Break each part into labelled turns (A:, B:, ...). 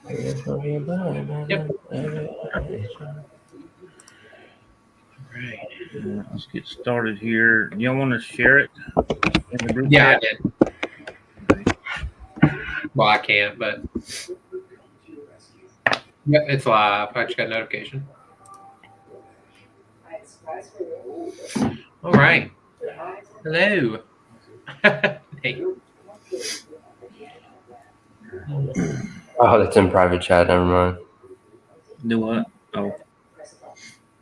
A: Yep.
B: Right. Let's get started here. Y'all want to share it in the group
A: Yeah, I
B: chat?
A: did.
B: Okay.
A: Well, I can't, but yep, it's live. I just got a notification. All right. Hello. Hey.
C: Oh, that's in private chat. Never mind.
B: Do what? Oh,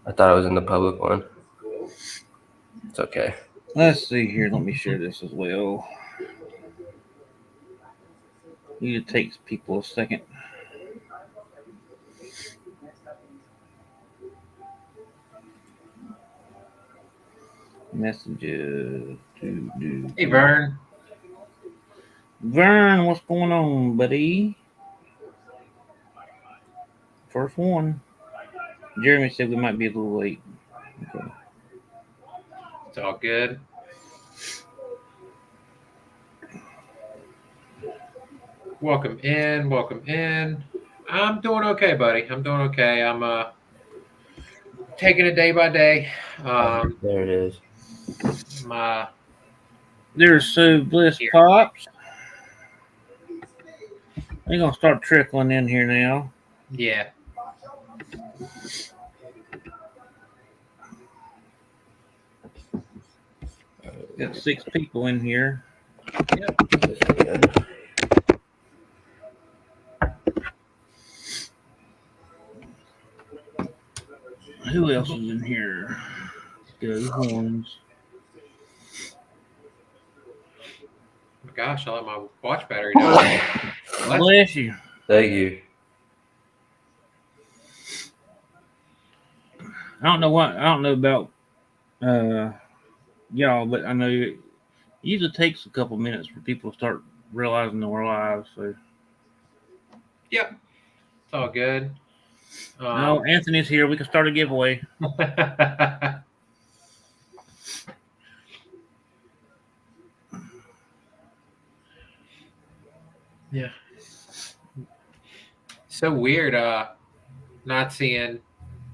C: I thought it was in the public one. It's okay.
B: let's see here. Let me share this as well. It takes people a second. Messages.
A: Hey, Vern.
B: Vern, what's going on, buddy? First one. Jeremy said we might be a little late. Okay.
A: It's all good. Welcome in. Welcome in. I'm doing okay, buddy. I'm doing okay. I'm taking it day by day.
C: There it is.
A: My
B: There's So Bliss
A: here.
B: Pops. They're gonna start trickling in here now.
A: Yeah.
B: Got 6 people in here.
A: Yep.
B: Who else is in here? Go Horns.
A: Oh my gosh, I let my watch battery die.
B: Bless you.
C: Thank you.
B: I don't know about y'all, but I know it usually takes a couple minutes for people to start realizing that we're live. So
A: Yep. It's all good.
B: no, Anthony's here. We can start a giveaway.
A: Yeah. So weird, not seeing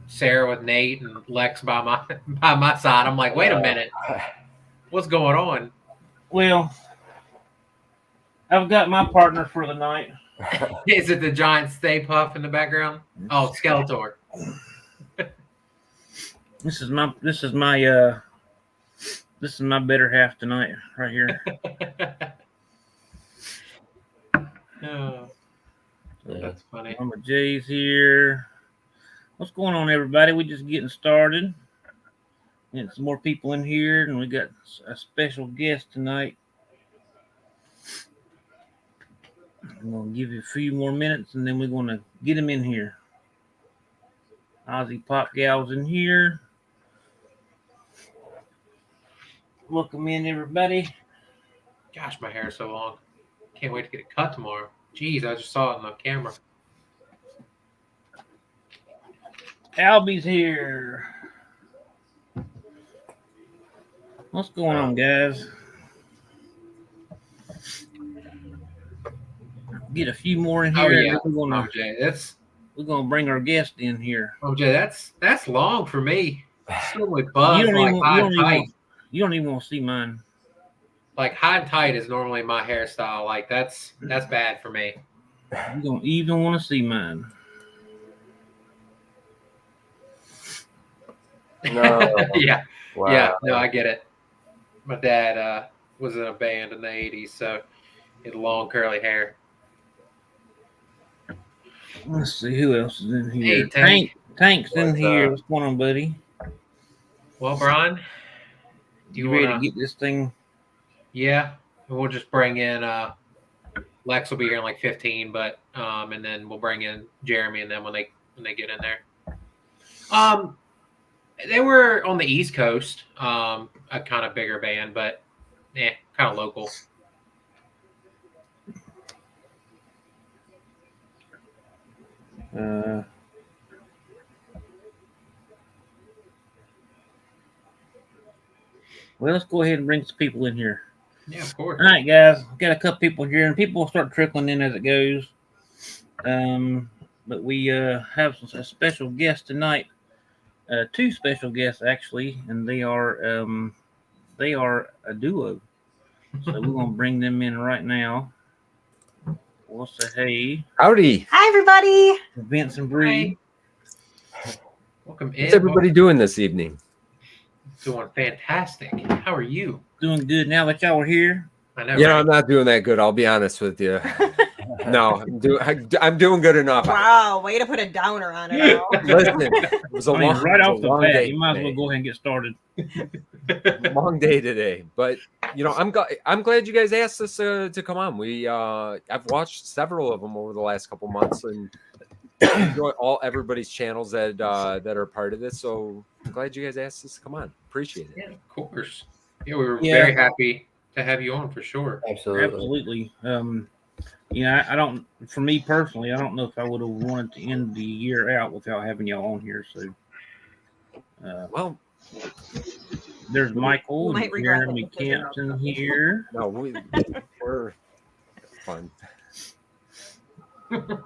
A: Sarah with Nate and Lex by my side. I'm like, wait a minute. What's going on?
B: Well, I've got my partner for the night.
A: Is it the giant Stay Puff in the background? Oh, Skeletor.
B: This is my better half tonight, right here.
A: Oh, that's funny.
B: Mama Jay's here. What's going on, everybody? We just getting started. Getting some more people in here, and we got a special guest tonight. I'm gonna give you a few more minutes, and then we're gonna get him in here. Aussie Pop Gal's in here. Welcome in, everybody.
A: Gosh, my hair is so long. Can't wait to get it cut tomorrow. Jeez, I just saw it on the camera.
B: Albie's here. What's going on, guys? Get a few more in here.
A: Oh yeah,
B: we're gonna bring our guest in here.
A: Oh Jay, that's long for me. It's normally buzz
B: you don't
A: like
B: even,
A: high
B: you
A: and
B: don't
A: tight.
B: Even, you don't even want to see mine.
A: Like high and tight is normally my hairstyle. Like that's bad for me.
B: You don't even want to see mine.
C: No.
A: Yeah.
C: Wow.
A: Yeah. No, I get it. My dad was in a band in the 80s, so he had long curly hair.
B: Let's see who else is in here.
A: Hey,
B: Tank's in here. What's going on, buddy?
A: Well, Brian,
B: you ready to get this thing?
A: Yeah, we'll just bring in Lex will be here in like 15, but and then we'll bring in Jeremy and then when they get in there. They were on the East Coast, a kind of bigger band, but kind of local.
B: Well, let's go ahead and bring some people in here.
A: Yeah, of course.
B: All right, guys. Got a couple people here, and people will start trickling in as it goes. But we have a special guest tonight. Two special guests actually, and they are a duo. So we're gonna bring them in right now. We'll say hey,
D: Howdy.
E: Hi, everybody.
B: Vince and Bree.
A: Welcome in.
D: What's everybody doing this evening?
A: Doing fantastic. How are you?
B: Doing good now that y'all are here.
A: I know.
D: You know,
A: right?
D: I'm not doing that good. I'll be honest with you. No, I'm doing good enough.
E: Wow, way to put a downer on it all.
D: Listen, it was a
B: I mean,
D: long,
B: right
D: it was
B: off
D: a
B: the
D: long
B: bat,
D: day
B: you might as well
D: today.
B: go ahead and get started.
D: Long day today, but you know, I'm glad you guys asked us to come on. I've watched several of them over the last couple months and enjoy everybody's channels that are part of this. So I'm glad you guys asked us to come on. Appreciate it.
A: Yeah, of course. Yeah, we were
B: Yeah.
A: very happy to have you on for sure.
C: Absolutely.
B: Yeah, I don't. For me personally, I don't know if I would have wanted to end the year out without having y'all on here. So,
D: Well,
B: there's Michael
E: You
B: and
E: might regret
B: Jeremy
E: it because you're
B: Campton here.
D: no, we're fun.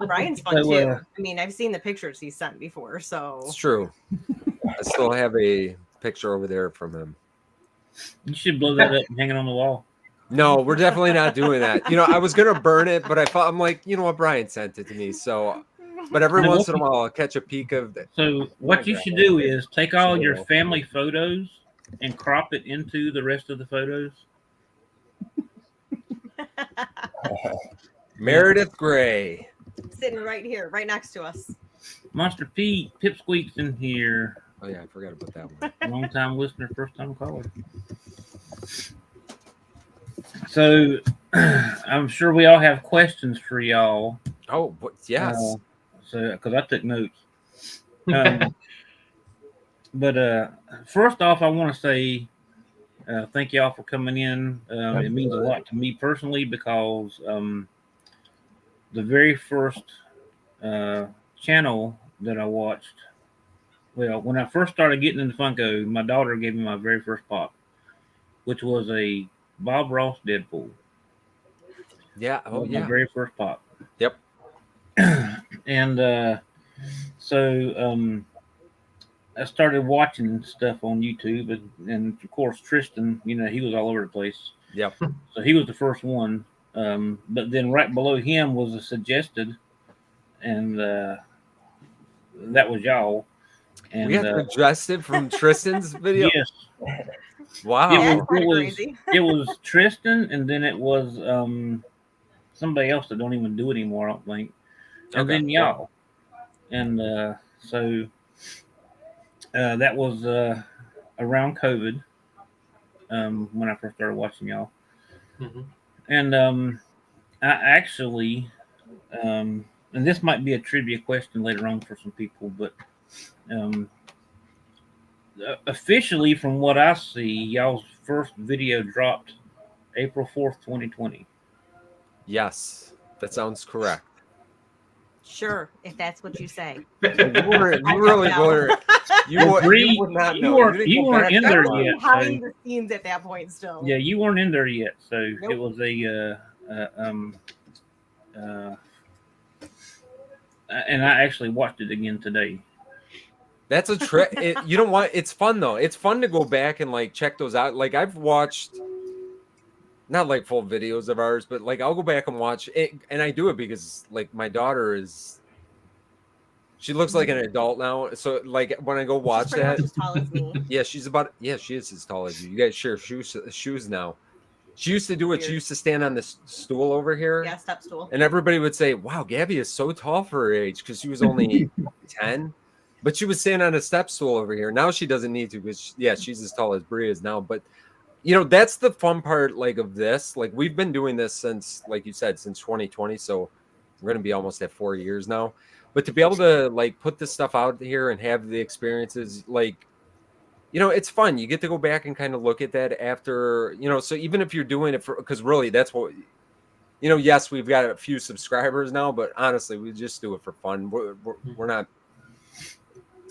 E: Brian's fun
B: So,
E: too. I mean, I've seen the pictures he's sent before, so
D: It's true. I still have a picture over there from him.
B: You should blow that up and hang it on the wall.
D: No, we're definitely not doing that. You know, I was gonna burn it, but I'm like, you know what, Brian sent it to me. So, but every
B: Now,
D: once in a while, I'll catch a peek of it.
B: So what you should do is take all your family photos and crop it into the rest of the photos.
D: Meredith Gray.
E: sitting right here, right next to us.
B: Monster Pete, Pipsqueak's in here.
D: Oh yeah, I forgot about that one.
B: Long time listener, first time caller. So I'm sure we all have questions for y'all.
D: Oh, yes.
B: So because I took notes. But first off, I want to say thank y'all for coming in. It means a lot to me personally because the very first channel that I watched, well, when I first started getting into Funko, my daughter gave me my very first pop, which was a Bob Ross Deadpool.
D: Yeah. Oh
B: My
D: yeah.
B: very first pop.
D: Yep.
B: And so I started watching stuff on YouTube, and of course Tristan, you know, he was all over the place.
D: Yep.
B: So he was the first one. But then right below him was a suggested, and that was y'all. And
D: We got suggested from Tristan's video.
B: yes,
D: Wow.
E: Yeah,
B: it
E: it's kinda
B: was
E: crazy.
B: it was Tristan, and then it was somebody else that don't even do it anymore, I don't think. And
D: Okay.
B: then y'all. And so that was around COVID when I first started watching y'all.
A: Mhm.
B: And I actually, and this might be a trivia question later on for some people, but officially, from what I see, y'all's first video dropped April 4th, 2020.
D: Yes, that sounds correct.
E: Sure, if that's what you say.
D: You really
E: know.
D: were. You would not know.
B: You weren't in there
E: I'm
B: yet.
E: behind the scenes at that point still.
B: Yeah, you weren't in there yet, so
E: Nope.
B: it was and I actually watched it again today.
D: That's a trick. You know what? It's fun though. It's fun to go back and like check those out. Like I've watched, not like full videos of ours, but like I'll go back and watch it, and I do it because like my daughter she looks like an adult now. So like when I go watch
E: She's pretty
D: that,
E: much as tall as me.
D: yeah, she is as tall as you. You guys share shoes now. She used to do it. She
E: Weird.
D: used to stand on this stool over here.
E: Yeah, step stool.
D: And everybody would say, wow, Gabby is so tall for her age because she was only 10. But she was standing on a step stool over here. Now she doesn't need to because, she's as tall as Brie is now. But, you know, that's the fun part, like, of this. Like, we've been doing this since, like you said, since 2020. So we're going to be almost at 4 years now. But to be able to, like, put this stuff out here and have the experiences, like, you know, it's fun. You get to go back and kind of look at that after, you know, so even if you're doing it for, because really that's what, you know, yes, we've got a few subscribers now, but honestly, we just do it for fun. We're not.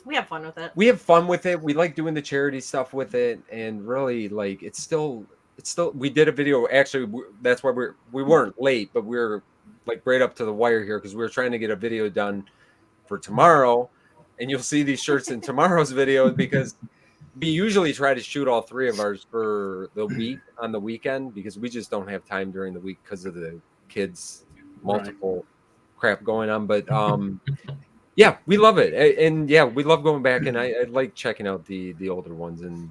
E: We have fun with it.
D: We have fun with it. We like doing the charity stuff with it. And really, like, it's still, we did a video. Actually, that's why we weren't late, but we're like right up to the wire here because we were trying to get a video done for tomorrow, and you'll see these shirts in tomorrow's video because we usually try to shoot all three of ours for the week on the weekend because we just don't have time during the week because of the kids multiple crap going on. But yeah, we love it, and yeah, we love going back, and I like checking out the older ones and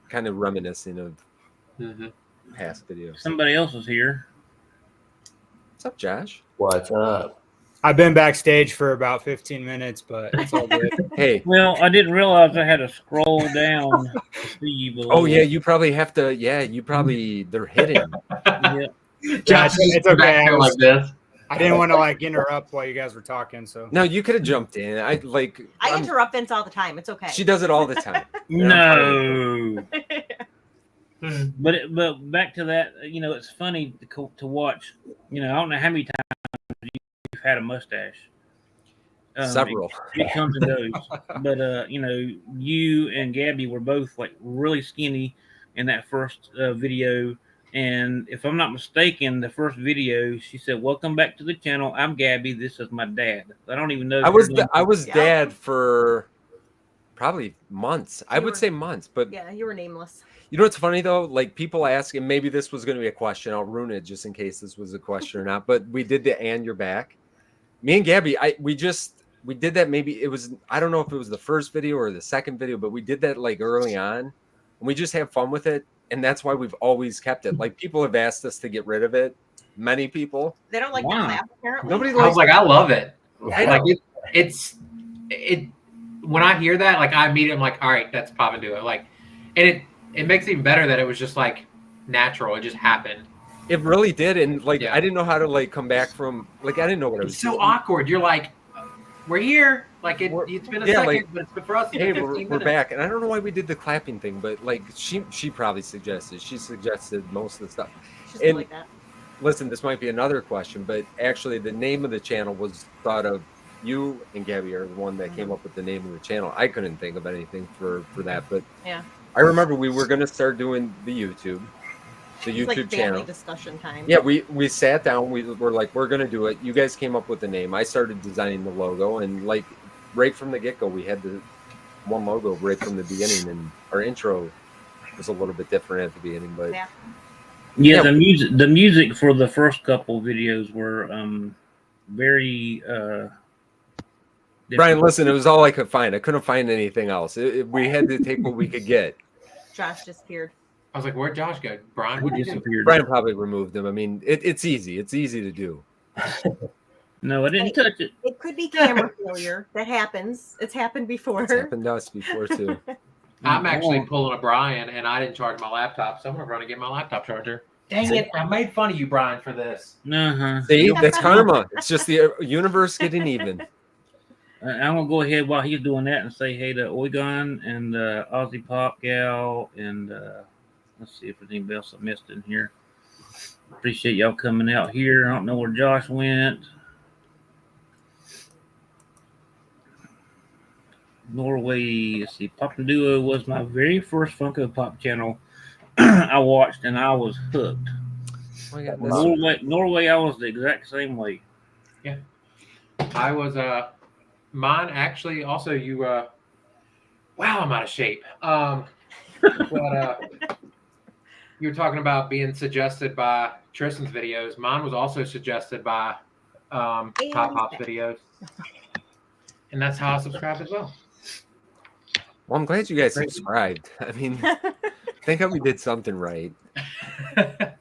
D: kind of reminiscing of past videos.
B: Somebody else is here.
D: What's up, Josh?
C: What's up?
F: I've been backstage for about 15 minutes, but it's all good.
D: Hey.
B: Well, I didn't realize I had to scroll down to see you below.
D: Oh yeah, you probably have to. Yeah, you probably they're hidden.
B: Yeah.
F: Josh, it's okay.
A: Back there like this.
F: I didn't want to like interrupt while you guys were talking, so
D: No, you could have jumped in.
E: I interrupt Vince all the time. It's okay.
D: She does it all the time.
B: No. But back to that, you know, it's funny to watch. You know, I don't know how many times you've had a mustache.
D: Several.
B: It comes and goes. But you know, you and Gabby were both like really skinny in that first video. And if I'm not mistaken, the first video, she said, "Welcome back to the channel. I'm Gabby. This is my dad." I don't even know.
D: I was dad for probably months. I would say months, but
E: yeah, you were nameless.
D: You know what's funny though? Like people ask, and maybe this was going to be a question. I'll ruin it just in case this was a question or not. But we did the "and you're back." Me and Gabby, we did that. Maybe it was, I don't know if it was the first video or the second video, but we did that like early on, and we just have fun with it. And that's why we've always kept it. Like people have asked us to get rid of it. Many people.
E: They don't like the clap, apparently.
D: Nobody
A: I was like, I love it.
C: I
A: Like it's when I hear that, like I immediately am like, all right, that's Poppin Duo. Like, and it makes it even better that it was just like natural. It just happened.
D: It really did, and like
A: Yeah.
D: I didn't know how to like come back from like I didn't know what I was.
A: It's so
D: doing.
A: awkward. You're like, we're here. Like it's been a
D: yeah,
A: second,
D: like,
A: but it's been for us.
D: Hey,
A: 15
D: we're
A: minutes.
D: back, and I don't know why we did the clapping thing, but like she probably suggested. She suggested most of the stuff.
E: She's good like that.
D: Listen, this might be another question, but actually, the name of the channel was thought of. You and Gabby are the one that came up with the name of the channel. I couldn't think of anything for that, but
E: yeah,
D: I remember we were going to start doing the YouTube
E: it's like
D: channel.
E: family discussion time.
D: Yeah, we sat down. We were like, we're going to do it. You guys came up with the name. I started designing the logo, and like right from the get-go, we had the one logo right from the beginning, and our intro was a little bit different at the beginning, but
B: yeah, the music for the first couple videos were very
D: Brian, listen, it was all I could find. I couldn't find anything else. We had to take what we could get.
E: Josh disappeared.
A: I was like, where'd Josh go? Brian, what did you do?
B: disappeared.
D: Brian probably removed them. I mean, it's easy. It's easy to do.
B: No, I didn't touch it.
E: It could be camera failure. That happens. It's happened before.
D: It's happened to us before too.
A: I'm actually pulling a Brian, and I didn't charge my laptop, so I'm gonna run and get my laptop charger. Dang it! I made fun of you, Brian, for this.
D: See, that's karma. It's just the universe getting even.
B: I'm gonna go ahead while he's doing that and say hey to Oigon and Aussie Pop Gal and let's see if there's anybody else I missed in here. Appreciate y'all coming out here. I don't know where Josh went. Norway, let's see. Poppin Duo was my very first Funko Pop channel I watched, and I was hooked.
D: Oh my God,
B: Norway, I was the exact same way.
A: Yeah, I was. Mine actually. Also, you. Wow, I'm out of shape. But you were talking about being suggested by Tristan's videos. Mine was also suggested by Pop Pop's videos, and that's how I subscribed as well.
D: Well, I'm glad you guys subscribed. I mean, think how we did something right.
A: But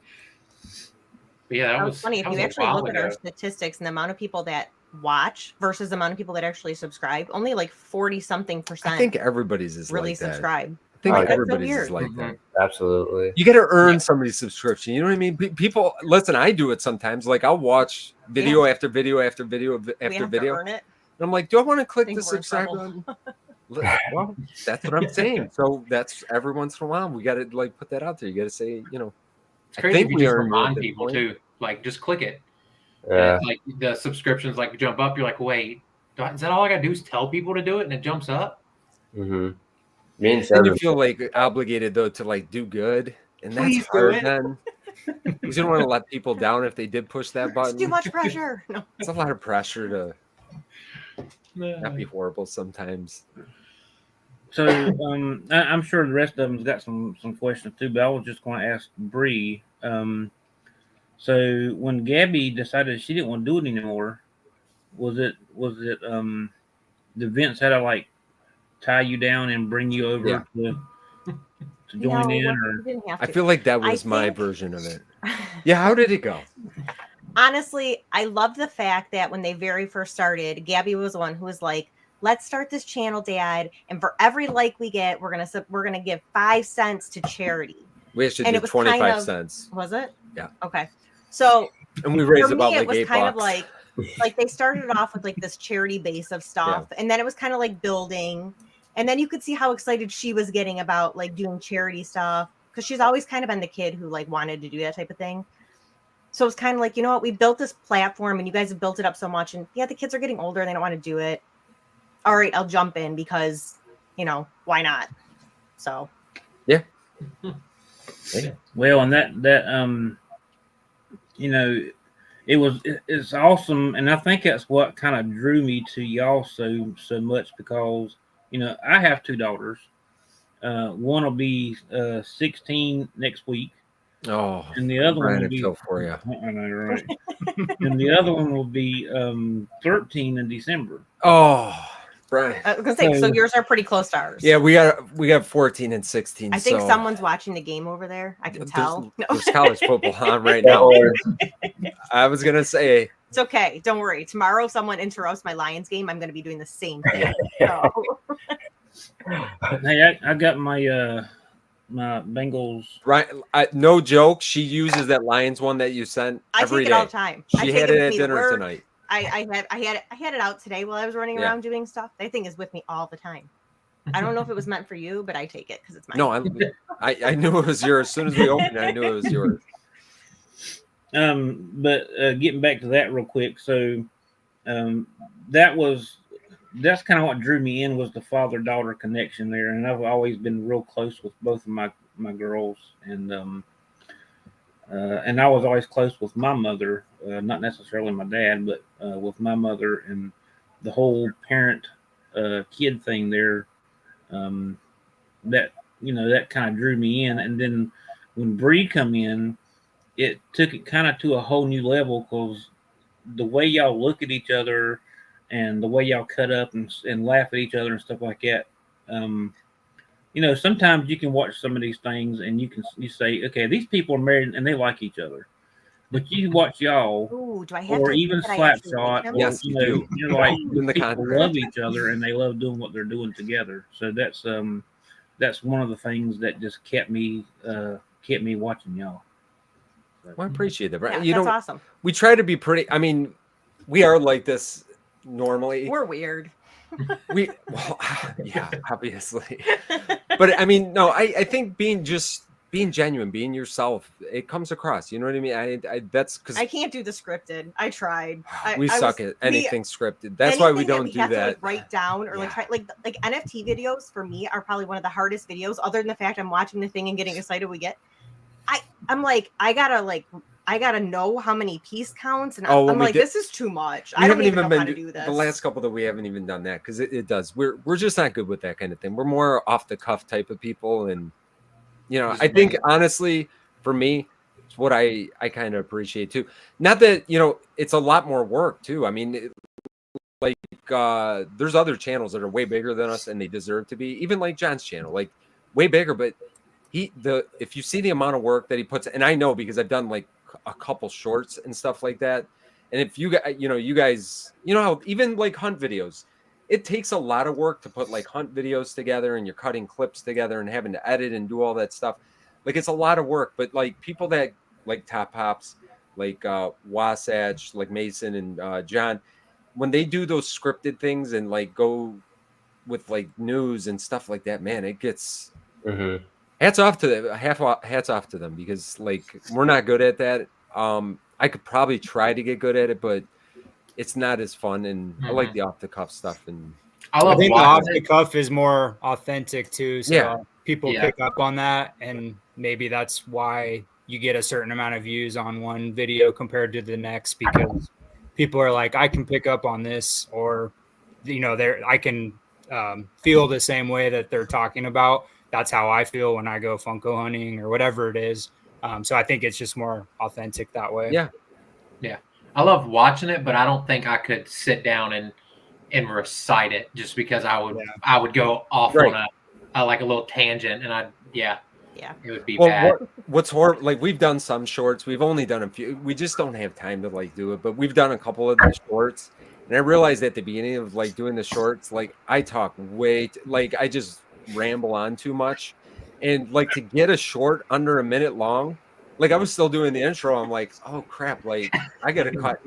A: yeah, that was
E: funny. If
A: that
E: you
A: was a
E: actually
A: while
E: look at our
A: ago.
E: statistics and the amount of people that watch versus the amount of people that actually subscribe, only like 40-something%.
D: I think everybody's is
E: really
D: like that.
E: subscribe.
D: I think
C: That's so
D: everybody's is
E: weird.
D: like that.
C: Absolutely.
D: You got to earn somebody's subscription. You know what I mean? People, listen. I do it sometimes. Like I'll watch video after video after video
E: We
D: after
E: have
D: video,
E: to
D: and
E: earn it.
D: I'm like, do I want to click
E: Think
D: the
E: we're in
D: subscribe
E: trouble.
D: button? Well, that's what I'm saying. So that's every once in a while we got to like put that out there. You got to say, you know,
A: It's crazy if you
D: we
A: just
D: earned it at
A: remind
D: this
A: people
D: point.
A: too. Like, just click it.
C: Yeah.
A: And, like the subscriptions like jump up. You're like, wait, is that all I gotta do is tell people to do it and it jumps up?
C: Mm-hmm. Me and
D: Then you
C: Seven.
D: feel like obligated though to like do good, and
A: Please
D: that's
A: do
D: hard.
A: it.
D: Then You don't want to let people down if they did push that
E: It's
D: button.
E: too much pressure. No.
D: It's a lot of pressure to not be horrible sometimes.
B: So I'm sure the rest of them's got some questions too, but I was just going to ask Bree. So when Gabby decided she didn't want to do it anymore, was it the Vince had to like tie you down and bring you over to join in, or
E: you didn't have
D: I
E: to.
D: feel like that
E: I
D: was my
E: think-
D: version of it. Yeah, how did it go?
E: Honestly, I love the fact that when they very first started, Gabby was the one who was like, "Let's start this channel, Dad, and for every like we get, we're gonna give 5 cents to charity."
D: We actually
E: And
D: did
E: it was
D: 25
E: kind of-
D: cents.
E: Was it?
D: Yeah.
E: Okay. So
D: And we raised
E: for
D: about
E: me, it
D: like
E: was
D: $8.
E: kind of like they started off with like this charity base of stuff, and then it was kind of like building, and then you could see how excited she was getting about like doing charity stuff, because she's always kind of been the kid who like wanted to do that type of thing. So it's kind of like, you know what, we built this platform and you guys have built it up so much, and yeah, the kids are getting older and they don't want to do it. All right, I'll jump in because, you know, why not? So
B: well, and that you know, it's awesome, and I think that's what kind of drew me to y'all so much, because you know I have 2 daughters. One will be 16 next week,
D: Oh,
B: and the other one
D: Brian,
B: will
D: I
B: be.
D: feel for you.
B: I know, right? And the other one will be 13 in December.
D: Oh, Brian.
E: I was gonna say, so yours are pretty close to ours.
D: Yeah, we got 14 and 16.
E: I think
D: so
E: someone's watching the game over there. I can tell. No.
D: There's college football on right now. I was gonna say
E: It's okay. Don't worry. Tomorrow, someone interrupts my Lions game. I'm going to be doing the same thing. So.
B: Hey, I got my my Bengals.
D: Right, no joke. She uses that Lions one that you sent
E: I
D: every
E: take
D: day.
E: it all the time. I
D: She
E: take
D: had
E: it
D: it
E: with
D: at
E: me to
D: dinner
E: work.
D: tonight.
E: I had it out today while I was running around doing stuff. That thing is with me all the time. I don't know if it was meant for you, but I take it because it's mine.
D: No, I knew it was yours. As soon as we opened it, I knew it was yours.
B: But getting back to that real quick, so that's kind of what drew me in, was the father-daughter connection there, and I've always been real close with both of my girls, and I was always close with my mother, not necessarily my dad, but with my mother, and the whole parent kid thing there, that that kind of drew me in. And then when Bree come in, it took it kind of to a whole new level, because the way y'all look at each other and the way y'all cut up and laugh at each other and stuff like that. Sometimes you can watch some of these things and you say, okay, these people are married and they like each other. But you watch y'all,
E: Ooh, do I have
B: or
E: to
B: even
E: admit that I actually like
B: Slapshot,
E: him?
B: or
D: Yes, you do.
B: you're like,
D: In the
B: people
D: contract.
B: love each other and they love doing what they're doing together. So that's one of the things that just kept me watching y'all.
D: Well, I appreciate that,
E: Yeah,
D: right?
E: that's awesome.
D: We try to be pretty. I mean, we are like this normally.
E: We're weird.
D: Yeah, obviously. But I mean, no, I think being genuine, being yourself, it comes across. You know what I mean? I that's because
E: I can't do the scripted. I tried.
D: we suck at anything scripted. That's why we don't do
E: have
D: that.
E: To, like, write down or like NFT videos for me are probably one of the hardest videos. Other than the fact I'm watching the thing and getting excited, I'm like, I gotta know how many piece counts, and I'm like, this is too much. I don't even know how to do this.
D: The last couple that we haven't even done that, because it does. We're just not good with that kind of thing. We're more off the cuff type of people, and I think honestly, for me, it's what I kind of appreciate too. Not that it's a lot more work too. I mean, there's other channels that are way bigger than us, and they deserve to be. Even like John's channel, like way bigger, but if you see the amount of work that he puts, and I know because I've done like a couple shorts and stuff like that, and if you guys, how even like hunt videos, it takes a lot of work to put like hunt videos together, and you're cutting clips together and having to edit and do all that stuff. Like, it's a lot of work. But like people that like Top Pops, like Wasatch, like Mason and John, when they do those scripted things and like go with like news and stuff like that, man, it gets hats off to them. Hats off to them, because like we're not good at that. I could probably try to get good at it, but it's not as fun. And I like the off the cuff stuff. And
F: I think the off the cuff is more authentic too. So
D: Yeah.
F: people pick up on that, and maybe that's why you get a certain amount of views on one video compared to the next, because people are like, I can pick up on this, or I can feel the same way that they're talking about. That's how I feel when I go Funko hunting or whatever it is. So I think it's just more authentic that way.
D: Yeah.
A: I love watching it, but I don't think I could sit down and recite it, just because I would go off on a like a little tangent, and it would be bad.
D: What's horrible? Like, we've done some shorts. We've only done a few. We just don't have time to like do it. But we've done a couple of the shorts, and I realized at the beginning of like doing the shorts, like I talk like I just ramble on too much, and like to get a short under a minute long. Like, I was still doing the intro. I'm like, oh crap! Like, I gotta cut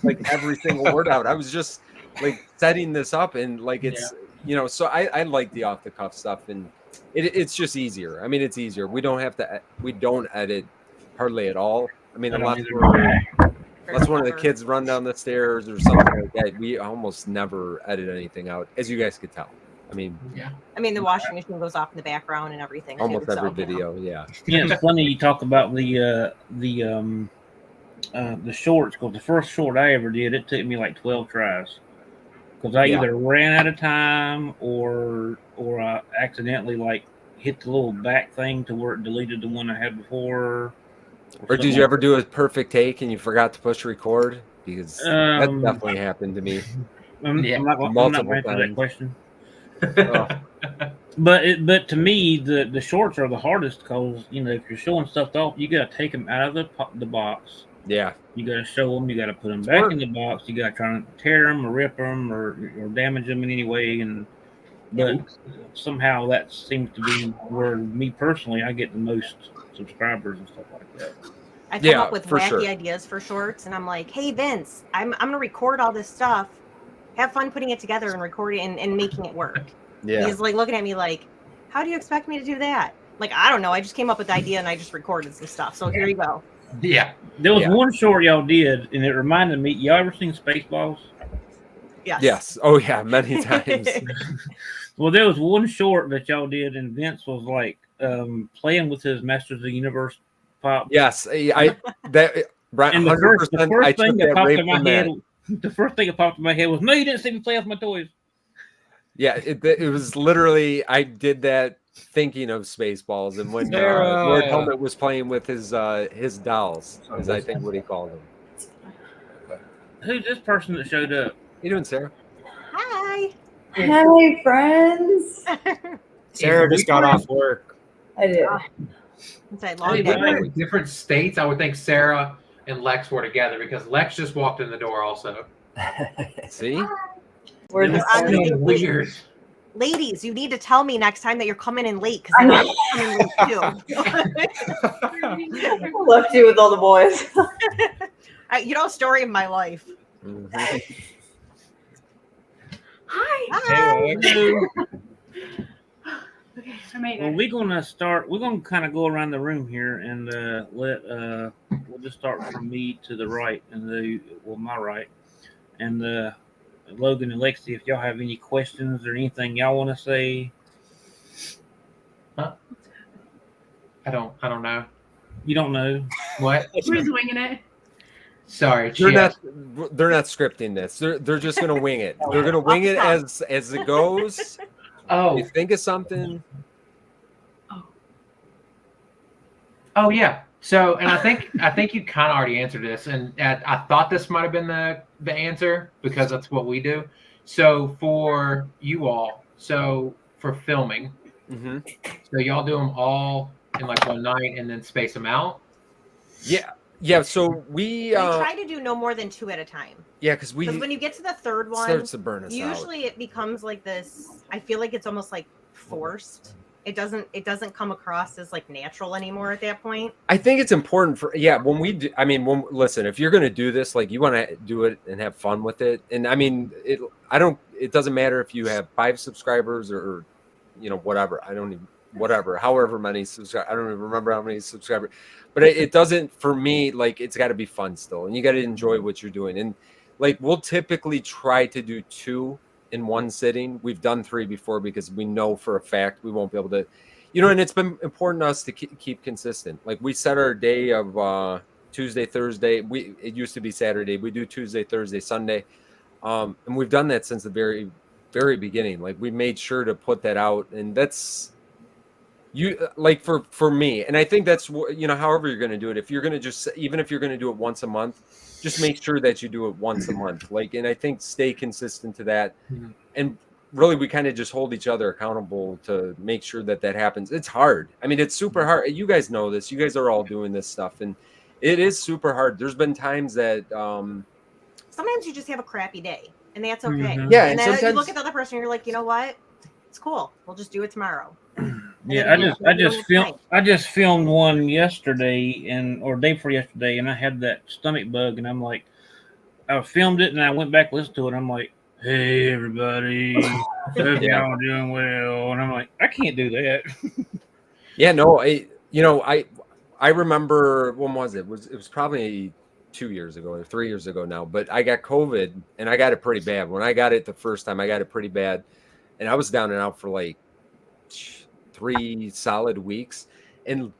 D: like every single word out. I was just like setting this up, and like it's So I like the off the cuff stuff, and it's just easier. I mean, it's easier. We don't edit hardly at all. I mean, unless one of the kids run down the stairs or something like that, we almost never edit anything out, as you guys could tell. I mean,
E: the washing machine goes off in the background and everything.
D: Almost every video,
B: Yeah, it's funny you talk about the shorts, because the first short I ever did, it took me like 12 tries, because I either ran out of time or I accidentally like hit the little back thing to where it deleted the one I had before.
D: Or did you ever do a perfect take and you forgot to push record? Because that definitely happened to me.
B: I'm not going to answer that question. But to me, the shorts are the hardest, because if you're showing stuff off, you got to take them out of the box.
D: Yeah,
B: you got to show them. You got to put them back in the box. You got to try to tear them or rip them or damage them in any way. But somehow that seems to be where me personally, I get the most subscribers and stuff like that.
E: I come up with wacky ideas for shorts, and I'm like, hey Vince, I'm gonna record all this stuff. Have fun putting it together and recording and making it work.
D: Yeah.
E: He's like looking at me like, how do you expect me to do that? Like, I don't know. I just came up with the idea and I just recorded some stuff. So here you go.
A: Yeah.
B: There was one short y'all did, and it reminded me. Y'all ever seen Spaceballs?
D: Yes. Oh yeah, many times.
B: Well, there was one short that y'all did, and Vince was like playing with his Masters of the Universe pop.
D: Yes,
B: And the first thing that popped in my head. The first thing that popped in my head was, no, you didn't see me play with my toys.
D: Yeah, it was literally, I did that thinking of Spaceballs, and when Lord Helmet was playing with his dolls, is I think what he called them.
B: Who's this person that showed up?
D: How you doing, Sarah?
E: Hi.
G: Hey, friends.
F: Sarah just got off work.
G: I did.
A: Different states. I would think Sarah and Lex were together, because Lex just walked in the door also.
D: See?
G: We're just
A: weird.
E: Ladies, you need to tell me next time that you're coming in late, because I'm coming late too.
G: I left you with all the boys.
E: Story of my life.
D: Mm-hmm.
E: Hi.
B: Well, we're gonna kind of go around the room here, and we'll just start from me to the right, and my right, and Logan and Lexi, if y'all have any questions or anything y'all want to say.
A: Huh? I don't know.
B: You don't know
A: what?
H: We're just winging it.
A: Sorry,
D: they're not scripting this. They're just gonna wing it. They're gonna wing it as it goes.
A: Oh,
D: you think of something.
A: Oh yeah. So, and I think you kind of already answered this, and I thought this might have been the answer, because that's what we do. So for you all, for filming, so y'all do them all in like one night and then space them out.
D: Yeah. So we
E: try to do no more than 2 at a time.
D: Yeah, because
E: when you get to the third one,
D: starts to burn us
E: usually
D: out.
E: It becomes like this. I feel like it's almost like forced. It doesn't come across as like natural anymore at that point.
D: I think it's important when we do, listen, if you're going to do this, like, you want to do it and have fun with it. And I mean, it doesn't matter if you have 5 subscribers or whatever. However many subscribers. I don't even remember how many subscribers, but it doesn't, for me, like, it's got to be fun still. And you got to enjoy what you're doing. And like, we'll typically try to do 2 in one sitting. We've done 3 before, because we know for a fact we won't be able to, and it's been important to us to keep consistent. Like we set our day of Tuesday, Thursday. It used to be Saturday. We do Tuesday, Thursday, Sunday, and we've done that since the very, very beginning. Like we made sure to put that out, and that's like for me. And I think that's however you're going to do it. If you're going to even if you're going to do it once a month, just make sure that you do it once a month. Like, and I think stay consistent to that, and really we kind of just hold each other accountable to make sure that happens. It's hard. I mean, it's super hard. You guys know this. You guys are all doing this stuff, and it is super hard. There's been times that
E: sometimes you just have a crappy day, and that's okay.
D: Yeah,
E: and then
D: sometimes
E: you look at the other person, and you're like, you know what? It's cool. We'll just do it tomorrow.
B: Yeah, I just filmed one yesterday or day before yesterday, and I had that stomach bug, and I'm like, I filmed it, and I went back and listened to it. And I'm like, hey everybody, hope y'all doing well, and I'm like, I can't do that.
D: Yeah, no, I remember, when was it? It was probably 2 years ago or 3 years ago now, but I got COVID and I got it pretty bad. When I got it the first time, I got it pretty bad, and I was down and out for like 3 solid weeks. And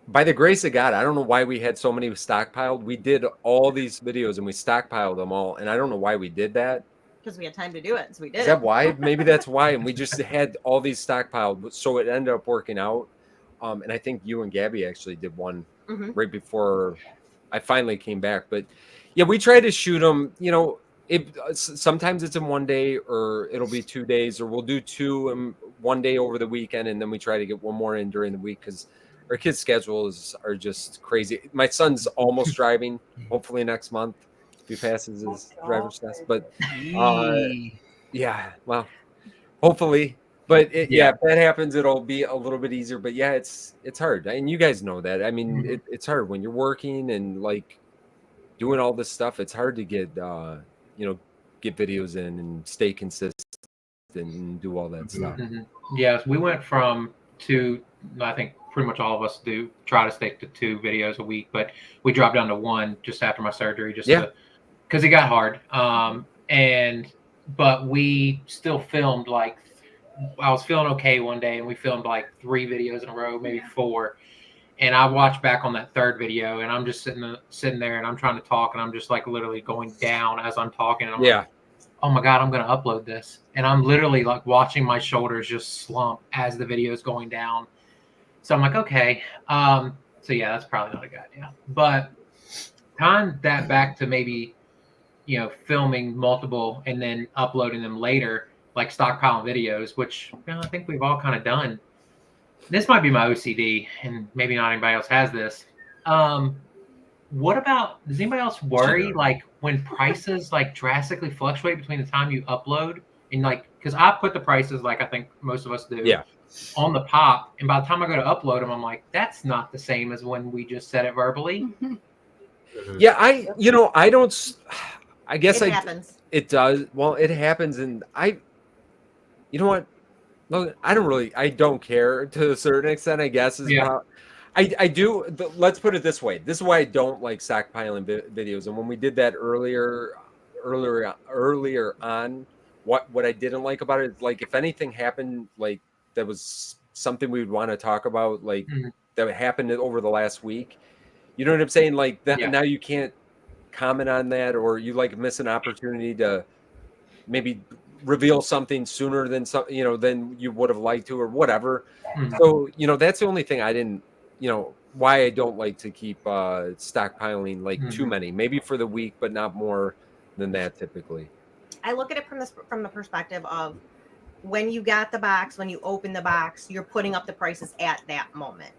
D: by the grace of God, I don't know why we had so many stockpiled. We did all these videos and we stockpiled them all, and I don't know why we did that.
E: Because we had time to do it, so we did.
D: Is that why? Maybe that's why. And we just had all these stockpiled, so it ended up working out. And I think you and Gabby actually did one right before I finally came back. But yeah, we try to shoot them. Sometimes it's in one day, or it'll be 2 days, or we'll do two in one day over the weekend, and then we try to get one more in during the week because our kids' schedules are just crazy. My son's almost driving, hopefully next month if he passes his driver's test. But yeah, well, hopefully. But if that happens, it'll be a little bit easier. But yeah, it's hard, and you guys know that. I mean, it's hard when you're working and like doing all this stuff. It's hard to get get videos in and stay consistent and do all that stuff.
A: Yes, we went from I think pretty much all of us try to stick to 2 videos a week, but we dropped down to 1 just after my surgery, because it got hard. But we still filmed I was feeling okay one day, and we filmed like 3 videos in a row, maybe 4. And I watched back on that 3rd video, and I'm just sitting there, and I'm trying to talk, and I'm just like literally going down as I'm talking. And I'm like, oh my God, I'm going to upload this. And I'm literally like watching my shoulders just slump as the video is going down. So I'm like, okay. So yeah, that's probably not a good idea. But tying that back to maybe, filming multiple and then uploading them later, like stockpiling videos, which I think we've all kind of done. This might be my OCD, and maybe not anybody else has this. What about, does anybody else worry like when prices like drastically fluctuate between the time you upload and because I put the prices, like I think most of us do, on the pop, and by the time I go to upload them, I'm like, that's not the same as when we just said it verbally.
D: Yeah, I don't. I guess
E: it happens.
D: It does. Well, it happens, and you know what? Well, I don't care to a certain extent, I guess. I do. Let's put it this way. This is why I don't like stockpiling videos. And when we did that earlier on, what I didn't like about it is, like, if anything happened, like, that was something we would want to talk about, like, that happened over the last week. You know what I'm saying? Like, that now you can't comment on that, or you miss an opportunity to maybe reveal something sooner than than you would have liked to, or whatever. So that's the only thing I didn't why I don't like to keep stockpiling too many, maybe for the week, but not more than that typically.
E: I look at it from the perspective of when you got the box, when you open the box, you're putting up the prices at that moment.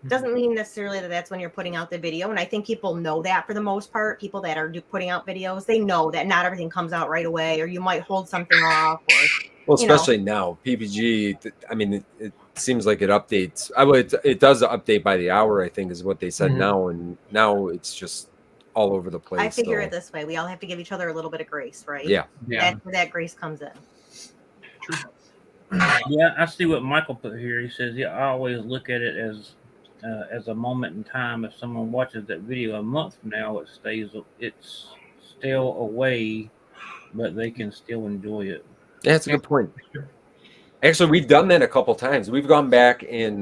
E: Doesn't mean necessarily that that's when you're putting out the video. And I think people know that for the most part. People that are putting out videos, they know that not everything comes out right away, or you might hold something off. Or,
D: especially now, PPG, I mean, it seems like it updates. It does update by the hour, I think, is what they said now. And now it's just all over the place.
E: I figure it this way. We all have to give each other a little bit of grace, right?
D: Yeah.
E: That's where that grace comes in.
A: True.
B: Yeah, I see what Michael put here. He says, I always look at it as a moment in time. If someone watches that video a month from now, it's still away, but they can still enjoy it.
D: Yeah, that's a good point. Actually, we've done that a couple times. We've gone back and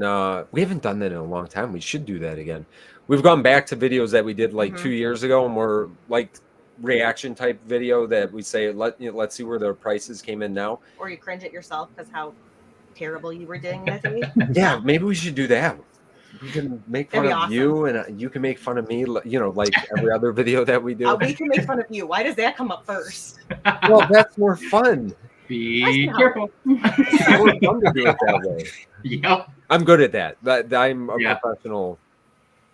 D: we haven't done that in a long time. We should do that again. We've gone back to videos that we did like 2 years ago, and we're like reaction type video that we say let's see where the prices came in now.
E: Or you cringe at yourself because how terrible you were doing that day.
D: Yeah, maybe we should do that. We can make fun
E: That'd
D: of
E: be
D: you, and you can make fun of me. You know, like every other video that we do.
E: We can make fun of you. Why does that come up first?
D: Well, that's more fun.
A: Be careful.
D: It's more fun to do it that way.
A: Yep.
D: I'm good at that. I'm a
A: Yeah.
D: professional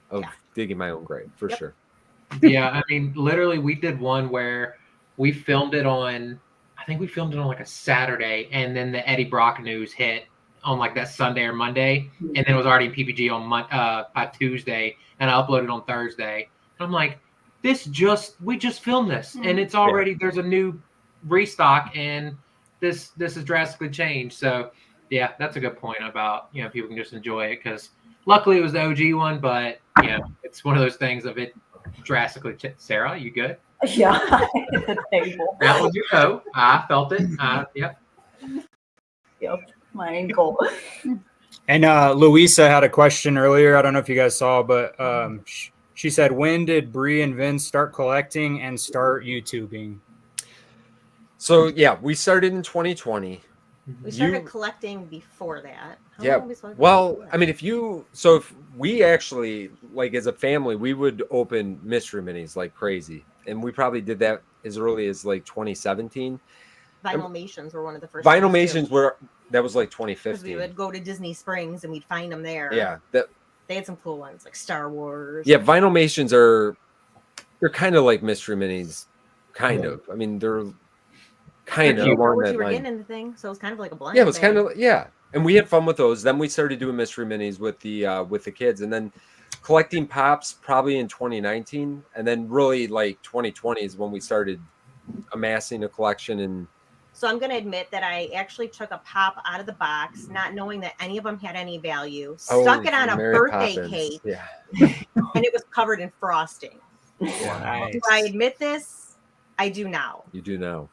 D: of digging my own grave for sure.
A: Yeah, I mean, literally, we did one where we filmed it on. I think we filmed it on like a Saturday, and then the Eddie Brock news hit on like that Sunday or Monday, and then it was already in PPG on by Tuesday, and I uploaded on Thursday. And I'm like, we just filmed this, and it's already there's a new restock, and this has drastically changed. So yeah, that's a good point about people can just enjoy it because luckily it was the OG one, but it's one of those things of it drastically. Sarah, you good?
G: Yeah, the table.
A: That was your toe. I felt it. Yep.
G: Yep, my ankle.
F: And Louisa had a question earlier. I don't know if you guys saw, but she said, when did Bree and Vince start collecting and start YouTubing?
D: So yeah, we started in 2020.
E: We started collecting before that. How
D: Yeah.
E: long we started
D: Well,
E: before
D: I mean, if we actually, like as a family, we would open mystery minis like crazy. And we probably did that as early as like 2017.
E: Vinylmations were one of the first.
D: Vinylmations that was like
E: Because
D: 2015.
E: we would go to Disney Springs and we'd find them there.
D: Yeah.
E: They had some cool ones like Star Wars.
D: Yeah, Vinylmations they're kind of like mystery minis. Kind of. I mean, they're kind of
E: You
D: along
E: were
D: that line.
E: getting into thing, so it was kind of like a blind.
D: Yeah, it was
E: thing.
D: kind of and we had fun with those. Then we started doing mystery minis with the kids, and then collecting pops probably in 2019, and then really like 2020 is when we started amassing a collection. And
E: So I'm going to admit that I actually took a pop out of the box, not knowing that any of them had any value. Stuck it on a
D: Mary
E: birthday
D: Poppins.
E: cake,
D: Yeah,
E: and it was covered in frosting.
F: Nice.
E: Do I admit this? I do now.
D: you do know.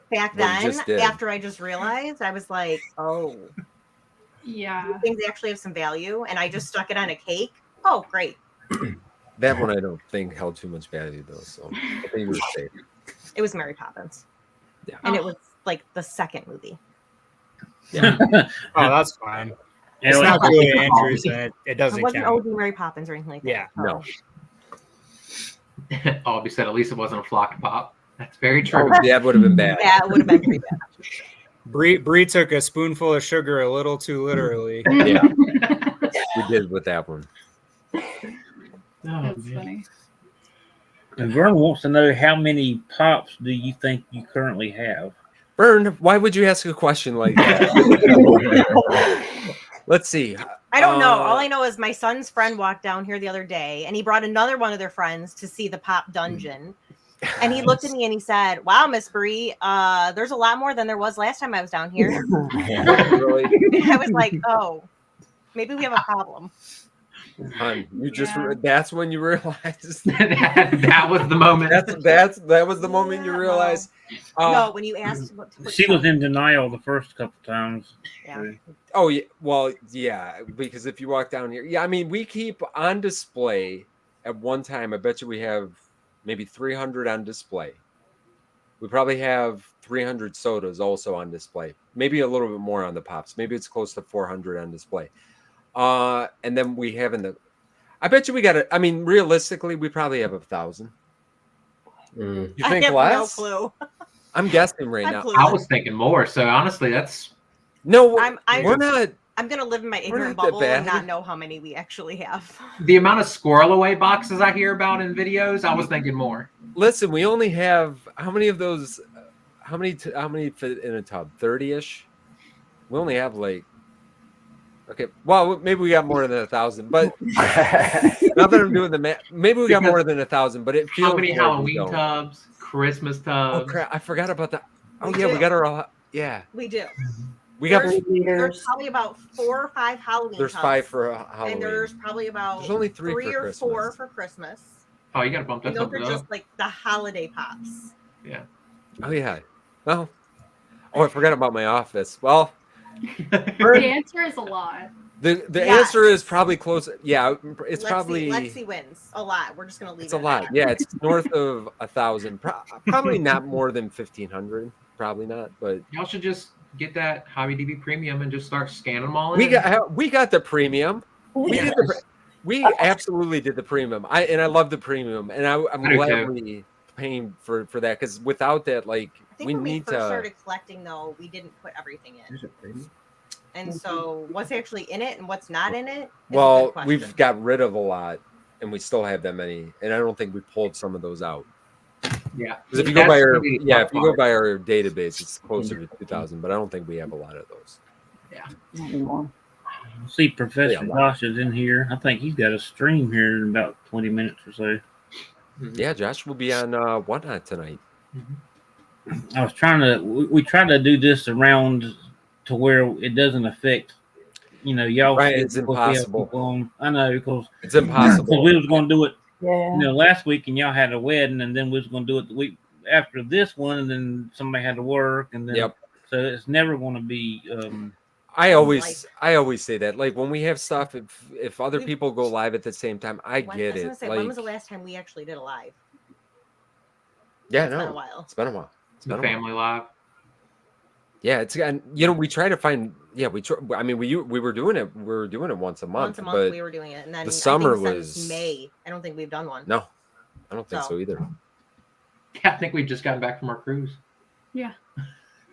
E: Back
D: Well, you
E: then,
D: just did.
E: after I just realized, I was like, oh,
H: Yeah.
E: things actually have some value, and I just stuck it on a cake. Oh, great.
D: That one I don't think held too much value though, so I think you were safe.
E: It was Mary Poppins.
D: Yeah.
E: And it was like the second movie.
F: Oh, that's fine. It's
B: Yeah,
F: not
B: like-
F: really Andrews, and it
E: It
F: doesn't
E: wasn't
F: count.
E: OG Mary Poppins or anything like that.
F: Yeah.
D: No.
A: I'll be said. At least it wasn't a flocked pop. That's very
D: Oh,
A: true.
D: that would have been bad.
E: That would have been pretty bad.
F: Bree took a spoonful of sugar a little too literally.
D: Yeah, we did with that one.
A: Oh,
H: That's
A: man.
H: funny.
B: And Vern wants to know how many pops do you think you currently have?
D: Vern, why would you ask a question like that? Let's see.
E: I don't know. All I know is my son's friend walked down here the other day and he brought another one of their friends to see the pop dungeon. And he looked at me and he said, "Wow, Miss Bree, there's a lot more than there was last time I was down here."
D: Really?
E: I was like, "Oh, maybe we have a problem."
D: Hon, you just
H: Yeah.
D: that's when you realized
A: that was the moment.
D: that was the moment you
E: Yeah,
D: realized.
E: No, when you asked what to put
B: She was in denial the first couple times.
E: Yeah.
D: Oh yeah, well yeah, because if you walk down here, yeah, I mean we keep on display at one time. I bet you we have maybe 300 on display. We probably have 300 sodas also on display. Maybe a little bit more on the pops. Maybe it's close to 400 on display. And then we have I bet you we got I mean, realistically, we probably have 1,000. You
E: I
D: think
E: have
D: less?
E: no clue.
D: I'm guessing right
E: I'm
D: now.
E: clueless.
A: I was thinking more. So honestly, that's
D: No,
E: I'm
D: we're not.
E: I'm gonna live in my
D: We're
E: ignorant
D: not that
E: bubble and
D: bad.
E: not know how many we actually have.
A: the amount of squirrel away boxes I hear about in videos. I was thinking more.
D: Listen, we only have how many of those? How many fit in a tub? 30-ish. We only have like. Okay, well, maybe we got more than 1,000, but not that I'm doing the math. Maybe we got
A: Because
D: more than 1,000, but it feels
A: How many
D: like we
A: Halloween
D: don't.
A: tubs? Christmas
D: Oh
A: tubs?
D: crap! I forgot about that. Oh
E: We
D: yeah, we
E: do.
D: got our. Yeah,
E: We do.
D: we got.
E: There's
G: Liters.
E: probably about 4 or 5 Halloween.
D: There's
E: tubs,
D: 5 for Halloween.
E: and there's probably about
D: There's only 3 for
E: or 4
D: Christmas.
E: for Christmas.
A: Oh, you got to bump
E: And
A: that
E: those
A: up.
E: are
A: Though.
E: just like the holiday pops.
D: Oh yeah. Well. Oh, I forgot about my office. Well,
H: The answer is a lot.
D: The
E: Yes.
D: answer is probably close. Yeah, it's probably.
E: Let's see wins a lot. We're just gonna leave
D: It's
E: it
D: a
E: at
D: lot.
E: that.
D: Yeah, it's north of 1,000. Probably not more than 1,500. Probably not. But
A: Y'all should just get that HobbyDB Premium and just start scanning them all in.
D: we got the premium. We did we absolutely did the premium. I love the premium, and I'm
A: I do
D: glad
A: too.
D: we paying for that because without that, like
E: I think
D: we
E: when we
D: need
E: first
D: to.
E: started collecting, though, we didn't put everything in.
C: There's a premium.
E: And so what's actually in it and what's not in it? Is a
D: Well,
E: good question.
D: we've got rid of a lot, and we still have that many, and I don't think we pulled some of those out.
A: Yeah.
D: Because if you go by
A: That's
D: our
A: gonna be the tough
D: if you go
A: part.
D: by our database, it's closer to 2,000, but I don't think we have a lot of those.
G: Not anymore.
B: See, Professor
D: Yeah, wow.
B: Josh is in here. I think he's got a stream here in about 20 minutes or so.
D: Yeah, Josh will be on Whatnot tonight.
B: I was trying to, we tried to do this around to where it doesn't affect, y'all.
D: Right,
B: see
D: it's
B: because we have
D: impossible.
B: people on. I know, because
D: It's impossible.
B: we was going to do it,
G: Yeah.
B: last week, and y'all had a wedding, and then we was going to do it the week after this one, and then somebody had to work, and then
D: Yep.
B: so it's never going to be.
D: I always say that. Like when we have stuff, if other
E: We've-
D: people go live at the same time, I
E: When-
D: get
E: was
D: it.
E: gonna say,
D: Like,
E: when was the last time we actually did a live?
D: yeah,
E: It's
D: no,
E: been a while.
D: it's been a while. It's
A: The
D: been a while.
A: family live.
D: Yeah, it's and we try to find. Yeah, we try. I mean, we were doing it. We were doing it once a month.
E: Once a month
D: but
E: we were doing it, and then
D: the
E: I
D: summer
E: think
D: was-
E: since May. I don't think we've done one.
D: no, I don't think so
E: So.
D: either.
A: Yeah, I think we've just gotten back from our cruise.
H: Yeah.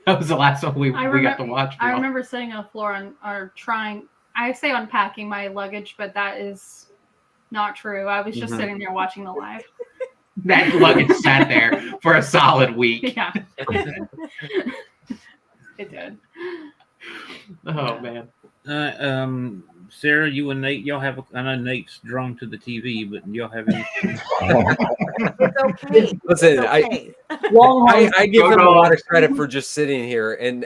A: That was the last one we got to
H: remember-
A: watch.
H: I remember sitting on the floor I say unpacking my luggage, but that is not true. I was just
D: Mhm.
H: sitting there watching the live.
A: That luggage sat there for a solid week.
H: Yeah. It did.
A: Oh man.
B: Sarah, you and Nate, y'all have. I know Nate's drawn to the TV, but y'all have any?
E: It's okay.
D: Listen,
E: It's okay.
D: I give
A: Go
D: him a
A: Dogs.
D: lot of credit for just sitting here, and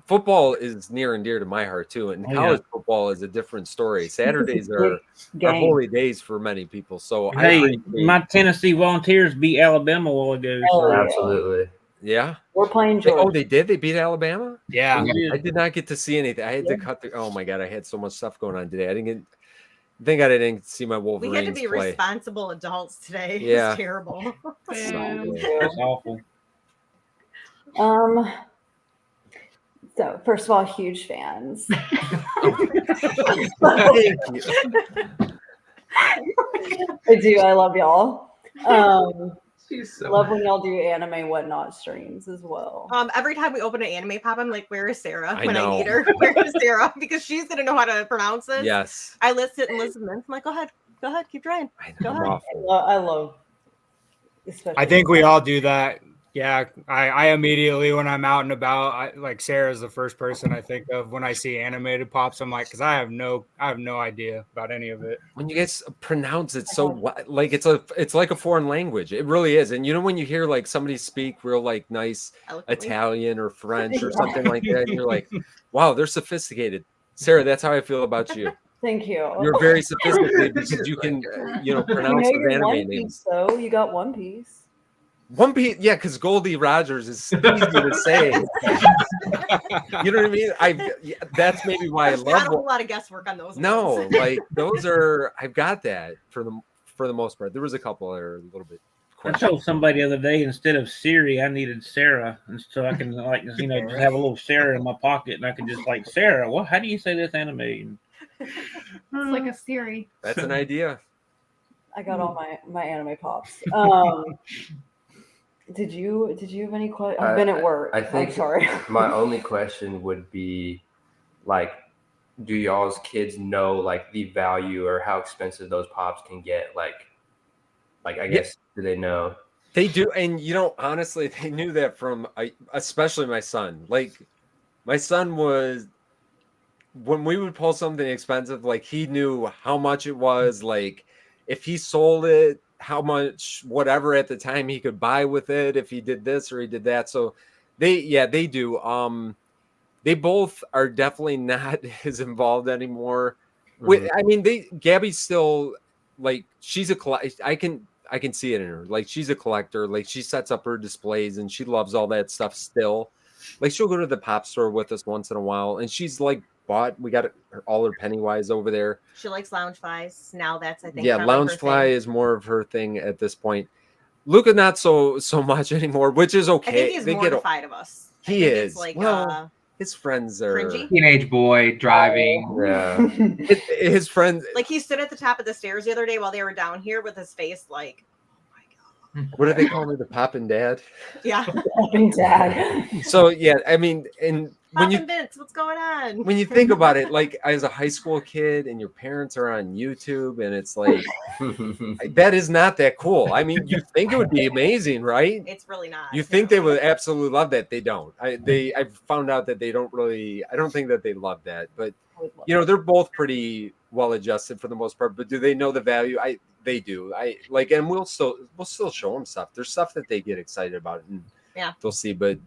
D: football is near and dear to my heart too. And
B: Oh, yeah.
D: college football is a different story. Saturdays are
G: Game.
D: holy days for many people. So I
B: Hey,
D: appreciate-
B: my Tennessee Volunteers beat Alabama a while ago.
G: Oh,
B: So
G: yeah.
C: Absolutely.
D: yeah.
G: We're playing
D: Oh,
G: Georgia.
D: they did. They beat Alabama.
F: Yeah.
B: Yeah.
D: I did not get to see anything. I had to cut the. Oh my god, I had so much stuff going on today. I didn't get. Thank God I didn't see my
E: We
D: Wolverines
E: had to be
D: play.
E: responsible adults today.
D: Yeah.
E: It's terrible.
B: That's awful.
G: So first of all, huge fans.
D: Thank you.
G: I do. I love y'all.
A: She's so
G: Love when y'all do anime whatnot streams as well.
E: Every time we open an anime pop, I'm like, where is Sarah
D: I
E: when
D: know.
E: I need her? Where is Sarah? Because she's gonna know how to pronounce this.
D: Yes,
E: I listen and listen. And I'm like, go ahead, keep trying.
D: I
E: Go
D: know. I'm
E: ahead.
D: awful.
G: I love, especially.
F: I think we all do that. Yeah, I immediately when I'm out and about, like Sarah's the first person I think of when I see animated pops. I'm like, because I have no idea about any of it.
D: When you guys pronounce it so like it's like a foreign language. It really is. And when you hear like somebody speak real like nice
E: Eloquently.
D: Italian or French or something like that, and you're like, wow, they're sophisticated. Sarah, that's how I feel about you.
G: Thank you.
D: You're very sophisticated because you can pronounce
G: you
D: those
G: your
D: anime
G: One
D: names.
G: Piece, though. You got One Piece.
D: One Piece, yeah, because Goldie Rogers is easy to say. You know what I mean? That's maybe why I
E: There's
D: love.
E: not a whole lot of guesswork on those.
D: No,
E: ones.
D: like those are. I've got that for the most part. There was a couple that are a little bit.
B: I told somebody the other day instead of Siri, I needed Sarah, and so I can just have a little Sarah in my pocket, and I can just like Sarah. What? How do you say this anime?
H: It's like a Siri.
D: That's an idea.
G: I got all my anime pops. Did you have any questions? I've been at work.
C: I think
G: I'm sorry.
C: my only question would be, like, do y'all's kids know like the value or how expensive those pops can get? Like I guess do they know?
D: They do, and honestly, they knew that from especially my son. Like, my son was when we would pull something expensive, like he knew how much it was. Like, if he sold it, how much, whatever at the time he could buy with it. If he did this or he did that, so they do. They both are definitely not as involved anymore. I mean, Gabby's still like she's I can see it in her. Like she's a collector. Like she sets up her displays and she loves all that stuff still. like she'll go to the pop store with us once in a while, and she's like we got all her Pennywise over there.
E: She likes lounge flies. Now that's I think
D: Yeah,
E: probably
D: lounge
E: her
D: fly
E: thing.
D: is more of her thing at this point. Luca not so much anymore, which is okay.
E: I think he's
D: They
E: mortified of us. I
D: He
E: think
D: is.
E: It's like
D: Well, his friends are
E: cringy.
A: Teenage boy driving.
C: Yeah.
D: his friends.
E: Like he stood at the top of the stairs the other day while they were down here with his face like,
D: What do they call me? The Poppin Dad.
E: yeah.
G: Poppin Dad.
D: So yeah, I mean, and when
E: Poppin
D: you
E: Vince, what's going on?
D: when you think about it, like as a high school kid, and your parents are on YouTube, and it's like that is not that cool. I mean, you think it would be amazing, right?
E: It's really not.
D: You think they would absolutely love that. They don't. I've found out that they don't really. I don't think that they love that. But you know, they're both pretty well adjusted for the most part. But do they know the value? They do. I like, and we'll still show them stuff. There's stuff that they get excited about, and
E: Yeah.
D: they'll see. But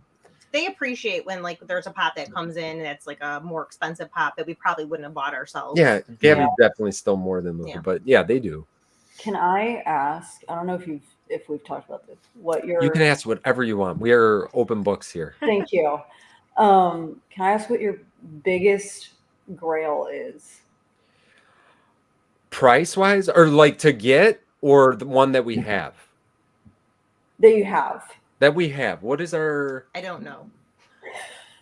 E: they appreciate when like there's a pop that comes in that's like a more expensive pop that we probably wouldn't have bought ourselves.
D: yeah, Gabby's definitely still more than Luca.
E: Yeah.
D: But yeah, they do.
G: Can I ask? I don't know if we've talked about this. What your
D: You can ask whatever you want. We are open books here.
G: Thank you. Can I ask what your biggest grail is?
D: Price wise, or like to get, or the one that we have?
G: That you have.
D: That we have. What is our
E: I don't know.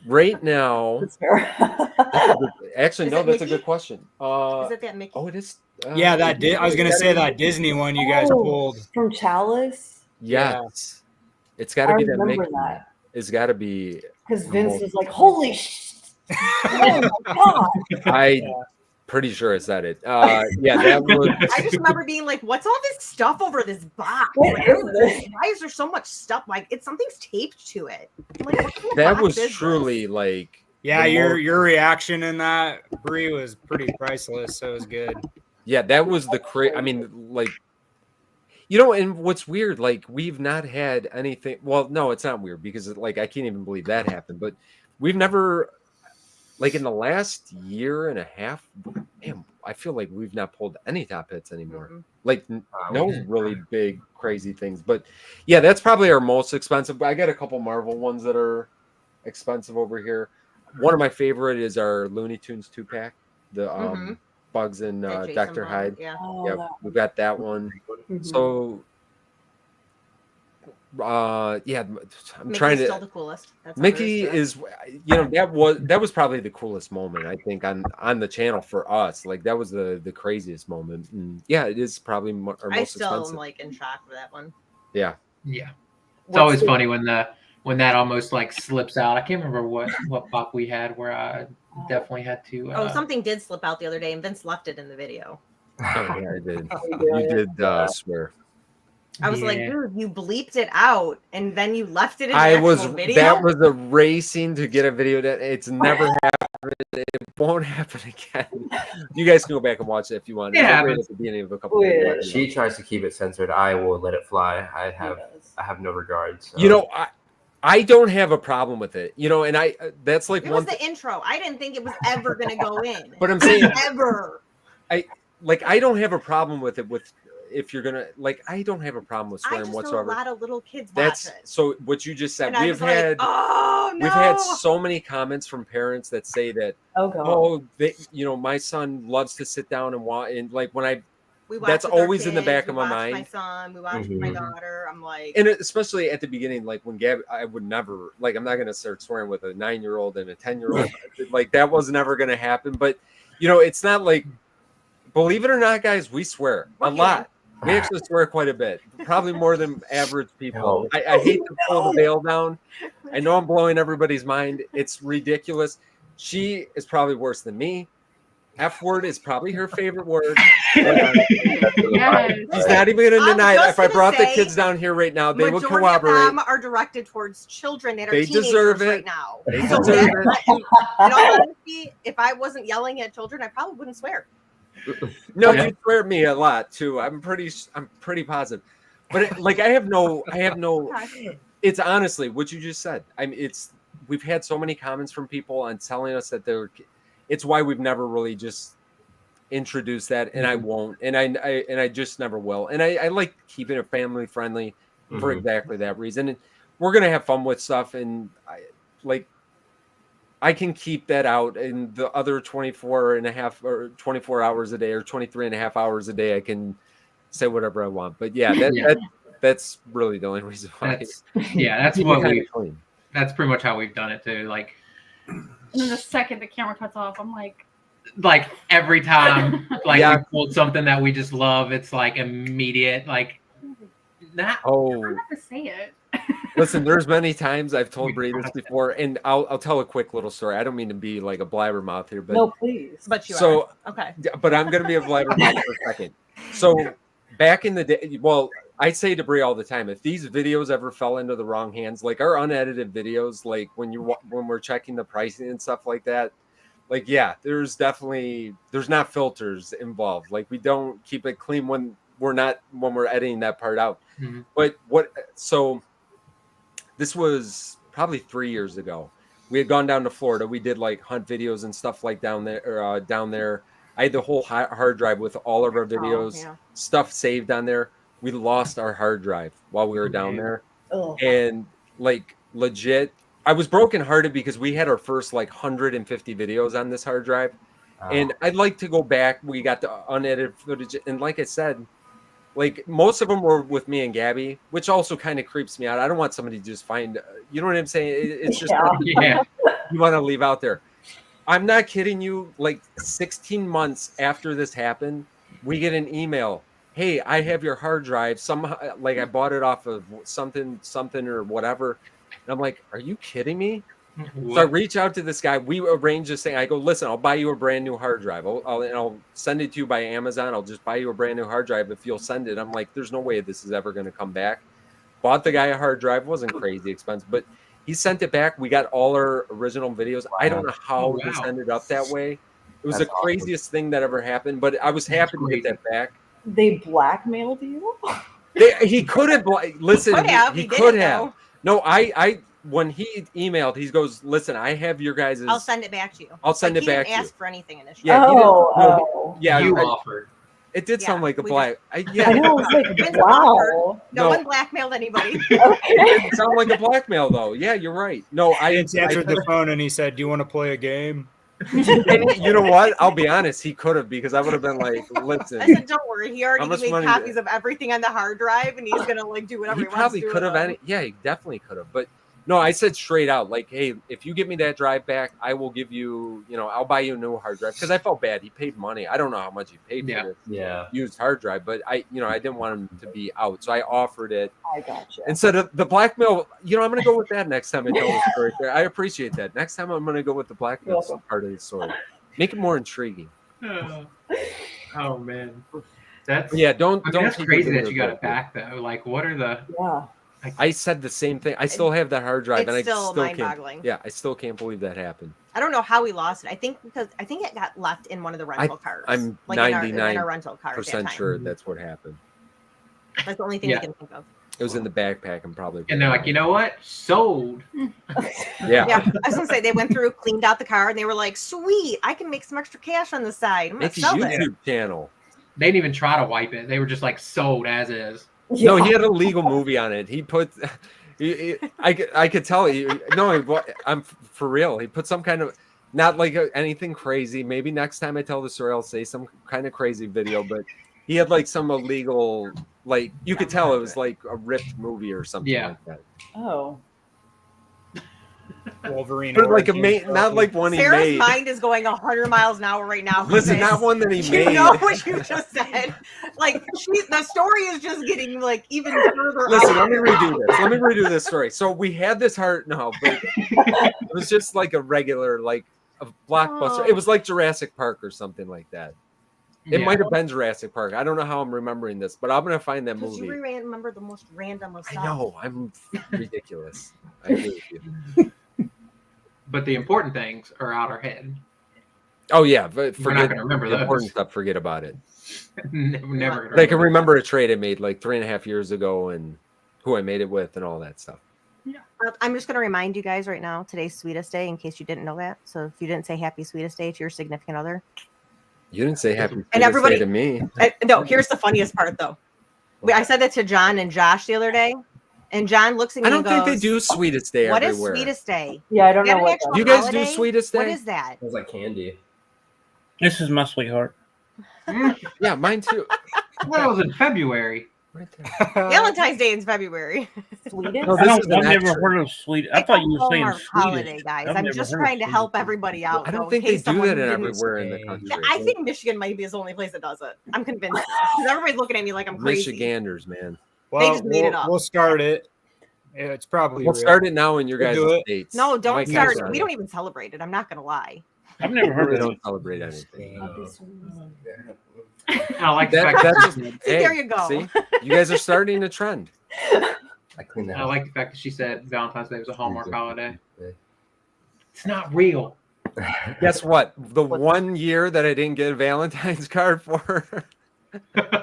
D: right now?
G: That's fair.
D: Actually,
E: Is
D: no,
E: it
D: that's a
E: Mickey?
D: good question.
E: Is it that Mickey?
D: Oh, it is.
F: Yeah, I was gonna say that Disney one you guys pulled.
G: From Chalice.
D: Yes, it's got to
G: I
D: be that.
G: remember
D: Mickey.
G: that.
D: It's got to be.
G: Because Vince was like, "Holy oh my god!"
D: I pretty sure I said it. Yeah, that was.
E: I just remember being like, "What's all this stuff over this box?
G: What
E: Like,
G: is this?
E: why is there so much stuff? Like, it's something's taped to it." I'm like, what kind of
D: That
E: box
D: was
E: is this?
D: truly like.
F: Yeah,
D: the
F: your
D: most-
F: your reaction in that, Bree, was pretty priceless. So it was good.
D: Yeah, that was the I mean, like, you know, and what's weird, like, we've not had anything. Well, no, it's not weird because, like, I can't even believe that happened. But we've never, like, in the last year and a half, man, I feel like we've not pulled any top hits anymore.
E: Mhm.
D: Like, no really big, crazy things. But yeah, that's probably our most expensive. I got a couple Marvel ones that are expensive over here. One of my favorite is our Looney Tunes 2-pack, the
E: Mhm.
D: Bugs and
E: That Jason
D: Dr.
E: Bond,
D: Hyde.
E: Yeah.
G: Oh,
D: Yeah,
G: that-
D: we've got that one.
G: Mhm.
D: So, yeah, I'm
E: Mickey's
D: trying
E: still
D: to.
E: the coolest. That's all there
D: Mickey
E: to it.
D: is, you know, that was probably the coolest moment I think on the channel for us. Like that was the craziest moment. And yeah, it is probably our
E: I
D: most
E: still
D: expensive.
E: am like in shock for that one.
D: Yeah,
A: Yeah. It's
G: What's
A: always
G: the-
A: funny when that almost like slips out. I can't remember what pop we had where I definitely had to.
E: Oh, something did slip out the other day, and Vince left it in the video.
D: oh, yeah, I did.
G: Oh,
D: You did swear.
E: I was like,
A: Yeah.
E: dude, you bleeped it out, and then you left it in the
D: I
E: actual
D: was
E: video.
D: that was a racing to get a video that it's never happened. It won't happen again. You guys can go back and watch it if you want.
A: Yeah,
D: It's right
A: but-
D: at the beginning of a couple.
G: Yeah.
D: Of videos.
C: She tries to keep it censored. I will let it fly. I
G: Yes.
C: have no regard. So.
D: You know, I don't have a problem with it. You know, and I that's like
E: It
D: one.
E: was the intro. I didn't think it was ever going to go in.
D: But I'm saying,
E: ever.
D: like, I don't have a problem with it. With if you're gonna like, I don't have a problem with
E: I
D: swearing
E: just know a
D: whatsoever.
E: lot of little kids
D: That's
E: watch it.
D: so. What you just said,
E: And I
D: we've
E: was like,
D: had
E: oh no.
D: we've had so many comments from parents that say that,
G: Oh god.
D: oh, you know, my son loves to sit down and watch, and like when I
E: We
D: that's
E: watch with our
D: always in the
E: kids,
D: back
E: we
D: of my
E: watch
D: mind.
E: My son, we watch with my
C: Mhm.
E: daughter. I'm like,
D: And especially at the beginning, like when Gab, I would never, like, I'm not going to start swearing with a 9-year-old and a 10-year-old. Like, that was never going to happen. But, you know, it's not like, believe it or not, guys, we swear a lot. We actually swear quite a bit, probably more than average people.
C: No.
D: I hate to pull the veil down. I know I'm blowing everybody's mind. It's ridiculous. She is probably worse than me. F word is probably her favorite word.
H: Yes.
D: She's not even going to
E: I'm
D: deny it.
E: just
D: If I
E: gonna
D: brought the
E: say,
D: kids down here right now, they would
E: majority
D: corroborate.
E: of them are directed towards children that are
D: They
E: teenagers
D: deserve it.
E: right now.
D: They
E: So
D: deserve
E: that-
D: it.
E: in all honesty, if I wasn't yelling at children, I probably wouldn't swear.
D: No,
A: Yeah.
D: you swear at me a lot too. I'm pretty positive. But like I have no it's honestly what you just said. I mean we've had so many comments from people on telling us that it's why we've never really just introduced that, and I won't, and I just never will. And I like keeping it family friendly for
C: Mhm.
D: exactly that reason. And we're gonna have fun with stuff, and like I can keep that out, and the other 24 and a half or 24 hours a day or 23 and a half hours a day, I can say whatever I want. But yeah, that's really the only reason why.
A: That's
D: keep
A: what
D: it kinda
A: we.
D: clean.
A: That's pretty much how we've done it too. Like
H: And then the second the camera cuts off, I'm like
A: every time, like
D: Yeah.
A: we pulled something that we just love, it's like immediate, like that.
D: Oh,
H: I have to say it.
D: listen, there's many times I've told Bree this before, and I'll tell a quick little story. I don't mean to be like a blabbermouth here, but
G: No, please.
E: But you
D: So-
E: are. Okay.
D: but I'm going to be a blabbermouth for a second. So back in the day, well, I say to Brie all the time, if these videos ever fell into the wrong hands, like our unedited videos, like when we're checking the pricing and stuff like that, like there's not filters involved. Like we don't keep it clean when we're editing that part out.
A: Mhm.
D: But so this was probably 3 years ago. We had gone down to Florida. We did like hunt videos and stuff like down there. I had the whole hard drive with all of our videos, stuff saved on there. We lost our hard drive while we were down there.
G: Oh.
D: And like legit, I was brokenhearted because we had our first like 150 videos on this hard drive. And I'd like to go back. We got the unedited footage. And like I said, like most of them were with me and Gabby, which also kind of creeps me out. I don't want somebody to just find, you know what I'm saying? It's just you want to leave out there. I'm not kidding you. Like 16 months after this happened, we get an email. Hey, I have your hard drive. Somehow, like I bought it off of something or whatever. And I'm like, are you kidding me?
A: What?
D: So I reach out to this guy. We arrange this thing. I go, listen, I'll buy you a brand new hard drive. I'll send it to you by Amazon. I'll just buy you a brand new hard drive if you'll send it. I'm like, there's no way this is ever going to come back. Bought the guy a hard drive. It wasn't crazy expensive, but he sent it back. We got all our original videos. I don't know how this ended up that way. It was
C: That's
D: the craziest thing that ever happened, but I was happy to get that back.
G: They blackmailed you?
D: He could have. Listen, he could have. No, I when he emailed, he goes, "Listen, I have your guys'.
E: I'll send it back to you.
D: I'll send it back to you."
E: He didn't ask for anything initially.
D: Yeah,
A: You offered.
D: It did sound like a
E: we
D: black.
G: I know, it's like, wow.
E: No one blackmailed anybody.
D: It didn't sound like a blackmail though. Yeah, you're right. No, I
F: answered the phone and he said, "Do you want to play a game?"
D: And you know what? I'll be honest. He could have, because I would have been like, "Listen."
E: I said, "Don't worry. He already
D: How much
E: made
D: money
E: copies of everything on the hard drive, and he's gonna like do whatever
D: He
E: he wants
D: probably
E: to do
D: could
E: with
D: have.
E: them."
D: Yeah, he definitely could have. But no, I said straight out, like, "Hey, if you give me that drive back, I will give you. I'll buy you a new hard drive." Because I felt bad. He paid money. I don't know how much he paid for this used hard drive, but I didn't want him to be out, so I offered it.
G: I gotcha.
D: Instead of the blackmail, I'm going to go with that next time I tell the story. I appreciate that. Next time I'm going to go with the blackmail part of the story. Make it more intriguing.
A: Oh man, that's
D: Don't.
A: That's
D: keep
A: crazy
D: it
A: that you got
D: in
A: it back though. Like, what are the?
G: Yeah.
D: I said the same thing. I still have that hard drive,
E: It's
D: and I
E: still
D: still
E: mind-boggling.
D: can't. Yeah, I still can't believe that happened.
E: I don't know how we lost it. I think it got left in one of the rental cars.
D: I'm
E: like
D: 99%
E: in our rental car.
D: sure that's what happened.
E: That's the only thing we can think of.
D: It was in the backpack and probably.
A: And they're like, you know what? Sold.
E: Yeah, I was gonna say they went through, cleaned out the car, and they were like, "Sweet, I can make some extra cash on the side. I'm gonna
D: Make a
E: sell
D: YouTube
E: it."
D: channel.
A: They didn't even try to wipe it. They were just like sold as is.
D: No, he had a legal movie on it. He put. I could tell you. No, I'm for real. He put some kind of, not like anything crazy. Maybe next time I tell the story, I'll say some kind of crazy video. But he had like some illegal, like you could tell it was like a ripped movie or something like that.
G: Oh.
F: Wolverine.
D: But like not like one he
E: Sarah's
D: made.
E: mind is going 100 miles an hour right now.
D: Listen, not one that he made.
E: You know what you just said? Like the story is just getting like even further.
D: Listen,
E: out.
D: let me redo this story. So we had this but it was just like a regular, like a blockbuster. It was like Jurassic Park or something like that. It might have been Jurassic Park. I don't know how I'm remembering this, but I'm gonna find that movie.
E: You remember the most random of stuff.
D: I know, I'm ridiculous. I agree with you.
A: But the important things are out our head.
D: Oh yeah, but
A: We're not gonna remember
D: the
A: those.
D: important stuff. Forget about it.
A: Never.
D: I can remember a trade I made like 3.5 years ago and who I made it with and all that stuff.
E: I'm just going to remind you guys right now, today's Sweetest Day, in case you didn't know that. So if you didn't say Happy Sweetest Day to your significant other.
D: You didn't say Happy
E: And everybody,
D: Day to me.
E: No, here's the funniest part, though. I said that to John and Josh the other day, And John looks at me
D: I don't
E: and
D: think they
E: goes,
D: do Sweetest Day
E: "What is
D: everywhere.
E: Sweetest Day?
G: Yeah, I don't
E: Is that
G: know
E: an
G: what
E: actual
G: that
D: Do you guys do
E: holiday?
D: Sweetest Day?
E: What is that?
C: It was like candy.
B: This is my sweetheart.
D: Yeah, mine too.
A: That was in February.
D: Right there.
E: Valentine's Day in February.
G: Swedish?
D: No,
B: I
D: this
B: don't,
D: is an
B: I've never
D: extra.
B: heard of sweet. I
E: It's
B: thought
E: a
B: you were saying
E: Hallmark
B: Swedish.
E: holiday, guys.
B: I've
E: I'm
B: never
E: just
B: heard of
E: trying to
B: Swedish.
E: help everybody out.
D: I
E: though,
D: don't
E: in
D: think they
E: case
D: do
E: someone
D: that
E: didn't-
D: everywhere in the
B: say.
D: country.
E: I think Michigan might be the only place that does it. I'm convinced. 'Cause everybody's looking at me like I'm crazy.
D: Michiganders, man.
F: Well,
E: just made it up.
F: We'll start it. It's probably
D: We'll
F: real.
D: start it now in your
F: We'll
D: guys'
F: do it.
D: states.
E: No, don't
D: Mike
E: start.
D: has
E: We
D: it.
E: don't even celebrate it. I'm not gonna lie.
B: I've never
D: We
B: heard of
D: don't
B: it.
D: celebrate anything.
A: And I like the
D: That,
A: fact
D: that's
A: that,
D: just,
E: See, there you go.
D: See, you guys are starting a trend.
C: I cleaned that.
A: I like the fact that she said Valentine's Day was a Hallmark holiday.
C: Yeah.
A: It's not real.
D: Guess what? The one year that I didn't get a Valentine's card for her,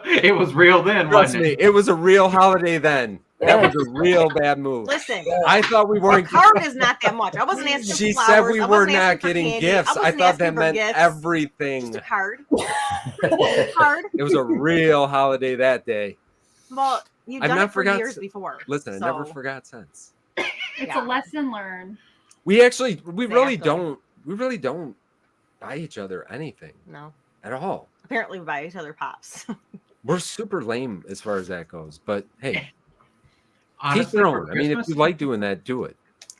A: It was real then,
D: trust
A: wasn't
D: me,
A: it?
D: it was a real holiday then. That was a real bad move.
E: Listen,
D: I thought we
E: a
D: weren't.
E: card is not that much. I wasn't asking
D: She
E: for
D: said
E: flowers.
D: we
E: I
D: were
E: wasn't
D: not
E: asking for
D: getting
E: candy.
D: gifts. I
E: wasn't
D: thought
E: asking
D: that
E: for
D: meant
E: gifts.
D: everything.
E: Just a card. A card.
D: It was a real holiday that day.
E: Well, you've
D: I've
E: done
D: not
E: it for
D: forgot
E: years
D: to-
E: before.
D: Listen, I never
E: so-
D: forgot since.
H: It's
E: Yeah.
H: a lesson learned.
D: We actually, we really
E: Exactly.
D: don't buy each other anything
E: No.
D: at all.
E: Apparently, we buy each other pops.
D: We're super lame as far as that goes. But hey,
A: Honestly,
D: teach their
A: for
D: own. I mean, if
A: Christmas-
D: you like doing that, do it.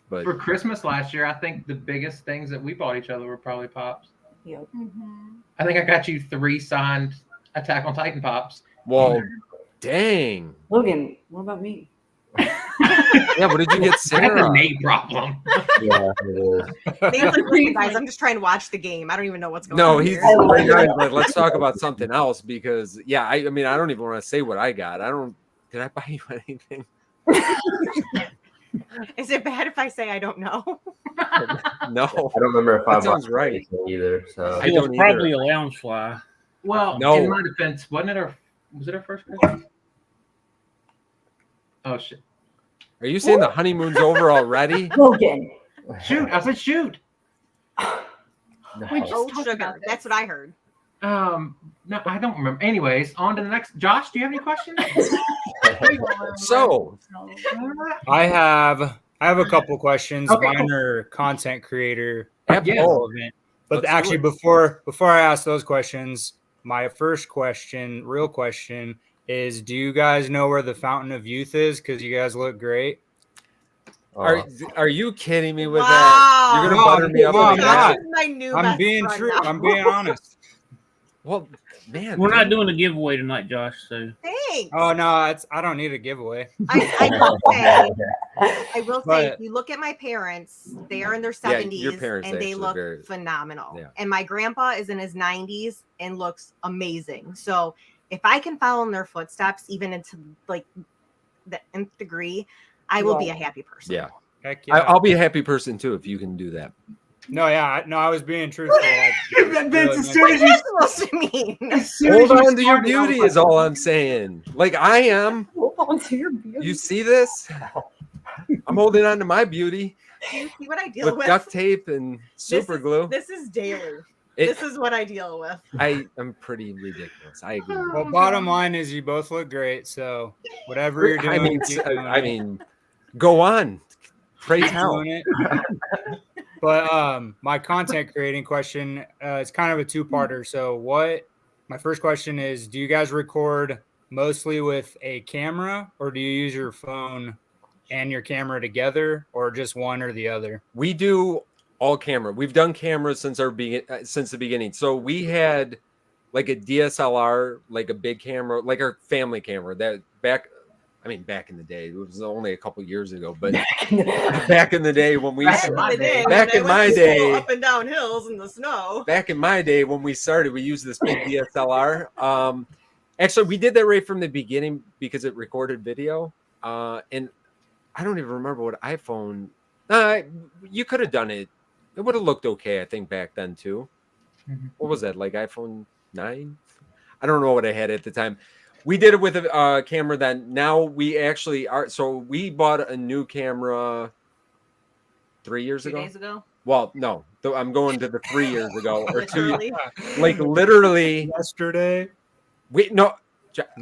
D: But
A: For Christmas last year, I think the biggest things that we bought each other were probably pops.
G: Yep.
H: Mhm.
A: I think I got you 3 signed Attack on Titan pops.
D: well, dang.
G: Logan, what about me?
D: Yeah, what did you get,
A: That's a
D: Sarah?
A: Nate problem.
C: Yeah, it is.
E: Nate's like, listen, guys, I'm just trying to watch the game. I don't even know what's going
D: No,
E: on.
D: he's
E: here.
D: right now, he's like, let's talk about something else because yeah, I mean, I don't even want to say what I got. I don't. Did I buy you anything?
E: Is it bad if I say I don't know?
D: No.
C: I don't remember if I
D: That sounds
C: bought
D: right.
C: anything either. So
D: I
B: It was
D: don't
B: probably
D: either.
B: a lounge fly.
A: Well,
D: No.
A: in my defense, was it our first Christmas? Oh shit!
D: Are you saying the honeymoon's over already?
G: Logan.
A: Shoot! I said shoot.
C: no.
H: We just
E: Oh,
H: talked
E: sugar.
H: about this.
E: That's what I heard.
A: No, I don't remember. Anyways, on to the next. Josh, do you have any questions?
D: So,
F: I have a couple questions.
A: Okay,
F: Mine
A: cool.
F: are content creator
A: Yeah.
F: relevant. But
D: Let's do
F: actually,
D: it.
F: before I ask those questions, my first question, real question, is: do you guys know where the Fountain of Youth is? Because you guys look great.
D: are you kidding me with that? You're gonna
F: Wow.
D: butter me up
F: Wow,
D: like
F: God.
D: that?
E: Josh is my new
F: I'm
E: best
F: being
E: friend
F: true.
E: now.
F: I'm being honest.
D: Well, man,
B: We're not
D: dude.
B: doing a giveaway tonight, Josh. So
E: Thanks.
F: Oh no, I don't need a giveaway.
E: I will say,
F: But-
E: if you look at my parents, they are in their
D: Yeah,
E: 70s
D: your parents
E: and they
D: actually
E: look
D: very-
E: phenomenal.
D: Yeah.
E: And my grandpa is in his 90s and looks amazing. So if I can follow in their footsteps, even into like the nth degree, I will be a happy person.
D: Yeah,
F: Heck yeah.
D: I'll be a happy person too if you can do that.
F: No, yeah, I was being truthful.
A: Vince, as soon
E: What
A: as
E: is
A: you,
E: that supposed to mean?
A: as soon as
D: Hold
A: you
D: on to your
A: started, I was
D: beauty
A: like,
D: is all I'm saying. Like I am.
G: Hold on to your beauty.
D: You see this? I'm holding on to my beauty
E: Do you see what I deal
D: with
E: with?
D: duct tape and super glue.
E: This is daily.
D: It-
E: This is what I deal with.
D: I am pretty ridiculous. I agree.
F: Well, bottom line is you both look great. So whatever you're doing, keep doing
D: I
F: it.
D: mean, go on. Pray
F: Keep
D: tell.
F: doing it. But my content creating question, it's kind of a two-parter. So my first question is, do you guys record mostly with a camera or do you use your phone and your camera together or just one or the other?
D: We do all camera. We've done cameras since since the beginning. So we had like a DSLR, like a big camera, like our family camera that back in the day, it was only a couple years ago, but back in the day when we
E: Back in the day,
D: back
E: when
D: in
E: I
D: my
E: went to school
D: day,
E: up and down hills in the snow.
D: back in my day when we started, we used this big DSLR. Actually, we did that right from the beginning because it recorded video. And I don't even remember what iPhone. You could have done it. It would have looked okay, I think, back then too.
A: Mhm.
D: What was that, like iPhone 9? I don't know what I had at the time. We did it with a camera then. Now we actually are. So we bought a new camera 3 years
E: 2
D: ago.
E: days ago.
D: Well, no, I'm going to the 3 years ago or 2 years.
E: Literally.
D: Like literally,
F: Yesterday.
D: no,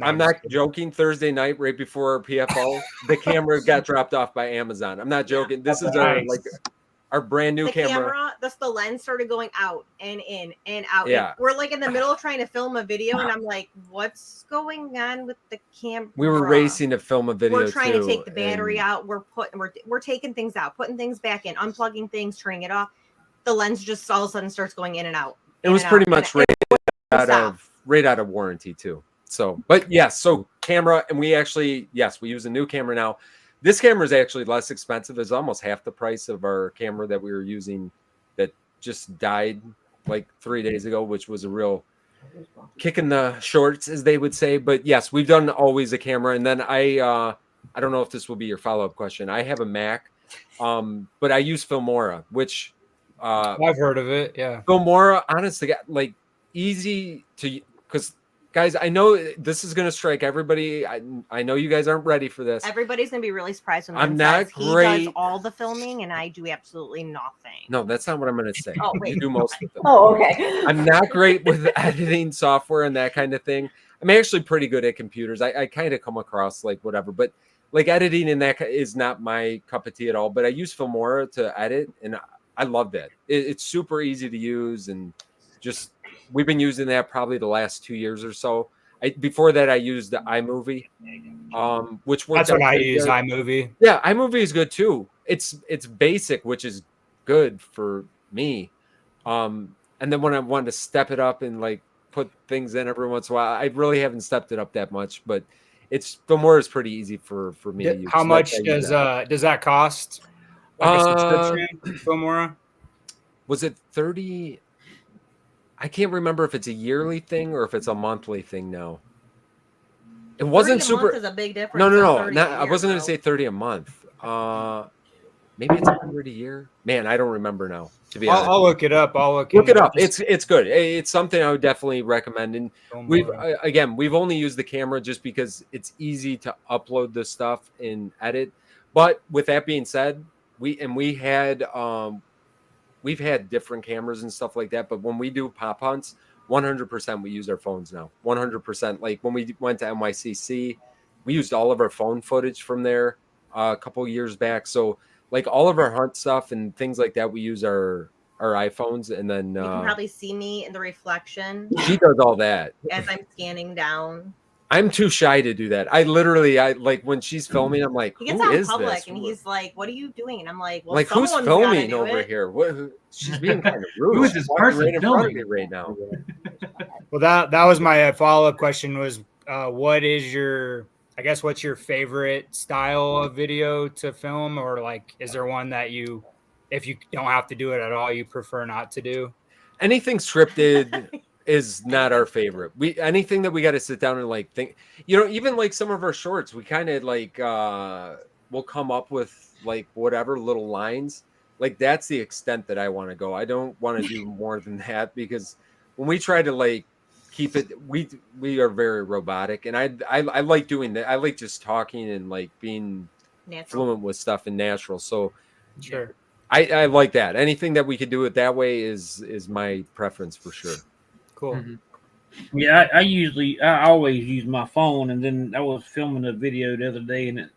D: I'm not joking. Thursday night, right before our PFO, the camera got dropped off by Amazon. I'm not joking. This is our brand new
E: the
D: camera.
E: The lens started going out and in and out.
D: Yeah.
E: And we're like in the middle of trying to film a video, and I'm like, "What's going on with the camera?"
D: We were racing to film a video.
E: We're trying to take the battery out. We're taking things out, putting things back in, unplugging things, turning it off. The lens just all of a sudden starts going in and out.
D: It was pretty much right out of warranty too. So, but yes, so camera, and we use a new camera now. This camera is actually less expensive. It's almost half the price of our camera that we were using that just died like 3 days ago, which was a real kick in the shorts, as they would say. But yes, we've done always a camera. And then I don't know if this will be your follow-up question. I have a Mac, but I use Filmora, which
F: I've heard of it. Yeah.
D: Filmora, honestly, like easy to, because guys, I know this is going to strike everybody. I know you guys aren't ready for this.
E: Everybody's going to be really surprised when
D: I'm not great.
E: He does all the filming, and I do absolutely nothing.
D: No, that's not what I'm going to say.
E: Oh, wait.
D: You do most of it.
G: Oh, okay.
D: I'm not great with editing software and that kind of thing. I'm actually pretty good at computers. I kind of come across like whatever, but like editing and that is not my cup of tea at all. But I use Filmora to edit, and I love that. It's super easy to use, and just we've been using that probably the last 2 years or so. Before that, I used the iMovie, which works.
F: That's what I use. iMovie.
D: Yeah, iMovie is good too. It's basic, which is good for me. And then when I wanted to step it up and like put things in every once in a while, I really haven't stepped it up that much. But Filmora is pretty easy for me to use.
F: How much does that cost? Like a subscription, Filmora? Was
D: it 30? I can't remember if it's a yearly thing or if it's a monthly thing now. It wasn't super.
E: Is a big difference.
D: No. I wasn't going to say 30 a month. Maybe it's 100 a year. Man, I don't remember now. To be honest,
F: I'll look it up.
D: Look it up. It's good. It's something I would definitely recommend. And we've only used the camera just because it's easy to upload the stuff and edit. But with that being said, we've had different cameras and stuff like that. But when we do pop hunts, 100% we use our phones now. 100%. Like when we went to NYCC, we used all of our phone footage from there a couple years back. So like all of our hunt stuff and things like that, we use our iPhones. And then
E: you can probably see me in the reflection.
D: She does all that
E: as I'm scanning down.
D: I'm too shy to do that. I like when she's filming, I'm like,
E: he gets
D: who
E: out
D: is
E: public
D: this?
E: And he's like, what are you doing? And I'm like, well,
D: like who's filming over here? She's being kind of rude.
A: Who is this person
D: right in
A: filming
D: front of me right now?
F: Well, that was my follow-up question was, what is your, I guess, what's your favorite style of video to film? Or like, is there one that you, if you don't have to do it at all, you prefer not to do?
D: Anything scripted is not our favorite. Anything that we got to sit down and like think, even like some of our shorts, we kind of like we'll come up with like whatever little lines. Like that's the extent that I want to go. I don't want to do more than that, because when we try to like keep it, we are very robotic, and I like doing that. I like just talking and like being fluent with stuff and natural. So
F: sure,
D: I like that. Anything that we could do it that way is my preference for sure.
F: Cool.
B: Mm-hmm. Yeah, I always use my phone, and then I was filming a video the other day, and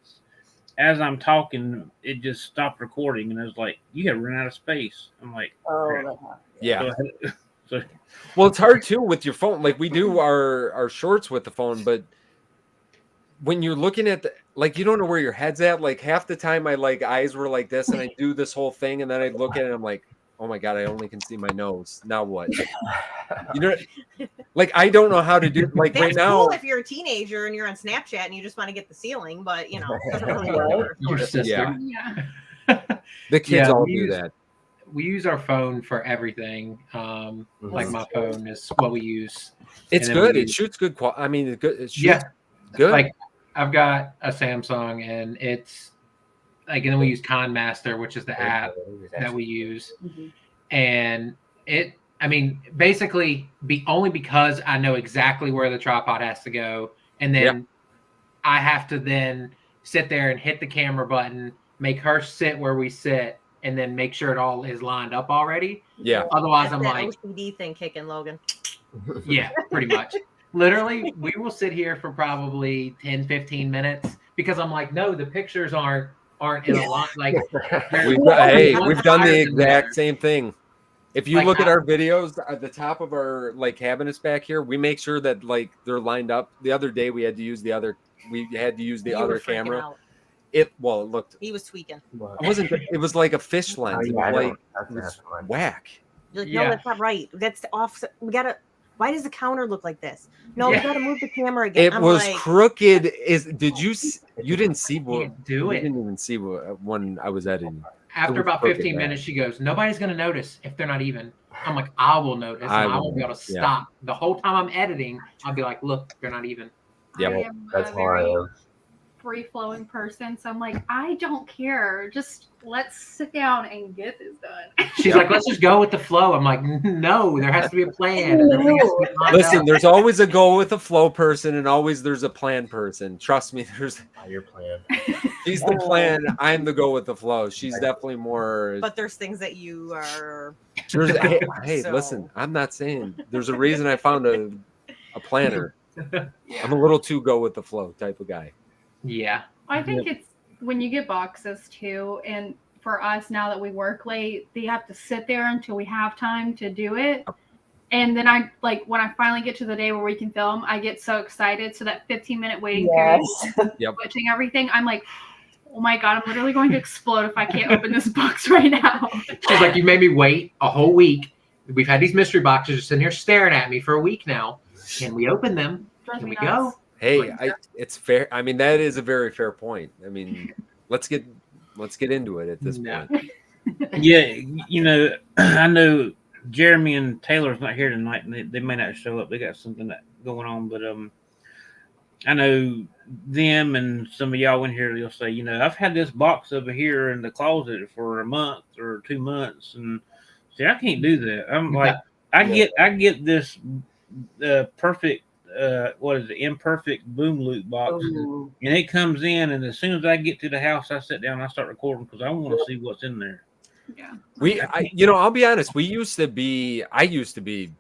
B: as I'm talking, it just stopped recording, and I was like, "You got to run out of space." I'm like,
G: "Oh,
D: yeah." Well, it's hard too with your phone. Like we do our shorts with the phone, but when you're looking at you don't know where your head's at. Like half the time, my eyes were like this, and I do this whole thing, and then I look at it, and I'm like, oh my God, I only can see my nose. Now what? I don't know how to do
E: That's
D: right now.
E: cool if you're a teenager and you're on Snapchat and you just want to get the ceiling, but it doesn't really work.
A: Your sister.
E: Yeah.
D: The kids all do that.
A: We use our phone for everything. Like my phone is what we use.
D: It's good. It shoots good quality. I mean, it shoots good.
A: Like I've got a Samsung, and it's and then we use KinMaster, which is the app that we use. Mm-hmm. And basically only because I know exactly where the tripod has to go. And then I have to then sit there and hit the camera button, make her sit where we sit, and then make sure it all is lined up already.
D: Yeah.
A: Otherwise,
E: That's
A: I'm
E: that
A: like
E: OCD thing kicking, Logan.
A: Yeah, pretty much. Literally, we will sit here for probably 10, 15 minutes because I'm like, no, the pictures aren't in a lot. Like,
D: We've
A: one
D: we've done the
A: higher than the
D: exact
A: other.
D: same thing. If you
A: Like,
D: look at our videos at the top of our like cabinets back here, we make sure that like they're lined up. The other day we had to use the other
E: You were
D: other
E: freaking
D: camera.
E: out.
D: It looked
E: He was tweaking.
C: Well,
D: it wasn't it was like a fish
C: oh,
D: lens. It
C: yeah, I
D: was
C: know.
D: like
C: That's
D: it was
C: fun.
D: whack.
E: You're like,
A: Yeah.
E: no, that's not right. That's off. We gotta. Why does the counter look like this? No,
A: Yeah.
E: we gotta move the camera again.
D: It
E: I'm
D: was
E: like,
D: crooked. Did you you didn't see what
A: Can't do
D: you
A: it.
D: didn't even see what when I was editing.
A: After
D: was
A: about
D: crooked,
A: 15
D: man.
A: minutes, she goes, nobody's going to notice if they're not even. I'm like, I will notice, and I won't be able to
D: yeah.
A: stop. The whole time I'm editing, I'll be like, look, they're not even.
D: Yep.
H: I am
C: That's
H: a
C: how I
H: very
C: am.
H: free-flowing person, so I'm like, I don't care. Just let's sit down and get this done.
A: She's like, let's just go with the flow. I'm like, no, there has to be a plan. And everything has to be lined
D: Listen,
A: up.
D: there's always a go with the flow person, and always there's a plan person. Trust me, there's
C: Your plan.
D: she's the plan. I'm the go with the flow. She's definitely more.
E: but there's things that you are.
D: There's, hey,
E: So-
D: listen, I'm not saying there's a reason I found a planner.
E: Yeah.
D: I'm a little too go with the flow type of guy.
A: Yeah.
H: I think it's when you get boxes too, and for us now that we work late, they have to sit there until we have time to do it. And then I like when I finally get to the day where we can film, I get so excited. So that 15-minute waiting period,
D: Yep.
H: switching everything, I'm like, oh my God, I'm literally going to explode if I can't open this box right now.
A: She's like, you made me wait a whole week. We've had these mystery boxes just sitting here staring at me for a week now. Can we open them?
H: Drives
A: Can
H: me
A: we
H: nuts.
A: go?
D: Hey, it's fair. I mean, that is a very fair point. I mean, let's get into it at this
A: Yeah.
D: point.
B: Yeah, you know, I know Jeremy and Taylor's not here tonight, and they may not show up. They got something going on, but I know them and some of y'all in here. You'll say, you know, I've had this box over here in the closet for a month or 2 months, and see, I can't do that. I'm like, I get this perfect. What is it? Imperfect boom loop box,
G: Ooh.
B: and it comes in, and as soon as I get to the house, I sit down and I start recording because I want to see what's in there.
H: Yeah.
D: I'll be honest. I used to be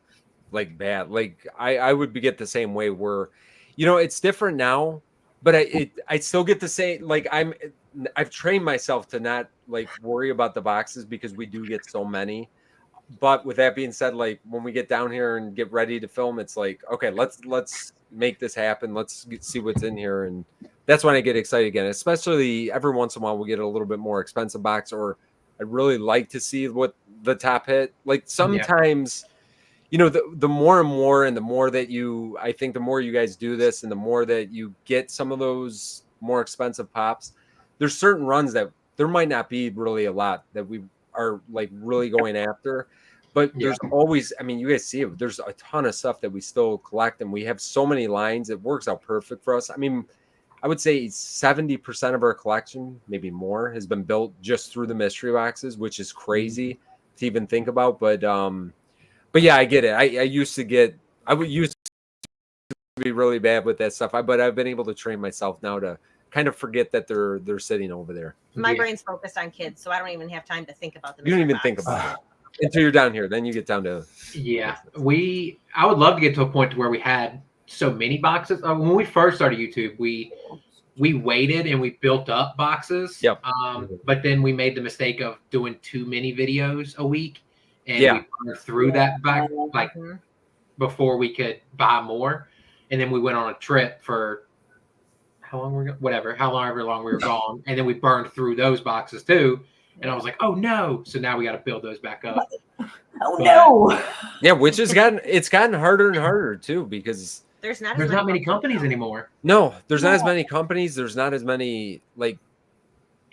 D: like bad. Like I would get the same way where, it's different now, but I still get the same. Like I've trained myself to not like worry about the boxes because we do get so many. But with that being said, like when we get down here and get ready to film, it's like, okay, let's make this happen. Let's see what's in here. And that's when I get excited again, especially every once in a while, we'll get a little bit more expensive box, or I'd really like to see what the top hit. Like sometimes, the more and more, and the more that I think the more you guys do this and the more that you get some of those more expensive pops, there's certain runs that there might not be really a lot that we are like really going after. But there's always, I mean, you guys see it. There's a ton of stuff that we still collect, and we have so many lines. It works out perfect for us. I mean, I would say 70% of our collection, maybe more, has been built just through the mystery boxes, which is crazy to even think about. But yeah, I get it. I used to be really bad with that stuff. But I've been able to train myself now to kind of forget that they're sitting over there.
E: My brain's focused on kids, so I don't even have time to think about them.
D: You don't even think about it until you're down here. Then you get down to
A: I would love to get to a point to where we had so many boxes. When we first started YouTube, we waited and we built up boxes.
D: Yep.
A: But then we made the mistake of doing too many videos a week, and we burned through that back like before we could buy more. And then we went on a trip for how long however long we were gone, and then we burned through those boxes too. And I was like, oh no! So now we got to build those back up.
G: Oh no!
D: Yeah, which has gotten harder and harder too, because
E: there's not
A: many companies anymore.
D: No, there's not as many companies. There's not as many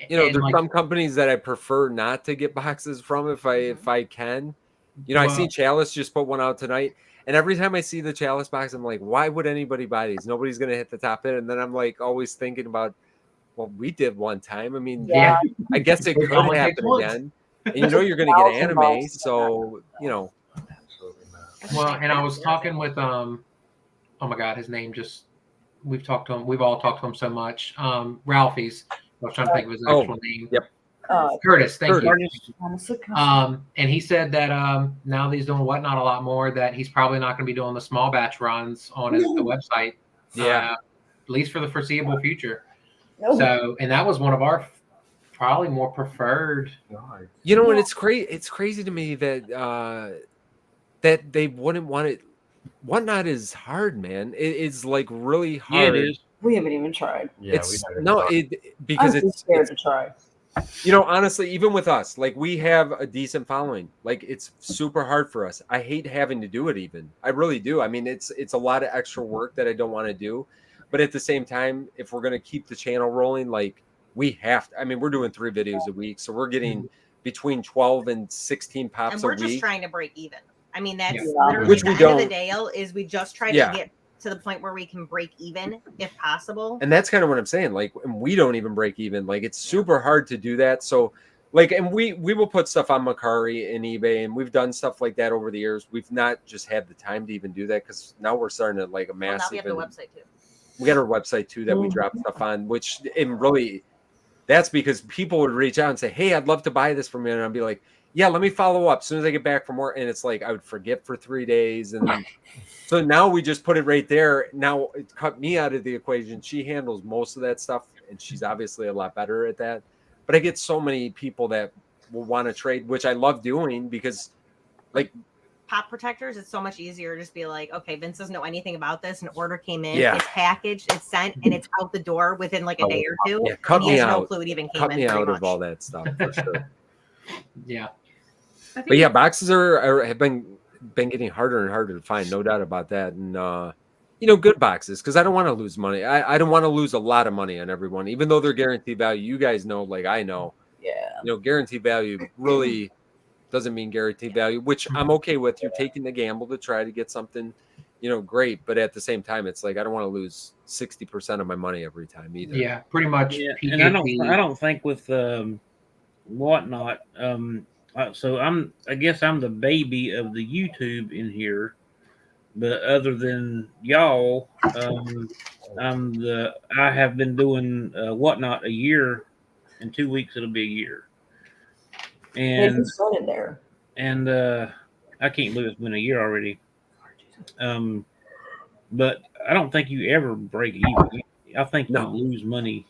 D: there's some companies that I prefer not to get boxes from if I can. I see Chalice just put one out tonight, and every time I see the Chalice box, I'm like, why would anybody buy these? Nobody's gonna hit the top hit. And then I'm like always thinking about, well, we did one time. I mean, I guess it could happen again. And you're gonna get anime, so
A: Well, and I was talking with oh my God, his name we've all talked to him so much. Ralphie's. I was trying to think of his actual name.
D: Yep.
A: Curtis, thank you.
B: Curtis.
A: And he said that now that he's doing Whatnot a lot more, that he's probably not going to be doing the small batch runs on the website. At least for the foreseeable future.
G: Nope.
A: So, and that was one of our probably more preferred.
D: You know, and it's crazy. It's crazy to me that that they wouldn't want it. Whatnot is hard, man. It's like really hard.
B: Yeah, it is.
G: We haven't even tried.
C: Yeah,
D: because
G: I'm too scared to try.
D: You know, honestly, even with us, like we have a decent following. Like it's super hard for us. I hate having to do it. Even I really do. I mean, it's a lot of extra work that I don't want to do. But at the same time, if we're gonna keep the channel rolling, like we have to. I mean, we're doing 3 videos a week, so we're getting between 12 and 16 pops
E: and
D: a
E: we're
D: week.
E: just trying to break even. I mean, that's
G: Yeah.
E: literally
D: Which
E: the
D: we
E: end of the
D: don't.
E: deal is we just try to get to the point where we can break even if possible.
D: And that's kind of what I'm saying. Like, and we don't even break even. Like, it's super hard to do that. So, like, and we will put stuff on Mercari and eBay, and we've done stuff like that over the years. We've not just had the time to even do that because now we're starting to like a
E: Well, now
D: massive.
E: we have the website too.
D: We got our website too that we drop stuff on, which and really, that's because people would reach out and say, "Hey, I'd love to buy this from you," and I'd be like, "Yeah, let me follow up as soon as I get back from work." And it's like I would forget for 3 days, and then. So now we just put it right there. Now it cut me out of the equation. She handles most of that stuff, and she's obviously a lot better at that. But I get so many people that will want to trade, which I love doing because, like,
E: pop protectors, it's so much easier to just be like, okay, Vince doesn't know anything about this. An order came in,
D: Yeah.
E: it's packaged, it's sent, and it's out the door within like a day or two.
D: Yeah, cut
E: and he
D: me
E: has no
D: out.
E: clue it even came
D: Cut
E: in.
D: me
E: pretty
D: out
E: much.
D: of all that stuff for sure.
A: Yeah.
D: But yeah, boxes have been getting harder and harder to find, no doubt about that. And you know, good boxes because I don't want to lose money. I don't want to lose a lot of money on everyone, even though they're guaranteed value. You guys know, like I know,
G: Yeah.
D: you know, guaranteed value really doesn't mean guaranteed value, which I'm okay with. You're taking the gamble to try to get something, you know, great. But at the same time, it's like I don't want to lose 60% of my money every time either.
A: Yeah, pretty much.
B: Yeah,
A: PKP.
B: and I don't think with Whatnot. So I guess I'm the baby of the YouTube in here, but other than y'all, I have been doing Whatnot a year. In 2 weeks, it'll be a year.
G: And
B: And
G: you started there.
B: and I can't believe it's been a year already. But I don't think you ever break even. I think you lose money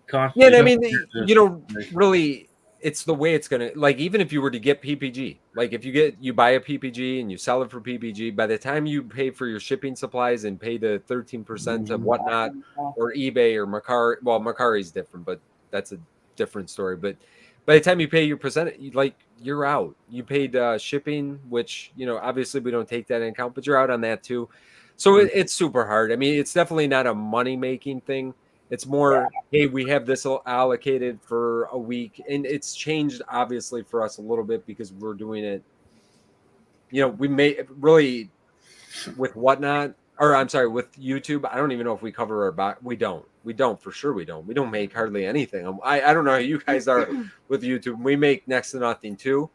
B: constantly.
D: Yeah, and I mean, you know, really, it's the way it's gonna. Like, even if you were to get PPG, like if you buy a PPG and you sell it for PPG, by the time you pay for your shipping supplies and pay the 13% of Whatnot or eBay or Mercari, well, Mercari's different, but that's a different story. But by the time you pay your percentage, like you're out. You paid shipping, which you know, obviously we don't take that into account, but you're out on that too. So it's super hard. I mean, it's definitely not a money making thing. It's more, hey, we have this allocated for a week, and it's changed obviously for us a little bit because we're doing it. You know, we may really with Whatnot, or I'm sorry, with YouTube. I don't even know if we cover our back. We don't for sure. We don't make hardly anything. I don't know how you guys are with YouTube. We make next to nothing too.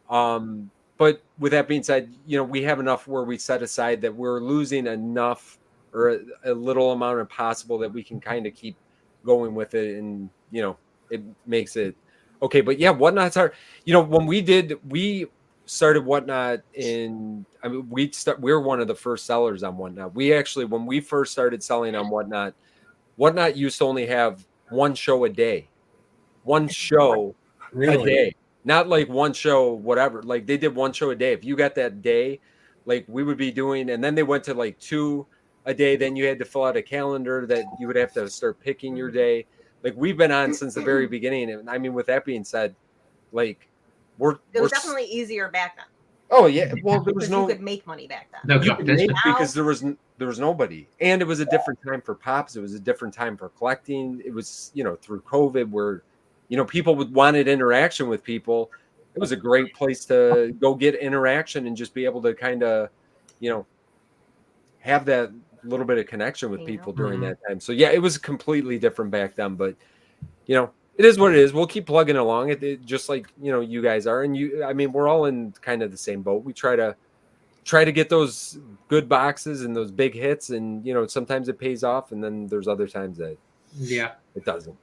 D: But with that being said, you know, we have enough where we set aside that we're losing enough or a little amount of possible that we can kind of keep going with it, and you know, it makes it okay. But yeah, Whatnot's hard. You know, when we started Whatnot in, I mean, we're one of the first sellers on Whatnot. We actually, when we first started selling on Whatnot used to only have one show a day, a day. Not like one show, whatever. Like they did one show a day. If you got that day, like we would be doing, and then they went to like 2 a day. Then you had to fill out a calendar that you would have to start picking your day. Like we've been on since the very beginning. And I mean, with that being said, like
E: it was definitely easier back then.
D: Oh yeah, well there was
E: you could make money back then.
A: No
D: you could make
A: competition.
D: because there was nobody, and it was a different time for pops. It was a different time for collecting. It was, you know, through COVID where, you know, people wanted interaction with people. It was a great place to go get interaction and just be able to kind of, you know, have that little bit of connection with people during that time. So yeah, it was completely different back then, but you know, it is what it is. We'll keep plugging along. It just like, you know, you guys are, and I mean, we're all in kind of the same boat. We try to get those good boxes and those big hits, and you know, sometimes it pays off, and then there's other times that
A: it
D: doesn't.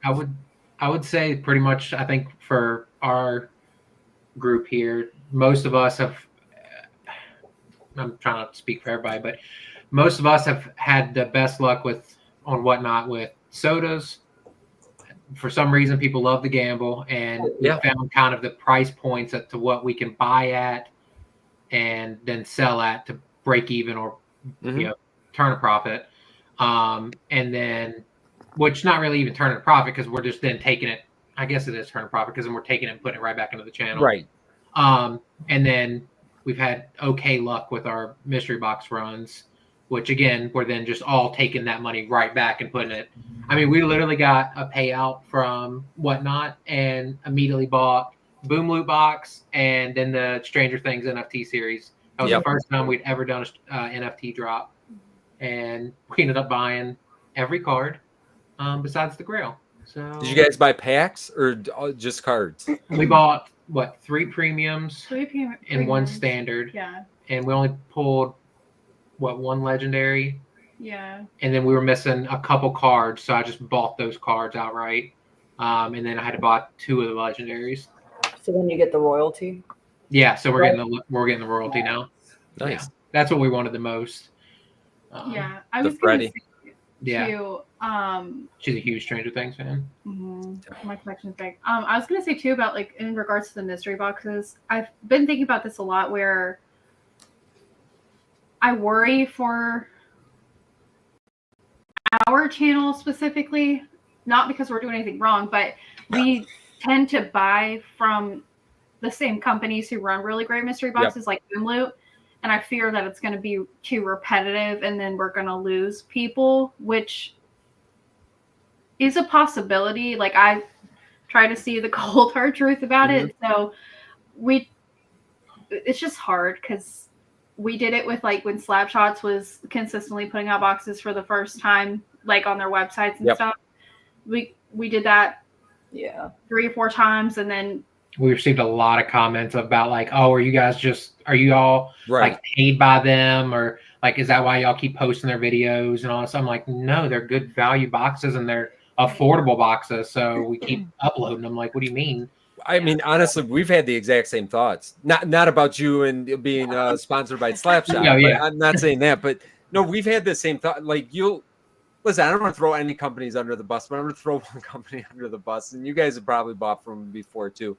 A: I would say pretty much. I think for our group here, most of us have. I'm trying not to speak for everybody, but most of us have had the best luck on Whatnot with sodas. For some reason, people love to gamble, and we found kind of the price points to what we can buy at and then sell at to break even or turn a profit. And then, which not really even turning a profit because we're just then taking it. I guess it is turning a profit because then we're taking it and putting it right back into the channel.
D: Right.
A: And then we've had okay luck with our mystery box runs, which again, we're then just all taking that money right back and putting it. I mean, we literally got a payout from Whatnot and immediately bought Boom Loot Box and then the Stranger Things NFT series. That was the first time we'd ever done an NFT drop. And we ended up buying every card besides the Grail. So
D: did you guys buy packs or just cards?
A: We bought, 3 premiums and 1
H: premiums.
A: standard.
H: Yeah.
A: And we only pulled, 1 legendary.
H: Yeah.
A: And then we were missing a couple cards, so I just bought those cards outright. And then I had to buy 2 of the legendaries.
G: So then you get the royalty.
A: Yeah, so we're getting the royalty now.
D: Nice.
A: Yeah, that's what we wanted the most.
H: Yeah, I was going to say too.
A: She's a huge Stranger Things fan.
H: My collection's big. I was going to say too about like in regards to the mystery boxes. I've been thinking about this a lot, where I worry for our channel specifically, not because we're doing anything wrong, but we tend to buy from the same companies who run really great mystery boxes like Boom Loot. And I fear that it's going to be too repetitive and then we're going to lose people, which is a possibility. Like, I try to see the cold hard truth about it. So it's just hard because we did it with like when Slapshots was consistently putting out boxes for the first time, like on their websites and stuff. We did that 3 or 4 times, and then
A: we received a lot of comments about like, oh, are you all like paid by them, or like, is that why y'all keep posting their videos and all this? I'm like, no, they're good value boxes and they're affordable boxes, so we keep uploading them. Like, what do you mean?
D: I mean, honestly, we've had the exact same thoughts. Not about you and being sponsored by Slapshot.
A: Yeah.
D: I'm not saying that, but no, we've had the same thought. Like, listen, I don't want to throw any companies under the bus, but I'm going to throw one company under the bus, and you guys have probably bought from them before too.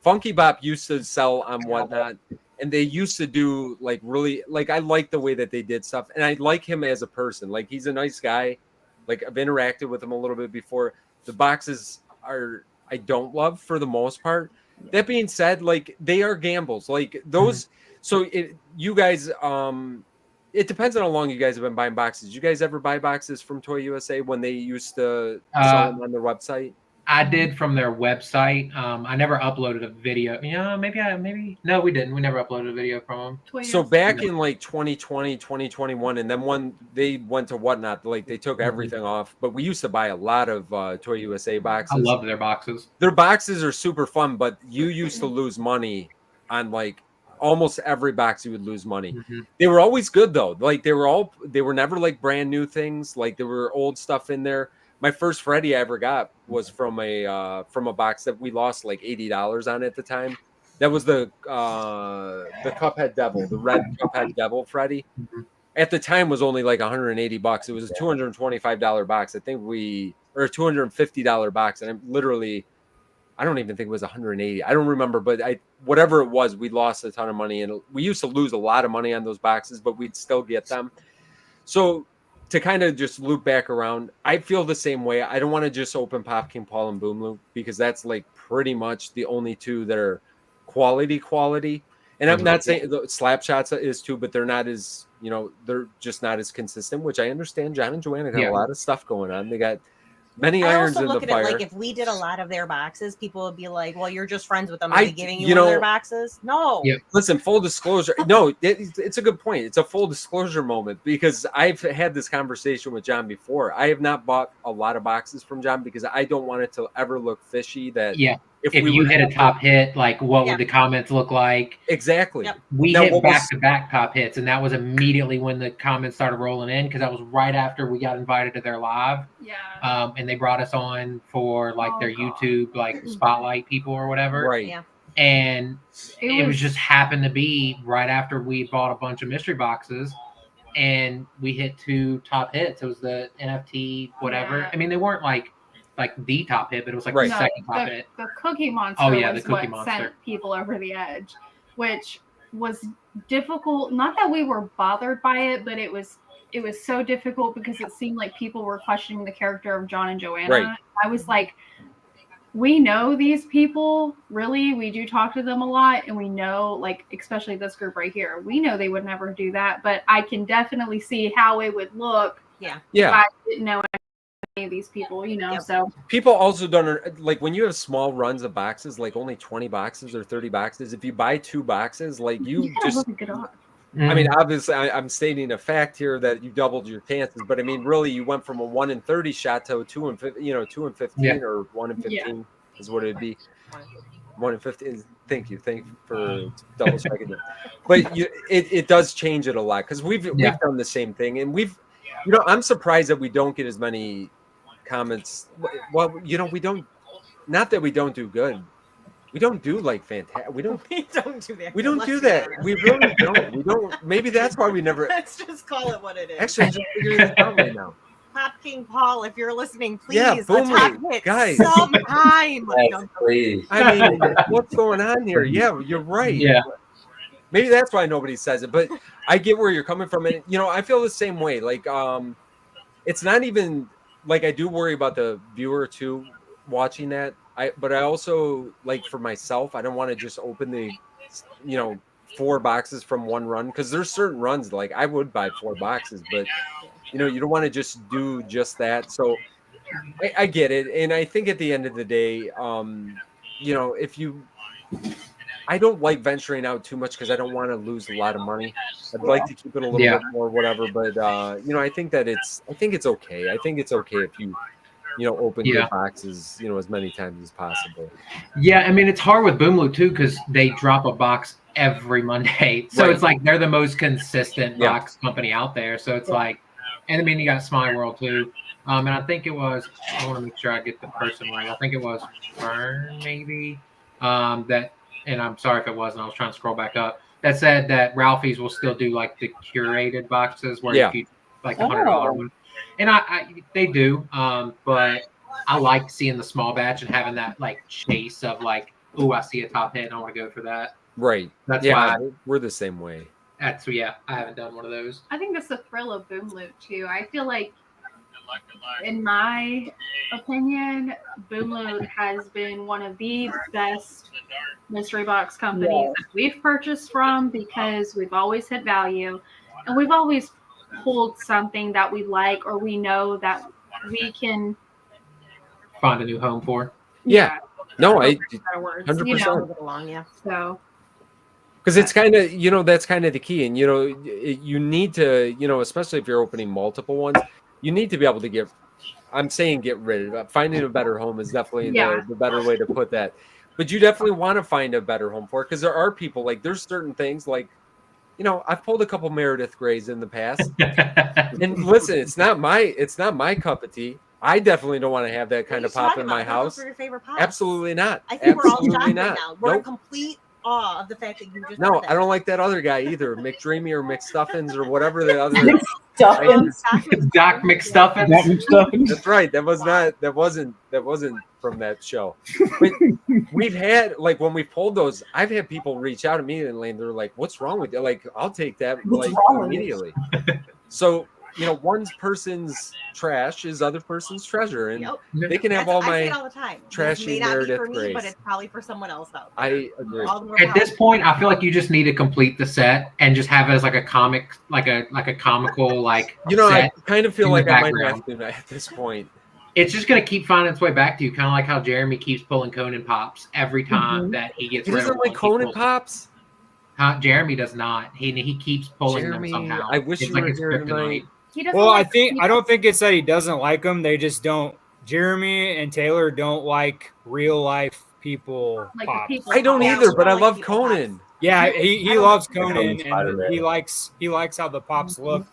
D: Funky Bop used to sell on Whatnot, and they used to do like really, like, I like the way that they did stuff, and I like him as a person. Like, he's a nice guy. Like, I've interacted with him a little bit before. The boxes I don't love for the most part. That being said, like, they are gambles. Like those. So you guys, it depends on how long you guys have been buying boxes. You guys ever buy boxes from Toy USA when they used to sell them on their website?
A: I did from their website. I never uploaded a video. Yeah, maybe. No, we didn't. We never uploaded a video from them.
D: So back in like 2020, 2021, and then when they went to Whatnot, like they took everything off. But we used to buy a lot of Toy USA boxes.
A: I love their boxes.
D: Their boxes are super fun, but you used to lose money on like almost every box. You would lose money. They were always good though. Like they were never like brand new things. Like there were old stuff in there. My first Freddy I ever got was from a box that we lost like $80 on at the time. That was the Cuphead Devil, the red Cuphead Devil Freddy. At the time was only like $180. It was a $225 box. I think or a $250 box, and I don't even think it was 180. I don't remember, but whatever it was, we lost a ton of money, and we used to lose a lot of money on those boxes, but we'd still get them. So to kind of just loop back around, I feel the same way. I don't want to just open Pop King Paul and Boom Loop because that's like pretty much the only two that are quality. And I'm not saying the Slapshots is too, but they're not as, they're just not as consistent, which I understand. John and Joanna got a lot of stuff going on. They got many irons in the fire. I also look at it
E: like if we did a lot of their boxes, people would be like, well, you're just friends with them. Are they giving you one of their boxes? No.
D: Yeah. Listen, full disclosure. No, it's a good point. It's a full disclosure moment because I've had this conversation with John before. I have not bought a lot of boxes from John because I don't want it to ever look fishy that
A: if you hit a top hit, like what
E: Yeah.
A: would the comments look like?
D: Exactly.
E: Yep.
A: We
D: Now,
A: hit
D: what was-
A: back-to-back top hits, and that was immediately when the comments started rolling in because that was right after we got invited to their live.
H: Yeah.
A: And they brought us on for like
H: Oh,
A: their
H: God.
A: YouTube like spotlight people or whatever.
D: Right.
E: Yeah.
A: And it was
H: was
A: just happened to be right after we bought a bunch of mystery boxes, and we hit 2 top hits. It was the NFT whatever.
H: Yeah.
A: I mean, they weren't like the top hit, but it was like
D: Right.
A: the
H: No,
A: second top
H: the,
A: hit.
H: the Cookie Monster
A: Oh, yeah,
H: was
A: the Cookie
H: what
A: Monster.
H: sent people over the edge, which was difficult. Not that we were bothered by it, but it was so difficult because it seemed like people were questioning the character of John and Joanna.
D: Right.
H: I was like, we know these people, really. We do talk to them a lot, and we know, like, especially this group right here, we know they would never do that, but I can definitely see how it would look if
D: Yeah.
H: I didn't know any of these people, you know.
E: Yep.
H: So
D: People also don't like when you have small runs of boxes, like only 20 boxes or 30 boxes. If you buy 2 boxes, like you
H: you got
D: just,
H: really good odds.
D: I mean, obviously, I'm stating a fact here that you doubled your chances, but I mean, really, you went from a 1 in 30 shot to a 2 in 15, 2 in 15
A: Yeah.
D: or 1 in 15 is what it'd be. 1 in 15. Thank you for double checking it. But it does change it a lot because we've done the same thing, and I'm surprised that we don't get as many comments. Well, we don't. Not that we don't do good. We don't do like fantastic. We don't
E: We don't do that.
D: We don't
E: Let's
D: do
E: be
D: that.
E: honest.
D: We really don't. We don't. Maybe that's why we never.
E: Let's just call it what it is.
D: Actually, I'm just figuring this out right now.
E: Pop King Paul, if you're listening, please,
D: Yeah,
E: a
D: boom
E: top
D: it,
E: hit
D: guys.
E: sometime.
C: Yes, please.
D: I mean, what's going on here? Yeah, you're right.
A: Yeah.
D: Maybe that's why nobody says it, but I get where you're coming from, and I feel the same way. Like, it's not even like I do worry about the viewer too watching that. But I also like for myself, I don't want to just open the, 4 boxes from one run because there's certain runs like I would buy 4 boxes, but you don't want to just do just that. So I get it, and I think at the end of the day, if you, I don't like venturing out too much because I don't want to lose a lot of money. I'd like to keep it a little bit more, whatever. But I think that it's okay. I think it's okay if you open your boxes, as many times as possible.
A: Yeah, I mean, it's hard with Boom Loot too because they drop a box every Monday. So it's like they're the most consistent box company out there. So it's like, and I mean, you got Smile World too. And I think it was, I want to make sure I get the person right. I think it was Fern, maybe, that, and I'm sorry if it wasn't, I was trying to scroll back up, that said that Ralphie's will still do like the curated boxes where if you, like the $100 one. And they do, but I like seeing the small batch and having that like chase of like, oh, I see a top hit and I want to go for that.
D: Right.
A: That's why
D: we're the same way.
A: I haven't done one of those.
H: I think that's the thrill of Boom Loot too. I feel like, in my opinion, Boom Loot has been one of the best mystery box companies that we've purchased from because we've always had value and we've always pulled something that we like or we know that we can
A: find a new home for.
D: Yeah. No, I
E: 100%.
H: So
D: because it's kind of that's kind of the key, and you need to especially if you're opening multiple ones, you need to be able to get rid of it. Finding a better home is definitely the better way to put that. But you definitely want to find a better home for it because there are people like there's certain things like I've pulled a couple Meredith Grays in the past, and listen, it's not my cup of tea. I definitely don't want to have that kind of pop in my house.
E: Your favorite pops?
D: Absolutely not.
E: I think
D: Absolutely
E: we're all shocked
D: not.
E: right now. We're in complete awe of the fact that you just.
D: No, I don't like that other guy either, McDreamy or McStuffins or whatever the other.
E: Doc
A: McStuffins.
D: That's right. That wasn't from that show. But we've had like when we pulled those, I've had people reach out immediately and they're like, "What's wrong with you?" Like, I'll take that immediately. So one person's trash is other person's treasure, and they can have all
E: I
D: my
E: say it all the time.
D: trashy
E: It may not be
D: Meredith
E: for me,
D: Grays.
E: but it's probably for someone else out there.
D: I agree.
A: At this point, I feel like you just need to complete the set and just have it as like a comic, like a comical like.
D: I
A: set
D: kind of feel
A: in
D: like
A: the
D: I might
A: background.
D: have to at this point.
A: It's just gonna keep finding its way back to you, kind of like how Jeremy keeps pulling Conan pops every time that he gets.
D: He
A: rid of
D: doesn't
A: one,
D: like Conan
A: pulls-
D: pops.
A: Jeremy does not. He keeps pulling
D: Jeremy,
A: them somehow.
D: I wish
A: it's
D: you
A: like
D: were
A: his
D: here
A: kryptonite.
D: tonight.
H: he doesn't
F: Well,
H: like
F: I don't think it's that he doesn't like them. They just don't. Jeremy and Taylor don't like real life people
H: Like the
F: pops.
H: people
D: I don't
E: Yeah,
D: either,
E: we
D: but I
E: don't like
D: love
E: people
D: Conan.
F: Yeah, he
E: I don't
F: loves
C: like
F: Conan, and
C: Spider-Man.
F: he likes how the pops look.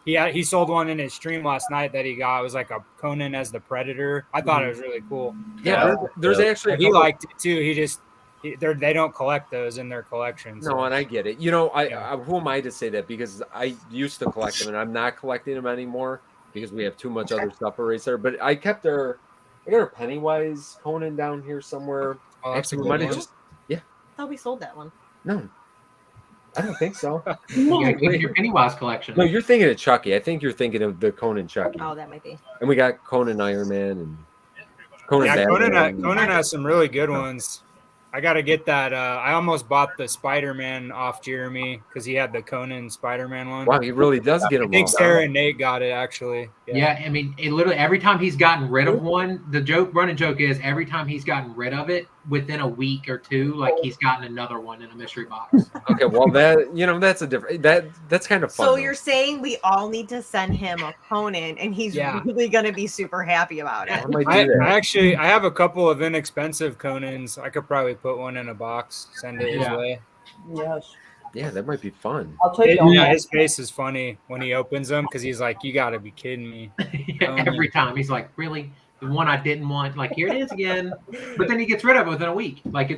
F: He sold one in his stream last night that he got. It was like a Conan as the Predator. I thought it was really cool.
D: Yeah, there's actually a
F: He
D: couple.
F: liked it too. They don't collect those in their collection. So.
D: No, and I get it. You know,
F: Yeah.
D: who am I to say that? Because I used to collect them, and I'm not collecting them anymore because we have too much other stuff erased there. But I kept I got a Pennywise Conan down here somewhere.
F: Oh, that's a
D: Actually, we
F: good
D: might have
F: one.
D: just
E: I thought we sold that one.
D: no. I don't think so.
A: You gotta keep your Pennywise collection.
D: No, you're thinking of Chucky. I think you're thinking of the Conan Chucky.
E: Oh, that might be.
D: And we got Conan Iron Man and Conan
F: Yeah,
D: Batman.
F: Conan has some really good ones. I got to get that. I almost bought the Spider-Man off Jeremy because he had the Conan Spider-Man one.
D: Wow, he really does get
F: I
D: them
F: think
D: all.
F: Sarah and Nate got it actually.
A: Yeah, I mean, it literally every time he's gotten rid of one, the running joke is every time he's gotten rid of it, within a week or two, like he's gotten another one in a mystery box.
D: Okay, well that's a different that's kind of fun.
E: So
D: though.
E: you're saying we all need to send him a Conan, and he's
F: Yeah.
E: really gonna be super happy about it.
D: I might do that.
F: I have a couple of inexpensive Conans. I could probably put one in a box, send it his
A: Yeah.
F: way.
G: Yes.
D: Yeah, that might be fun.
G: I'll take you.
F: Yeah, his face is funny when he opens them because he's like, "You got to be kidding me."
A: Every time he's like, really, the one I didn't want, like here it is again. But then he gets rid of it within a week. Like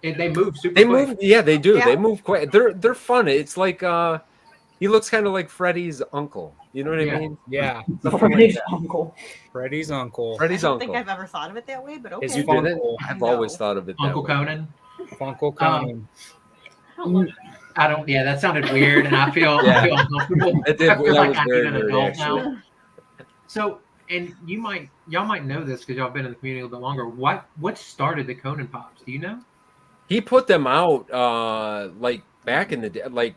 A: they move super.
D: They
A: quick.
D: move, yeah, they do.
E: Yeah.
D: They move quick. They're fun. It's like he looks kind of like Freddy's uncle. You know what
A: Yeah.
D: I mean?
F: Yeah,
D: Something like
G: Freddy's
D: that.
G: uncle.
F: Freddy's uncle.
D: Freddy's
E: I don't
D: uncle.
E: think I've ever thought of it that way, but okay.
F: Is
D: You
F: you
D: didn't?
F: Uncle.
D: I've
E: No.
D: always thought of it that
A: Uncle
D: way.
A: Conan.
F: Uncle Conan.
E: I don't love it.
A: I don't. Yeah, that sounded weird, and I feel uncomfortable.
D: It did.
A: I feel
D: That
A: like
D: was
A: I
D: very,
A: need an
D: very
A: adult
D: actually.
A: now. So, and y'all might know this because y'all been in the community a little bit longer. What started the Conan pops? Do you know?
D: He put them out like back in the day. Like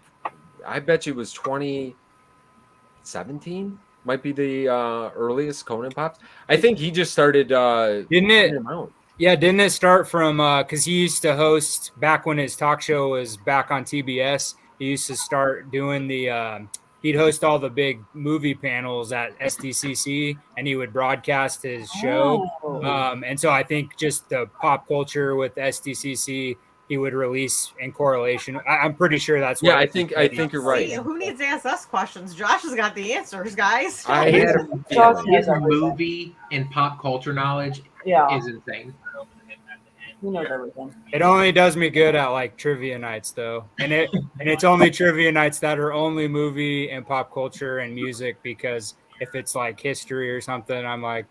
D: I bet you it was 2017 might be the earliest Conan pops. I think he just started
F: Didn't
D: putting
F: it?
D: them out.
F: Yeah, didn't it start from because he used to host back when his talk show was back on TBS. He used to start doing he'd host all the big movie panels at SDCC, and he would broadcast his show.
G: Oh.
F: And so I think just the pop culture with SDCC, he would release in correlation. I'm pretty sure that's what.
D: Yeah, I think you're right.
E: See, who needs to ask us questions? Josh has got the answers, guys.
D: I had a
G: Josh
D: feeling.
A: His
G: knows everything.
A: movie and pop culture knowledge
G: Yeah,
A: is insane.
G: he knows everything.
F: It only does me good at like trivia nights though, and it's only trivia nights that are only movie and pop culture and music, because if it's like history or something, I'm like,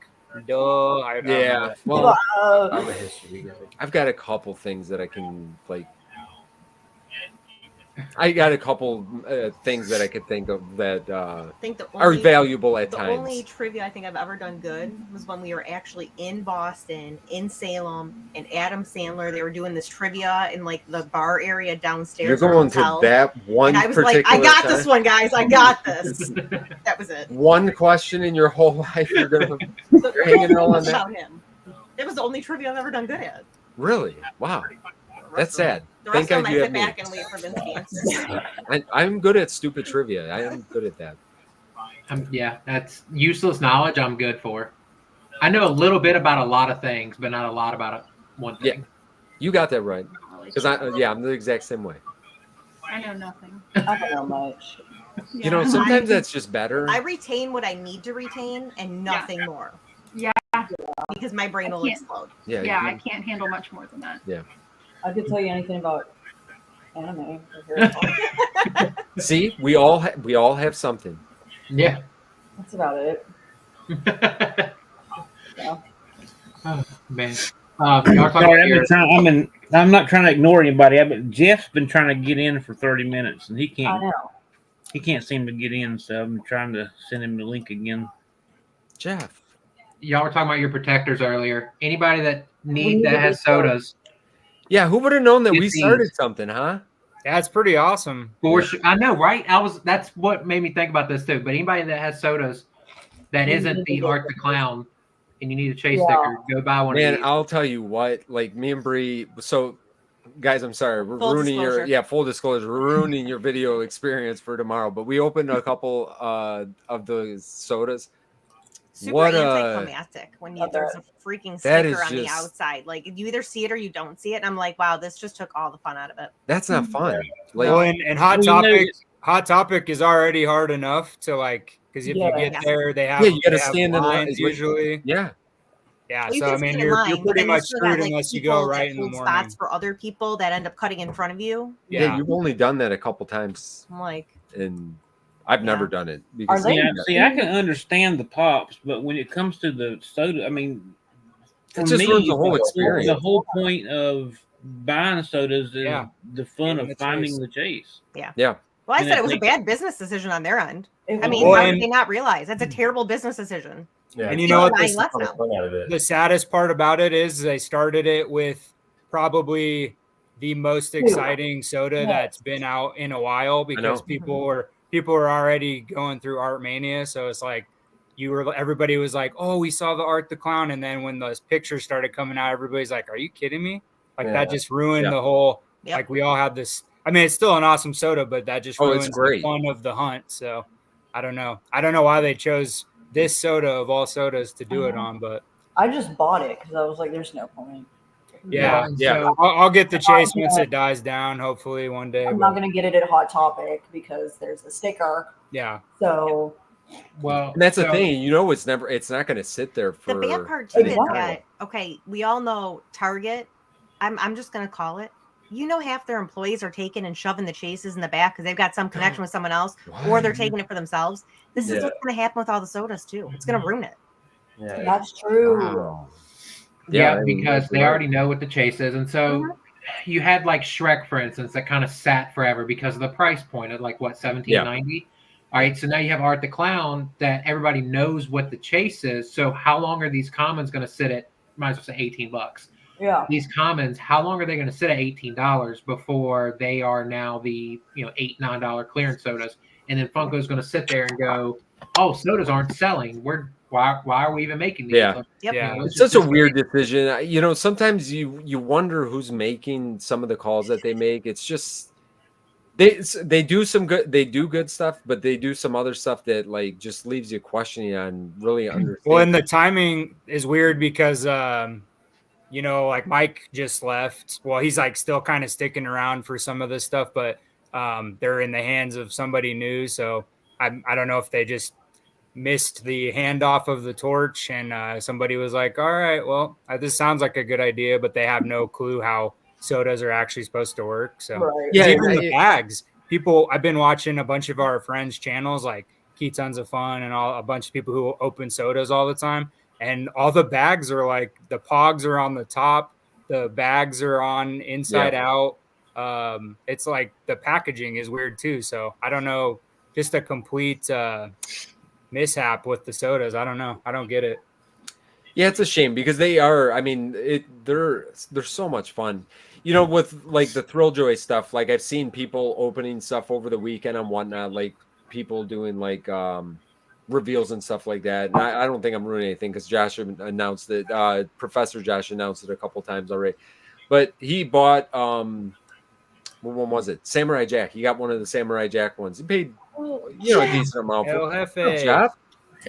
F: duh. I don't know.
D: Yeah. Well,
C: I'm a history guy.
D: I've got a couple things that I can like. I got a couple things that I could think of that
E: I think the
D: are
E: only,
D: valuable at
E: the
D: times.
E: only trivia I think I've ever done good was when we were actually in Boston, in Salem, and Adam Sandler. They were doing this trivia in like the bar area downstairs.
D: You're
E: of the
D: going to
E: hotel.
D: that one
E: And I was
D: particular
E: like, I got
D: time?
E: this one, guys. I got this. That was it.
D: One question in your whole life you're gonna you're hanging it all on that.
E: About him. It was the only trivia I've ever done good at.
D: Really? Wow. That's sad.
E: The rest
D: Thank
E: of
D: God
E: them
D: you
E: I
D: have
E: sit
D: me.
E: back and wait for Vince to answer.
D: I'm good at stupid trivia. I am good at that.
A: Yeah, that's useless knowledge. I'm good for. I know a little bit about a lot of things, but not a lot about one thing.
D: You got that right. Because I'm the exact same way.
H: I know nothing.
G: I don't know much.
D: You know, sometimes that's just better.
E: I retain what I need to retain and nothing more.
H: Yeah.
E: Because my brain
H: I
E: will
H: can't-
E: explode.
D: Yeah.
H: Yeah,
D: you-
H: I can't handle much more than that.
G: I could tell you anything about anime.
D: See, we all have something.
A: Yeah.
G: That's about it. Yeah.
A: Oh, man. Y'all talking
B: Sorry,
A: about
B: I've
A: your-
B: been trying. I'm not trying to ignore anybody, but Jeff's been trying to get in for 30 minutes, and he
G: I
B: can't.
G: know.
B: He can't seem to get in. So I'm trying to send him the link again.
D: Jeff.
A: y'all were talking about your protectors earlier. Anybody that
G: need to
A: has
G: be soda.
A: sodas,
D: Yeah, who would have known that we
A: It's
D: started
A: these.
D: something, huh?
F: That's pretty awesome.
A: for sure. I know, right? That's what made me think about this too. But anybody that has sodas that
G: You
A: isn't
G: need to
A: the
G: get
A: Art the
G: those.
A: Clown, and you need a chase
G: Yeah.
A: sticker, go buy one
D: Man,
A: of these.
D: I'll tell you what, like me and Bree, so guys, I'm sorry, we're
E: Full
D: ruining
E: disclosure.
D: full disclosure, we're ruining your video experience for tomorrow. But we opened a couple of those sodas.
E: super
D: What
E: anticlimactic when there's a freaking
D: That
E: sticker
D: is
E: on the
D: just-
E: outside. Like you either see it or you don't see it. And I'm like, wow, this just took all the fun out of it.
D: That's not fun. Like,
F: Well, and Hot
B: Well, you know,
F: Topic, Hot Topic is already hard enough to like, because if you get
G: Yeah.
F: there, they have
D: yeah, you got to
F: they have
D: stand in line.
F: lines usually.
D: Yeah,
F: Yeah,
E: Well, you
F: so
E: can
F: I mean,
E: stand in
F: you're
E: line, but
F: pretty
E: then you
F: much
E: still got,
F: screwed
E: like,
F: unless you
E: people
F: go
E: that
F: right in the
E: hold
F: morning.
E: spots for other people that end up cutting in front of you.
D: yeah. You've only done that a couple times,
E: I'm like,
D: and I've never done it
G: Are
D: because
G: they-
B: See, I can understand the pops, but when it comes to the soda, I mean, for
D: it just
B: me,
D: ruins the whole experience.
B: the whole point of buying sodas is
F: Yeah.
B: the fun
F: Getting
B: of
F: the
B: finding
F: chase.
B: the chase.
D: Yeah,
E: well, I
B: And
E: said
B: I
E: it was a
B: think-
E: bad business decision on their end.
G: It
E: I mean,
F: Well,
E: how
F: and-
E: did they not realize? That's a terrible business decision.
C: Yeah,
F: And you know what
E: Buying
F: this-
E: less
C: the
E: now.
C: fun out of it.
F: The saddest part about it is they started it with probably the most exciting soda
G: Yes.
F: that's been out in a while because
D: know.
F: people were already going through Art Mania. So it's like everybody was like, "Oh, we saw the Art the Clown," and then when those pictures started coming out, everybody's like, "Are you kidding me?" Like
C: Yeah.
F: that just ruined
D: Yeah.
F: the whole.
E: Yep.
F: Like we all had this. I mean, it's still an awesome soda, but that just
D: Oh,
F: ruins
D: it's
F: the
D: great.
F: fun of the hunt. So I don't know. I don't know why they chose this soda of all sodas to do it on, but
G: I just bought it because I was like, "There's no point.
F: yeah,
D: Yeah.
A: So,
F: I'll get the chase once it dies down. Hopefully one day.
G: I'm
F: but-
G: not gonna get it at Hot Topic because there's a sticker."
F: yeah,
G: So
A: well,
D: and that's the
A: so-
D: thing. You know, it's not going to sit there for.
E: The bad part too is
G: Exactly.
E: that okay, we all know Target. I'm just gonna call it. You know, half their employees are taking and shoving the chases in the back because they've got some connection with someone else, or they're taking it for themselves. This is
C: Yeah.
E: what's gonna happen with all the sodas too. It's gonna ruin it.
C: Yeah.
G: that's true.
D: Wow.
A: Yeah,
D: I mean,
A: because they
D: you're right.
A: already know what the chase is, and so you had like Shrek, for instance, that kind of sat forever because of the price point at like what $17.90. All right, so now you have Art the Clown that everybody knows what the chase is. So how long are these commons going to sit at? Might as well say $18.
G: Yeah.
A: These commons, how long are they going to sit at $18 before they are now the $8, $9 clearance sodas? And then Funko's going to sit there and go, "Oh, sodas aren't selling. Why are we even making these?"
D: Yeah.
A: Like,
E: Yep.
F: Yeah.
A: it's
D: It's
A: just
D: such a
A: this
D: weird decision. You know, sometimes you wonder who's making some of the calls that they make. It's just they do some good. They do good stuff, but they do some other stuff that like just leaves you questioning on really understanding.
F: well, and the timing is weird because like Mike just left. Well, he's like still kind of sticking around for some of this stuff, but they're in the hands of somebody new. So I don't know if they just missed the handoff of the torch and somebody was like, "All right, well, this sounds like a good idea," but they have no clue how sodas are actually supposed to work. So
G: Right.
D: Yeah,
F: even
D: yeah,
F: the bags, I've been watching a bunch of our friends' channels like Key Tons of Fun and a bunch of people who open sodas all the time. And all the bags are like the pogs are on the top, the bags are on inside out. It's like the packaging is weird too. So I don't know, just a complete mishap with the sodas. I don't know. I don't get it.
D: Yeah, it's a shame because they are. I mean, they're so much fun. You know, with like the Thrill Joy stuff. Like I've seen people opening stuff over the weekend and whatnot. Like people doing like reveals and stuff like that. And I don't think I'm ruining anything because Josh announced it. Professor Josh announced it a couple times already. But he bought what one was it? Samurai Jack. He got one of the Samurai Jack ones. He paid a decent amount
F: El
D: for it.
F: Jefe.
D: Jeff?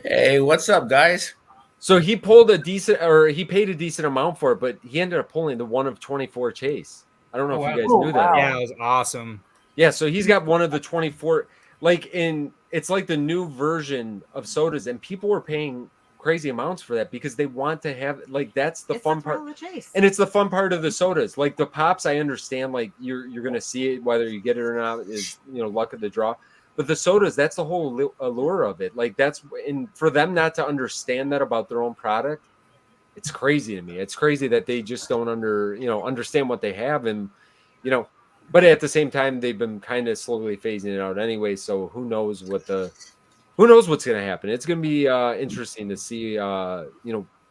I: Hey, what's up, guys?
D: So he paid a decent amount for it, but he ended up pulling the 1 of 24 chase. I don't know
A: Oh,
D: if you guys
G: wow.
D: knew
G: Oh,
D: that.
G: wow.
F: Yeah, it was awesome.
D: Yeah, so he's got one of the 24. It's like the new version of sodas, and people were paying crazy amounts for that because they want to have that's the
E: It's
D: fun
E: the thrill
D: part.
E: of the chase.
D: And it's the fun part of the sodas. Like the pops, I understand. Like you're gonna see it whether you get it or not is luck of the draw. But the sodas, that's the whole allure of it. Like and for them not to understand that about their own product, it's crazy to me. It's crazy that they just don't understand what they have, and but at the same time, they've been kind of slowly phasing it out anyway. So who knows what's going to happen? It's going to be interesting to see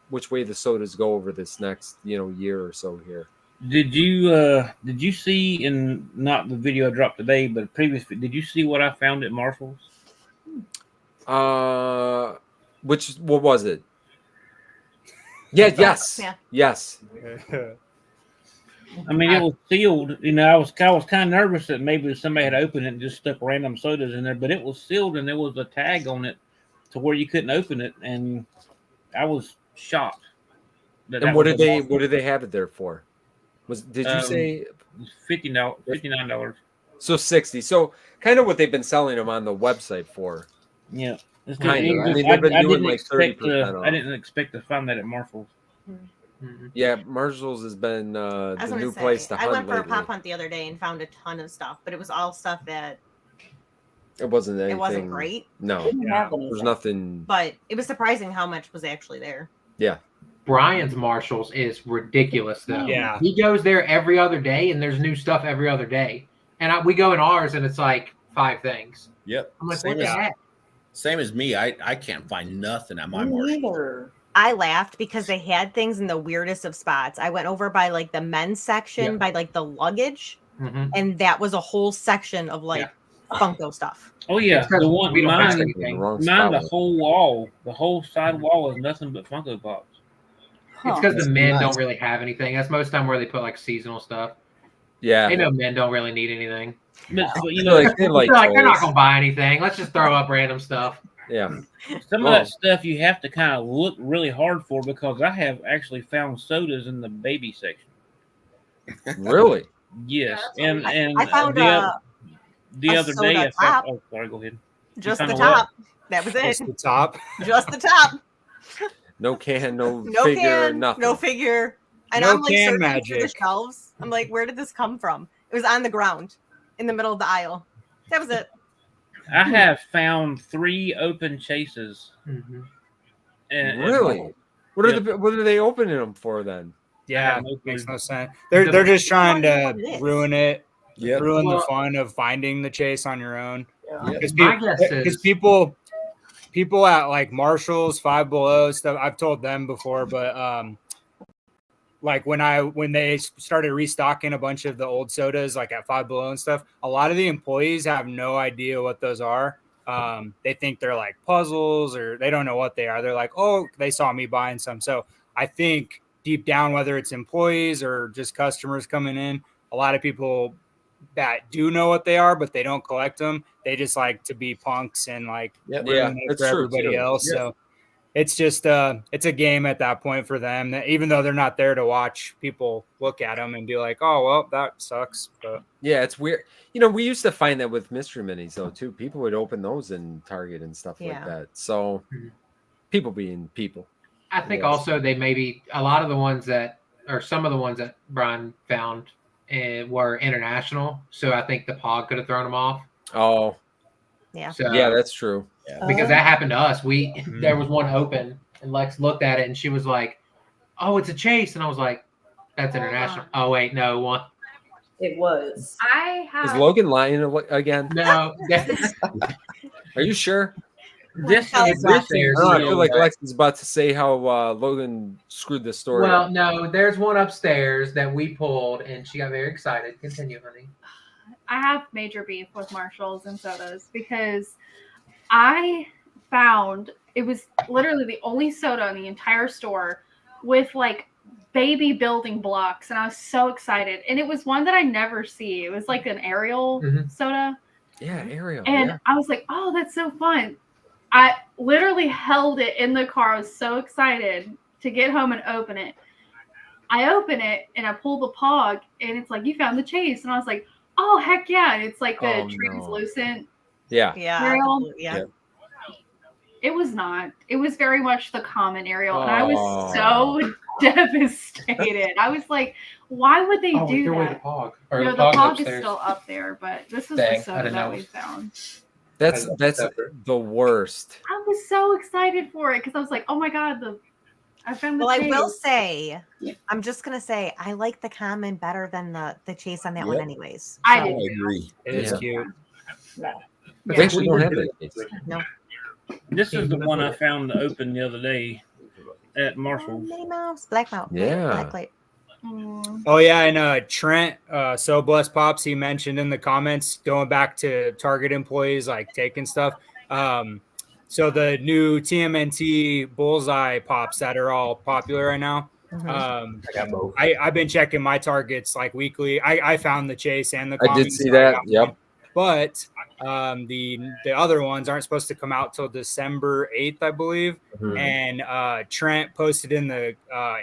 D: which way the sodas go over this next year or so here.
B: Did you see in not the video I dropped today, but previous? Did you see what I found at Marshall's?
D: What was it? Yeah. Yes.
E: Yeah.
D: Yes.
B: I mean, it was sealed. I was kind of nervous that maybe somebody had opened it and just stuck random sodas in there, but it was sealed and there was a tag on it to where you couldn't open it. And I was shocked.
D: And what did they have it there for? Did you say
B: $59?
D: So 60. So kind of what they've been selling them on the website for.
B: Yeah.
D: Kind of. I mean, they've been doing like 30% off.
B: I didn't expect to find that at Marshalls.
D: Yeah, Marshalls has been the new place to hunt.
E: I went for
D: lately.
E: a pop hunt the other day and found a ton of stuff, but it was all stuff that
D: it wasn't anything.
E: It wasn't great.
D: No, there's nothing.
E: But it was surprising how much was actually there.
D: Yeah.
A: Brian's Marshalls is ridiculous, though.
F: Yeah.
A: He goes there every other day, and there's new stuff every other day. And we go in ours, and it's like 5 things.
I: Yep.
A: I'm like, what the heck?
I: Same as me. I can't find nothing at my Marshalls.
E: I laughed because they had things in the weirdest of spots. I went over by like the men's section, by like the luggage, and that was a whole section of like Funko stuff.
B: Oh yeah, the one mine, the whole side wall is nothing but Funko Pops.
A: It's because the men don't really have anything. That's most of the time where they put like seasonal stuff.
D: Yeah,
A: they know men don't really need anything.
B: But you know,
A: they're not gonna buy anything. Let's just throw up random stuff.
D: Yeah,
B: some of that stuff you have to kind of look really hard for, because I have actually found sodas in the baby section.
D: Really?
B: Yes, and
E: I found
B: the other day I found. Oh, sorry. Go ahead.
E: Just the top. That was it.
F: Just the top.
E: Just the top.
D: No can, no figure,
E: can,
D: nothing.
E: No figure. And
F: no
E: I'm like
F: can
E: searching through the
F: magic.
E: shelves. I'm like, where did this come from? It was on the ground in the middle of the aisle. That was it.
B: I have found 3 open chases.
D: And really? What are they opening them for then?
F: Yeah, makes no sense. They're just trying to ruin it.
I: Yeah,
F: ruin the fun of finding the chase on your own.
A: Yeah.
F: Because people at like Marshalls, Five Below stuff, I've told them before, but like when they started restocking a bunch of the old sodas, like at Five Below and stuff, a lot of the employees have no idea what those are. They think they're like puzzles, or they don't know what they are. They're like, oh, they saw me buying some. So I think deep down, whether it's employees or just customers coming in, a lot of people that do know what they are, but they don't collect them. They just like to be punks and like ruin it for everybody else. Yeah. So it's just it's a game at that point for them, that even though they're not there to watch people look at them and be like, oh, well, that sucks. But
D: yeah, it's weird. You know, we used to find that with mystery minis though too. People would open those in Target and stuff like that. So people being people.
A: I think also they maybe a lot of the ones that, or some of the ones that Brian found were international. So I think the POG could have thrown them off.
D: Oh,
E: yeah.
D: So, yeah, that's true.
A: Because that happened to us. There was one open, and Lex looked at it, and she was like, "Oh, it's a chase," and I was like, "That's international." Oh wait, no one.
G: It was.
D: Is Logan lying again?
A: No.
D: Are you sure?
A: This is upstairs.
D: I feel like Lex is about to say how Logan screwed the story.
A: Well, no, there's one upstairs that we pulled, and she got very excited. Continue, honey.
H: I have major beef with Marshalls and sodas because I found it was literally the only soda in the entire store with like baby building blocks, and I was so excited. And it was one that I never see. It was like an Ariel soda.
D: Yeah, Ariel.
H: And I was like, oh, that's so fun. I literally held it in the car. I was so excited to get home and open it. I open it and I pull the POG, and it's like, you found the chase. And I was like, oh, heck yeah. And it's like the translucent Ariel.
E: Yeah.
H: It was not. It was very much the common Ariel. And I was so devastated. I was like, why would they do that?
A: The POG.
H: No, the POG is still up there, but this was the soda that we found.
D: That's the worst.
H: I was so excited for it because I was like, oh my God, I found the chase.
E: I will say, I'm just going to say, I like the common better than the chase on that one anyways. So.
H: I
I: agree.
F: It is cute.
D: They actually don't have that case.
E: No.
B: This is the one I found open the other day at Marshalls.
E: Minnie Mouse, Black Mouse.
D: Yeah.
E: Black
F: Oh yeah, and Trent, So Blessed Pops, he mentioned in the comments going back to Target employees like taking stuff. So the new TMNT Bullseye Pops that are all popular right now.
C: I got both.
F: I've been checking my Targets like weekly. I found the chase and the.
D: I did see that. Yep.
F: but the other ones aren't supposed to come out till December 8th, I believe.
C: Mhm.
F: And Trent posted in the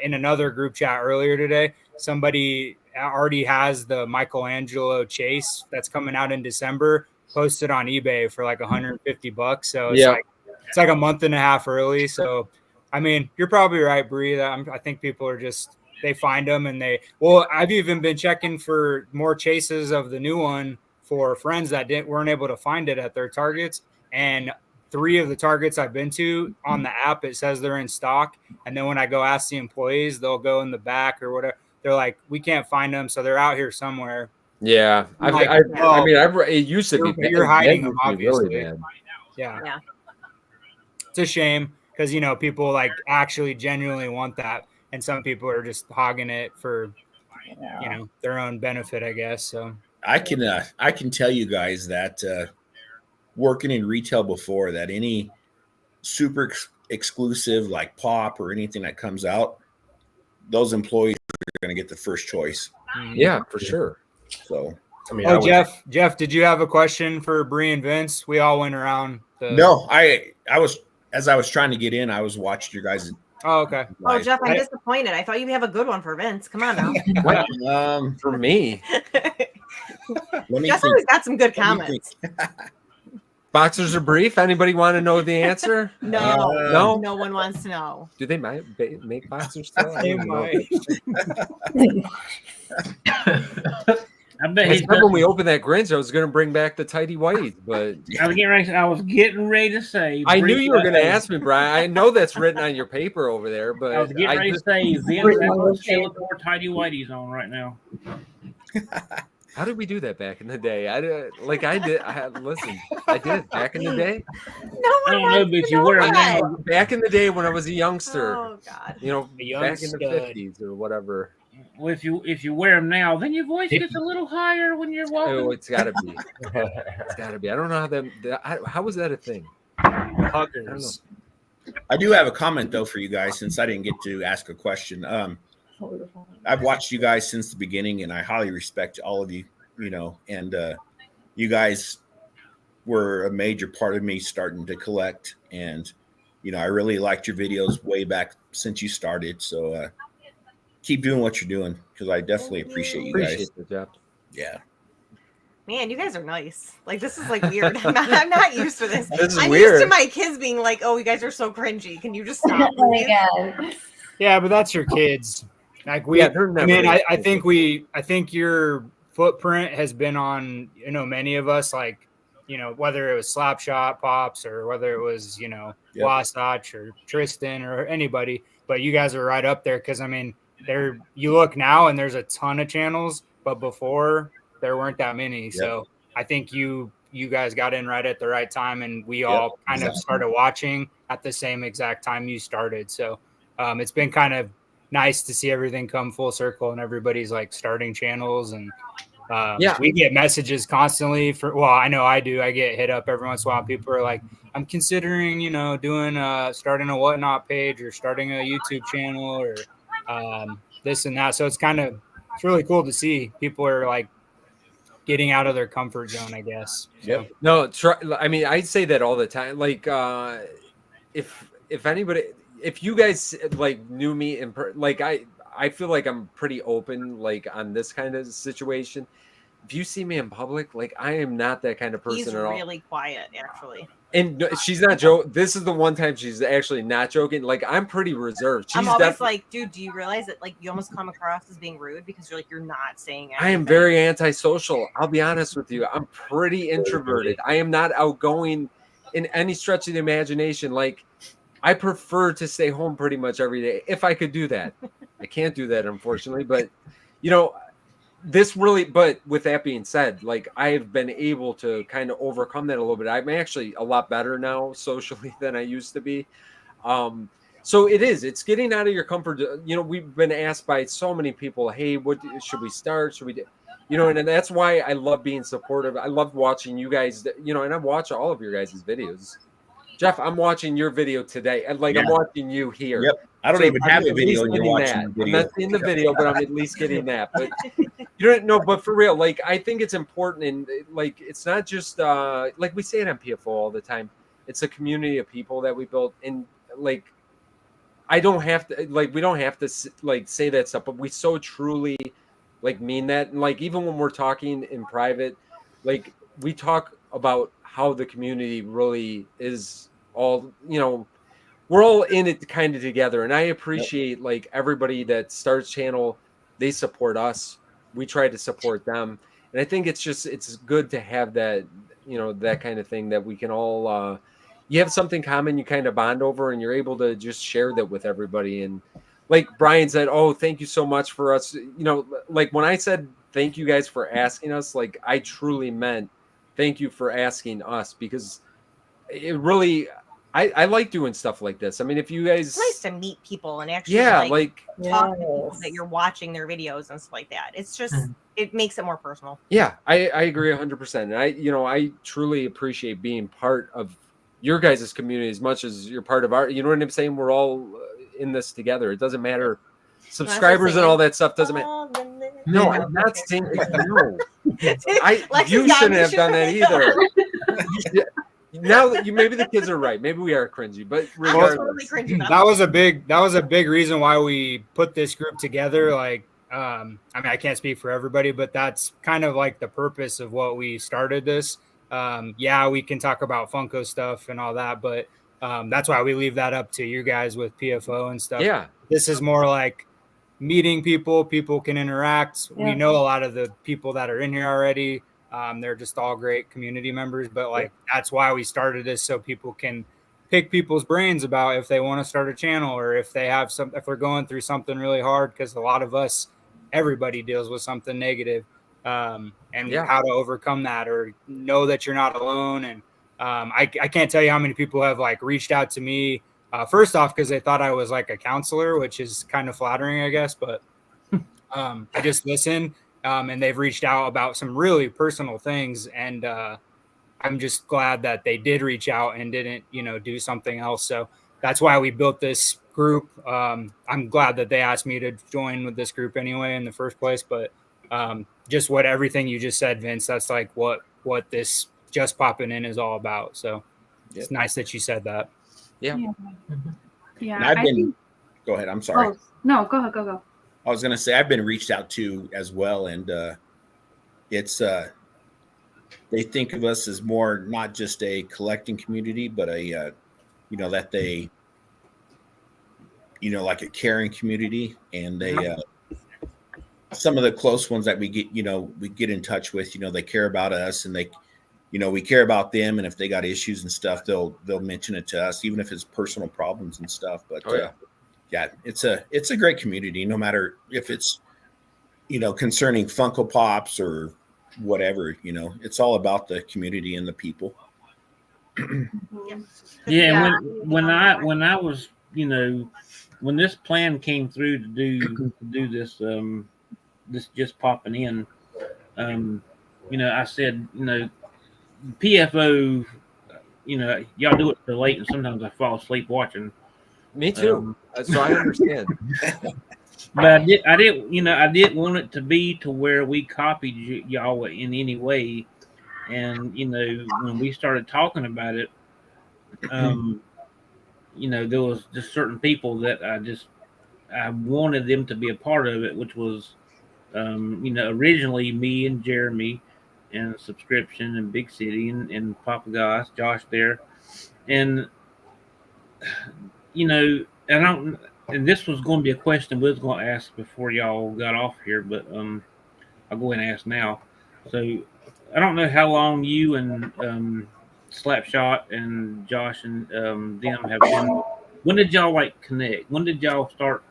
F: in another group chat earlier today, somebody already has the Michelangelo Chase that's coming out in December posted on eBay for like $150. So it's like a month and a half early. So I mean, you're probably right, Bree. I think people are just, they find them and I've even been checking for more chases of the new one for friends that weren't able to find it at their Targets. And 3 of the Targets I've been to on the app, it says they're in stock. And then when I go ask the employees, they'll go in the back or whatever. They're like, we can't find them. So they're out here somewhere.
D: Yeah. It used to be bad.
F: You're hiding
D: It
F: them,
D: used to be
F: obviously.
D: really bad.
F: Yeah. It's a shame because, people like actually genuinely want that. And some people are just hogging it for, their own benefit, I guess. So
I: I can tell you guys that working in retail before, that any super exclusive like pop or anything that comes out, those employees are going to get the first choice.
D: Yeah, for sure.
I: So,
C: I mean,
F: Jeff, did you have a question for Bree and Vince? We all went around.
I: No, I was, as I was trying to get in, I was watching your guys.
F: Oh, okay.
E: Oh, Jeff, I'm disappointed. I thought you'd have a good one for Vince. Come on now.
D: For me,
E: Jeff always got some good comments.
D: Boxers are brief. Anybody want to know the answer?
E: No, no one wants to know.
D: Do they make boxers still?
F: They might.
B: I bet
D: I remember when we opened that Grinch, I was going to bring back the tighty whities, but
B: I was getting ready to say.
D: I knew you were going to ask me, Brian. I know that's written on your paper over there, but
B: I was getting ready to say, Vince, that's showing more tighty whities on right now.
D: How did we do that back in the day? I did back in the day.
B: I don't know, but you wear them now.
D: Back in the day when I was a youngster.
E: Oh God.
D: Back in the 50s or whatever.
B: Well, if you wear them now, then your voice gets a little higher when you're walking.
D: Oh, it's got to be. It's got to be. I don't know how was that a thing?
F: Huggers.
I: I do have a comment though for you guys, since I didn't get to ask a question. I've watched you guys since the beginning, and I highly respect all of you. And you guys were a major part of me starting to collect, and I really liked your videos way back since you started. So keep doing what you're doing, because I definitely appreciate you guys.
D: It, Jeff.
I: Yeah.
E: Man, you guys are nice. Like, this is like weird. I'm not used to this.
D: This is
E: I'm
D: weird.
E: used to my kids being like, "Oh, you guys are so cringy. Can you just stop?"
G: Oh my God.
F: Yeah, but that's your kids. Like I think your footprint has been on, many of us, like, whether it was Slapshot Pops or whether it was, Wasatch or Tristan or anybody, but you guys are right up there. Cause I mean, you look now and there's a ton of channels, but before there weren't that many. Yep. So I think you guys got in right at the right time, and we all kind of started watching at the same exact time you started. So it's been kind of nice to see everything come full circle and everybody's like starting channels. And we get messages constantly I know I do. I get hit up every once in a while. People are like, I'm considering, doing starting a whatnot page or starting a YouTube channel or this and that. So it's really cool to see people are like getting out of their comfort zone, I guess. So.
D: No, I mean, I say that all the time. Like, if anybody, if you guys like knew me I feel like I'm pretty open, like on this kind of situation. If you see me in public, like I am not that kind of person at all.
E: He's really quiet, actually.
D: And she's not joking. This is the one time she's actually not joking. Like, I'm pretty reserved.
E: I'm always like, dude, do you realize that like you almost come across as being rude because you're not saying anything?
D: I am very antisocial. I'll be honest with you. I'm pretty introverted. I am not outgoing in any stretch of the imagination. Like, I prefer to stay home pretty much every day if I could do that. I can't do that, unfortunately. But, but with that being said, like I've been able to kind of overcome that a little bit. I'm actually a lot better now socially than I used to be. So it's getting out of your comfort. We've been asked by so many people, hey, what should we start? Should we do? And that's why I love being supportive. I love watching you guys, and I watch all of your guys' videos. Jeff, I'm watching your video today. And I'm watching you here.
I: Yep. I don't even have a video and you're watching the video.
D: I'm not seeing the video, but I'm at least getting that. But You don't know, but for real, like I think it's important, and like it's not just like we say it on PFO all the time. It's a community of people that we built, and like I don't have to like we don't have to like say that stuff, but we so truly like mean that. And like even when we're talking in private, like we talk about how the community really is all, we're all in it kind of together. And I appreciate like everybody that starts channel, they support us. We try to support them. And I think it's good to have that, that kind of thing that we can all you have something common you kind of bond over, and you're able to just share that with everybody. And like Brian said, oh, thank you so much for us. Like when I said thank you guys for asking us, like I truly meant thank you for asking us, because it really I like doing stuff like this. I mean, if you guys,
E: it's nice to meet people and actually
D: like
E: talk to people that you're watching their videos and stuff like that. It's just it makes it more personal.
D: Yeah, I agree 100%. And I truly appreciate being part of your guys' community as much as you're part of our, you know what I'm saying? We're all in this together. It doesn't matter. Subscribers and all that stuff doesn't matter. No, I'm not saying no. You shouldn't have done that either. Now that maybe the kids are right. Maybe we are cringy, but regardless,
F: that was a big reason why we put this group together. Like, I mean, I can't speak for everybody, but that's kind of like the purpose of what we started this. Yeah, we can talk about Funko stuff and all that, but that's why we leave that up to you guys with PFO and stuff.
D: Yeah,
F: this is more like meeting people. People can interact. Yeah. We know a lot of the people that are in here already. They're just all great community members, but like that's why we started this, so people can pick people's brains about if they want to start a channel, or if they have if they're going through something really hard, because a lot of us, everybody deals with something negative, and how to overcome that, or know that you're not alone. And I can't tell you how many people have like reached out to me, first off because they thought I was like a counselor, which is kind of flattering, I guess, but I just listen. And they've reached out about some really personal things, and I'm just glad that they did reach out and didn't, do something else. So that's why we built this group. I'm glad that they asked me to join with this group anyway in the first place. But just everything you just said, Vince, that's like what this Just Poppin' In is all about. So it's nice that you said that.
H: Yeah.
I: Go ahead. I'm sorry.
H: Oh, no, go ahead. Go.
I: I was going to say I've been reached out to as well, and it's they think of us as more not just a collecting community, but a that they like a caring community, and they some of the close ones that we get in touch with, they care about us, and they we care about them, and if they got issues and stuff, they'll mention it to us, even if it's personal problems and stuff. But yeah, it's a great community, no matter if it's, concerning Funko Pops or whatever, it's all about the community and the people.
B: Yeah. When I was, when this plan came through to do this, this Just Popping In, I said, PFO, y'all do it so late, and sometimes I fall asleep watching.
D: Me too. So I understand.
B: But I didn't want it to be to where we copied y'all in any way. And when we started talking about it, there was just certain people that I wanted them to be a part of it, which was, originally me and Jeremy, and Subscription, and Big City, and Papa Goss, Josh there, and. And this was going to be a question we was going to ask before y'all got off here, but I'll go ahead and ask now. So I don't know how long you and Slapshot and Josh and them have been. When did y'all connect? When did y'all start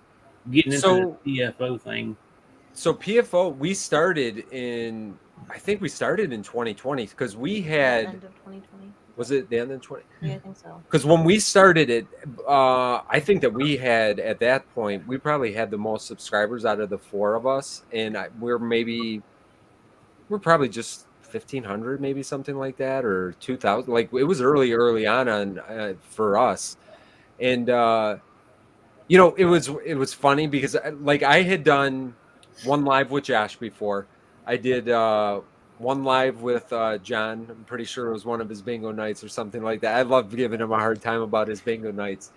B: getting into the PFO thing?
D: So PFO, we started in 2020, because we had
E: end of 2020.
D: Was it the end of 20?
E: Yeah, I think so.
D: Because when we started it, I think that we had, at that point, we probably had the most subscribers out of the four of us. And we're probably just 1,500, maybe something like that, or 2,000. Like it was early on for us. And, it was funny because I had done one live with Josh before. I did one live with John. I'm pretty sure it was one of his bingo nights or something like that. I love giving him a hard time about his bingo nights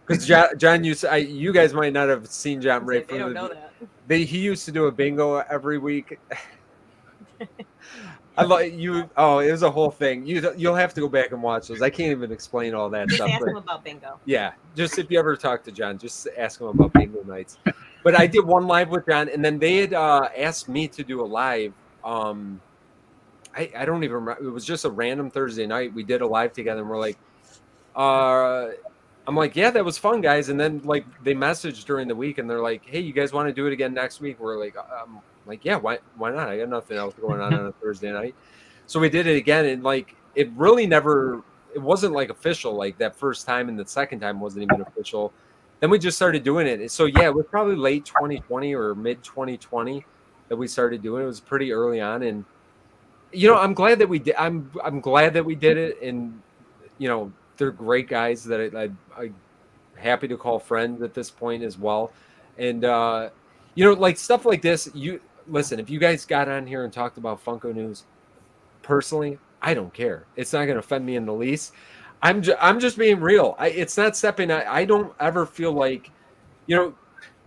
D: because John used to, you guys might not have seen John Ray.
E: They don't know that.
D: He used to do a bingo every week. I love you. Oh, it was a whole thing. You'll have to go back and watch those. I can't even explain all that
E: Just
D: stuff.
E: ask him about bingo.
D: Yeah, just if you ever talk to John, just ask him about bingo nights. But I did one live with John, and then they had asked me to do a live. I don't even remember. It was just a random Thursday night. We did a live together, and we're like, I'm like, yeah, that was fun, guys. And then like they messaged during the week, and they're like, hey, you guys want to do it again next week? We're like, yeah, why not? I got nothing else going on a Thursday night. So we did it again, and like it really never, it wasn't like official like that first time, and the second time wasn't even official. Then we just started doing it. So yeah, it was probably late 2020 or mid 2020 that we started doing it. It was pretty early on, and you know, I'm glad that we did. I'm glad that we did it, and you know, they're great guys that I'm happy to call friends at this point as well. And you know, like stuff like this, you listen, if you guys got on here and talked about Funko News, personally, I don't care. It's not going to offend me in the least. I'm just being real. It's not stepping. I don't ever feel like, you know,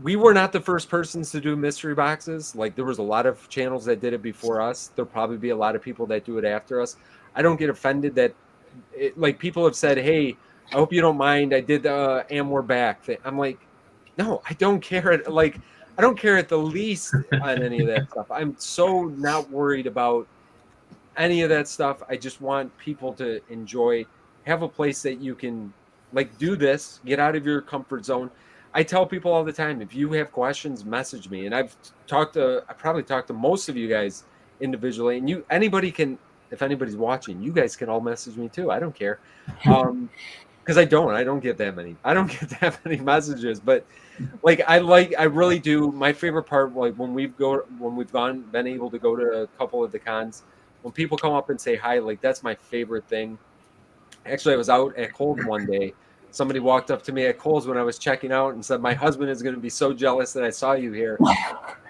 D: we were not the first persons to do mystery boxes. Like there was a lot of channels that did it before us. There'll probably be a lot of people that do it after us. I don't get offended that like people have said, hey, I hope you don't mind. I did the and we're back thing. I'm like, no, I don't care. Like, I don't care at the least on any of that stuff. I'm so not worried about any of that stuff. I just want people to enjoy, have a place that you can like do this, get out of your comfort zone. I tell people all the time, if you have questions, message me. And I probably talked to most of you guys individually, and anybody can, if anybody's watching, you guys can all message me too. I don't care. Because I don't get that many messages, but like I really do. My favorite part, like when we've been able to go to a couple of the cons, when people come up and say hi, like that's my favorite thing. Actually, I was out at Kohl's one day. Somebody walked up to me at Kohl's when I was checking out and said, my husband is going to be so jealous that I saw you here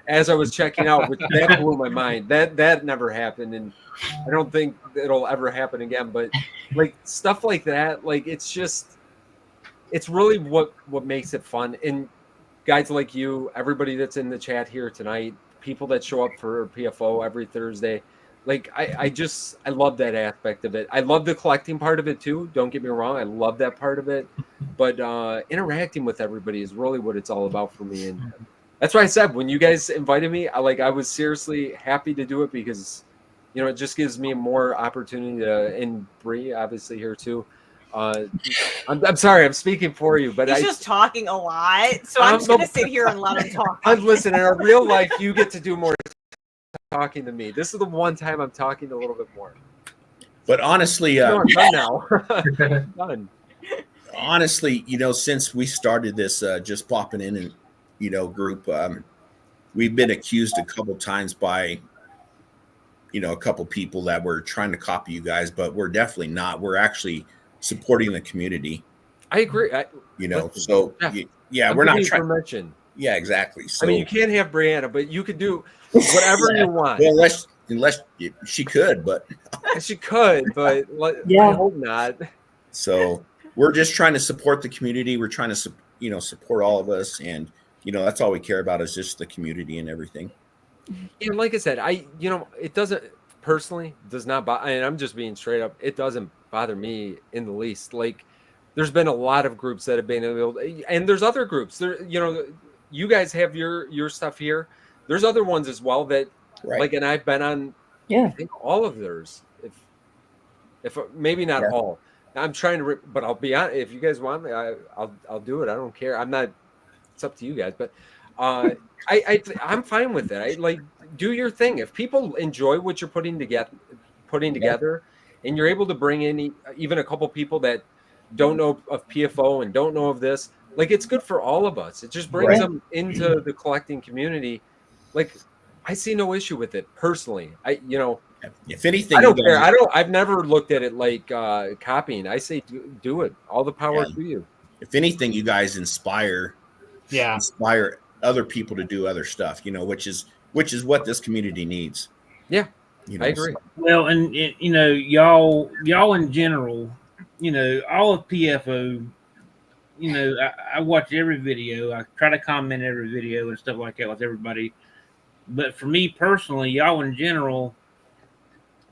D: as I was checking out, which that blew my mind. That never happened. And I don't think it'll ever happen again, but like stuff like that, like it's really what makes it fun. And guys like you, everybody that's in the chat here tonight, people that show up for PFO every Thursday, like I love that aspect of it. I love the collecting part of it too. Don't get me wrong. I love that part of it, but interacting with everybody is really what it's all about for me. And that's why I said, when you guys invited me, I was seriously happy to do it because, you know, it just gives me more opportunity to, and Bree obviously here too. I'm sorry, I'm speaking for you, but
E: he's just talking a lot, so I'm just gonna sit here and let him talk.
D: Listen, in our real life, you get to do more talking to me. This is the one time I'm talking a little bit more.
I: But honestly,
D: I'm done now. Done.
I: Honestly, you know, since we started this just popping in and, you know, group, we've been accused a couple times by, you know, a couple people that were trying to copy you guys, but we're definitely not. We're actually supporting the community.
D: I agree.
I: You know, so yeah, we're not trying to
D: mention.
I: Yeah, exactly. So
D: I mean, you can't have Brianna, but you could do whatever you want.
I: Well, unless she could, but
D: she could, but I hope not.
I: So we're just trying to support the community. We're trying to, you know, support all of us, and you know, that's all we care about is just the community and everything.
D: And like I said, you know, it does not bother, and I'm just being straight up. It doesn't bother me in the least. Like, there's been a lot of groups that have been able, and there's other groups there. You know, you guys have your stuff here. There's other ones as well that, like, and I've been on.
G: Yeah,
D: I think all of theirs. If maybe not all. I'm trying to, but I'll be honest. If you guys want me, I'll do it. I don't care. I'm not. It's up to you guys, but I'm fine with it. Like, do your thing. If people enjoy what you're putting together, and you're able to bring in even a couple people that don't know of PFO and don't know of this, like, it's good for all of us. It just brings them into the collecting community. Like, I see no issue with it personally.
I: If anything,
D: I don't care. I've never looked at it like copying. I say do it. All the power to you.
I: If anything, you guys inspire other people to do other stuff, you know, which is what this community needs.
D: Yeah,
I: You know,
D: I agree.
B: Well, and you know, y'all in general, you know, all of PFO. You know, I watch every video. I try to comment every video and stuff like that with everybody. But for me personally, y'all in general,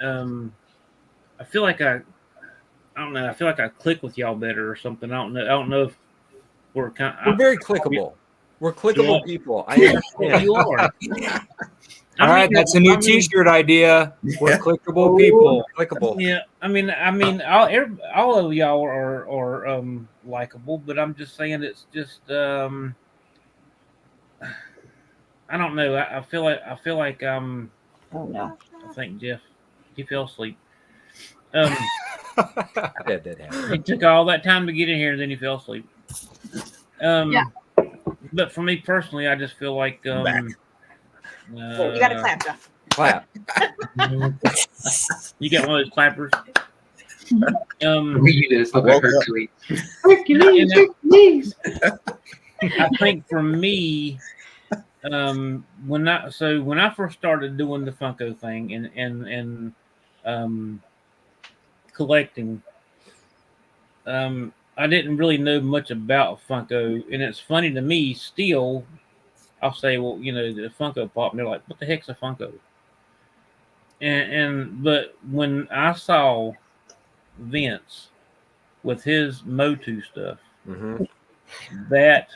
B: I feel like I don't know. I feel like I click with y'all better or something. I don't know. I don't know if we're
D: We're very clickable. We're clickable
B: Yeah.
D: people. I
B: That's what
D: understand.
B: you are.
F: All right, that's a new T-shirt idea. We're clickable people.
D: Clickable.
B: Yeah, I mean, all of y'all are likable, but I'm just saying it's just I don't know. I feel like
G: Oh no.
B: I think Jeff he fell asleep.
D: Yeah, that happened.
B: He took all that time to get in here, and then he fell asleep.
H: Yeah.
B: But for me personally, I just feel like
I: Back.
E: You got to clap, Jeff.
D: Clap.
B: You got one of those clappers.
A: We just look
I: Woke
A: like
I: up.
A: Hercules.
B: Hercules, Hercules. I think for me, when I first started doing the Funko thing and collecting, I didn't really know much about Funko, and it's funny to me still. I'll say, well, you know, the Funko Pop, and they're like, "What the heck's a Funko?" But when I saw Vince with his Motu stuff,
D: Mhm.
B: that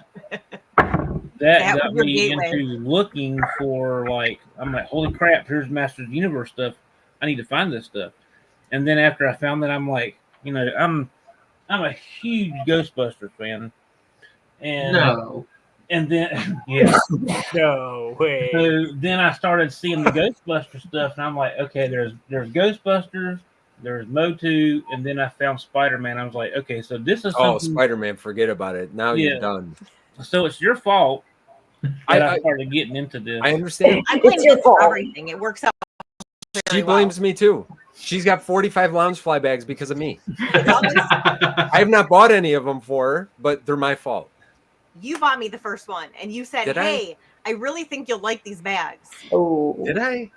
E: That
B: got
E: was your
B: me
E: gateway.
B: into looking for, like, I'm like, holy crap, here's Masters of the Universe stuff. I need to find this stuff. And then after I found that, I'm like, you know, I'm a huge Ghostbusters fan. And
A: No.
B: and then yeah.
F: No way.
B: So then I started seeing the Ghostbusters stuff, and I'm like, okay, there's Ghostbusters, there's Motu, and then I found Spider-Man. I was like, okay, so this is
D: Oh,
B: something.
D: Spider-Man, forget about it. Now
B: Yeah.
D: you're done.
B: So it's your fault that I
D: I
B: started getting into this.
D: I understand.
E: I blame
G: It's your
E: Vince for
G: fault.
E: everything. It works out very
D: She blames me too. She's got 45 Loungefly bags because of me. I have not bought any of them for her, but they're my fault.
E: You bought me the first one, and you said,
D: Did I?
E: "Hey, I really think you'll like these bags."
G: Oh.
D: Did I?
E: And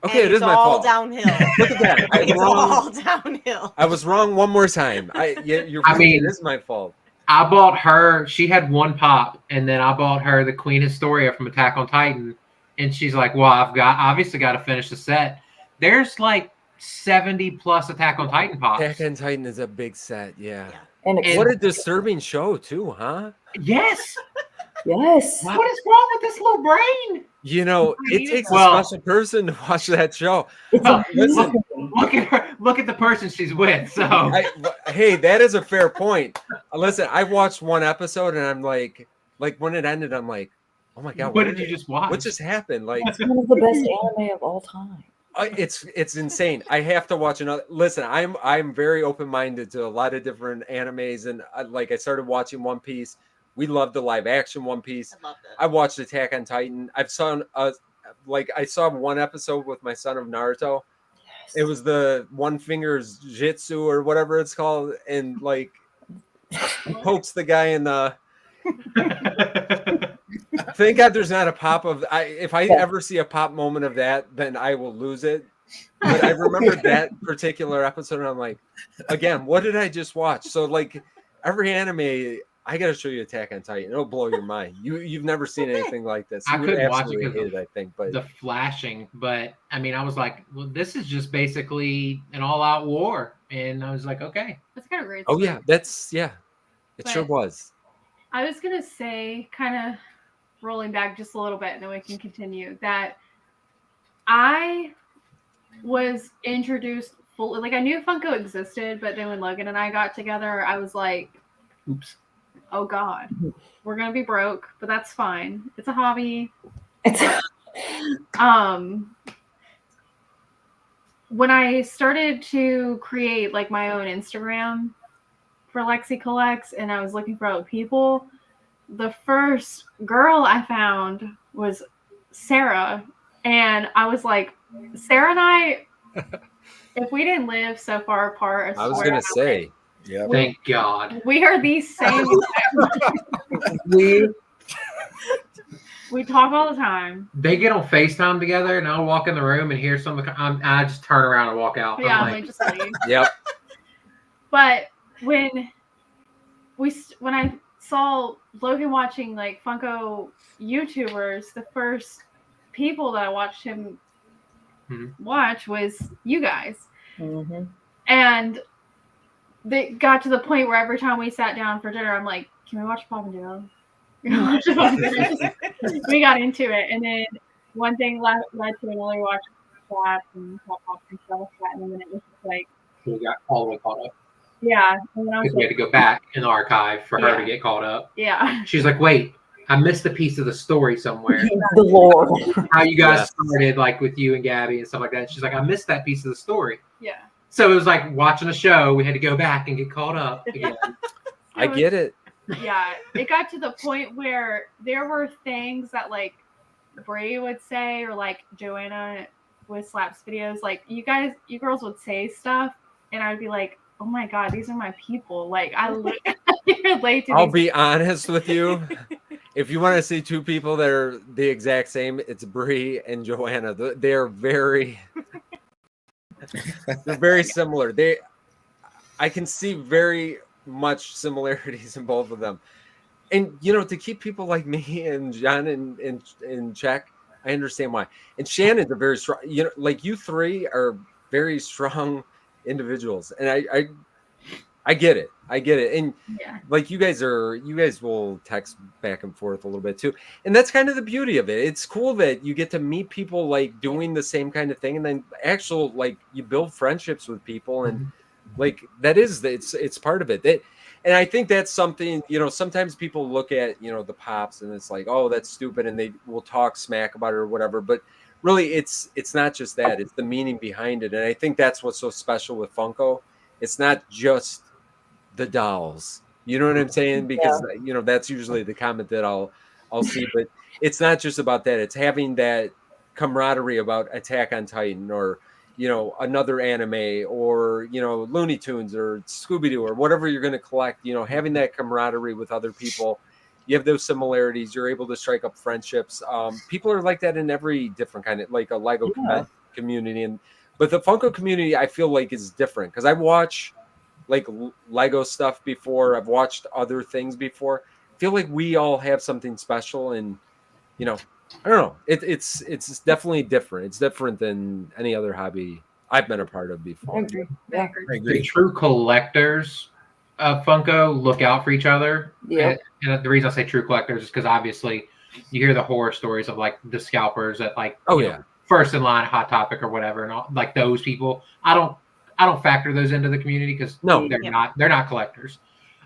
D: Okay, it is my
E: all
D: fault.
E: downhill.
D: Look at that. I was
E: It's
D: wrong.
E: all downhill.
D: I was wrong one more time. You're
A: I
D: right,
A: mean-
D: it is my fault.
A: I bought her. She had one pop, and then I bought her the Queen Historia from Attack on Titan, and she's like, "Well, I've obviously got to finish the set." There's like 70 plus Attack on Titan pops.
D: Attack on Titan is a big set, yeah.
G: And
A: And-
D: What a disturbing show, too, huh?
A: Yes.
G: yes.
A: What is wrong with this little brain?
D: You know, it takes
A: Well-
D: a special person to watch that show.
G: It's
A: Well,
D: listen.
A: Look at her. Look at the person she's with. So
D: Hey, that is a fair point. Listen, I watched one episode and I'm like when it ended, I'm like, oh my god,
A: what did you just watch?
D: what just happened? Like,
G: It's one of the best anime of all time.
D: it's insane. I have to watch another. Listen, I'm very open minded to a lot of different animes, and I started watching One Piece. We love the live action One Piece.
E: I loved it.
D: I watched Attack on Titan. I saw one episode with my son of Naruto.
G: Yes.
D: It was the one fingers jitsu or whatever it's called, and like pokes the guy in the. Thank God there's not a pop of. If I ever see a pop moment of that, then I will lose it. But I remember that particular episode, and I'm like, again, what did I just watch? So like every anime, I got to show you Attack on Titan. It'll blow your mind. You've never seen anything like this.
A: I
D: You would
A: couldn't watch it
D: absolutely
A: because
D: hate it, I think. But
A: the flashing, but I mean, I was like, well, this is just basically an all-out war, and I was like, okay.
H: That's kind of great.
D: oh yeah, it sure
H: But-
D: was.
H: I was gonna say, kind of rolling back just a little bit, and then we can continue. That I was introduced fully, like I knew Funko existed, but then when Logan and I got together, I was like,
A: Oops.
H: "Oh God, we're gonna be broke, but that's fine. It's a hobby."
G: It's
H: When I started to create like my own Instagram for Lexi Collects, and I was looking for other people, the first girl I found was Sarah, and I was like, Sarah and I, if we didn't live so far apart,
D: I was
H: swear
D: gonna
H: I
D: say,
I: Yeah.
A: Thank God.
H: we are the same. We talk all the time.
A: They get on FaceTime together, and I'll walk in the room and hear something. I just turn around and walk out.
H: Yeah,
A: I'm
H: they just leave.
D: Yep.
H: But when I saw Logan watching like Funko YouTubers, the first people that I watched him watch was you guys.
G: Mm-hmm.
H: And they got to the point where every time we sat down for dinner, I'm like, can we watch Poppin Duo? We got into it. And then one thing led to another, watch that and pop and stuff like that. And then it was just like,
A: we got all the way caught up.
H: yeah. And then I was
A: Because we had to go back in the archive for her to
H: Yeah.
A: get caught up.
H: yeah.
A: She's like, wait, I missed a piece of the story somewhere.
G: The Lord.
A: How you guys
D: Yes.
A: started, like with you and Gabby and stuff like that. And she's like, I missed that piece of the story.
H: Yeah.
A: So it was like watching a show. We had to go back and get caught up again.
D: I get it.
H: Yeah. It got to the point where there were things that like Brie would say, or like Joanna with Slaps videos, like you girls would say stuff, and I would be like, oh my God, these are my people. Like I relate to
D: I'll
H: these.
D: be honest with you. If you want to see two people that are the exact same, it's Brie and Joanna. They're very similar. I can see very much similarities in both of them. And to keep people like me and John in check, I understand why. And Shannon's a very strong, like you three are very strong individuals, and I get it. And
H: Yeah.
D: like you guys will text back and forth a little bit too, and that's kind of the beauty of it. It's cool that you get to meet people like doing the same kind of thing, and then like you build friendships with people, and like it's part of it. And I think that's something, sometimes people look at, the pops and it's like, oh, that's stupid. And they will talk smack about it or whatever. But really, it's not just that. It's the meaning behind it. And I think that's what's so special with Funko. It's not just the dolls. You know what I'm saying? Because, that's usually the comment that I'll see. But it's not just about that. It's having that camaraderie about Attack on Titan or another anime or, Looney Tunes or Scooby-Doo or whatever you're going to collect, having that camaraderie with other people. You have those similarities. You're able to strike up friendships. People are like that in every different kind of, like a Lego community. But the Funko community, I feel like is different because I watch like Lego stuff before. I've watched other things before. I feel like we all have something special, and, I don't know. It's definitely different. It's different than any other hobby I've been a part of before.
G: I agree. Yeah.
I: I agree.
A: The true collectors of Funko look out for each other.
G: Yeah.
A: And the reason I say true collectors is because obviously you hear the horror stories of like the scalpers that like first in line Hot Topic or whatever, and all, like those people. I don't factor those into the community because they're not collectors.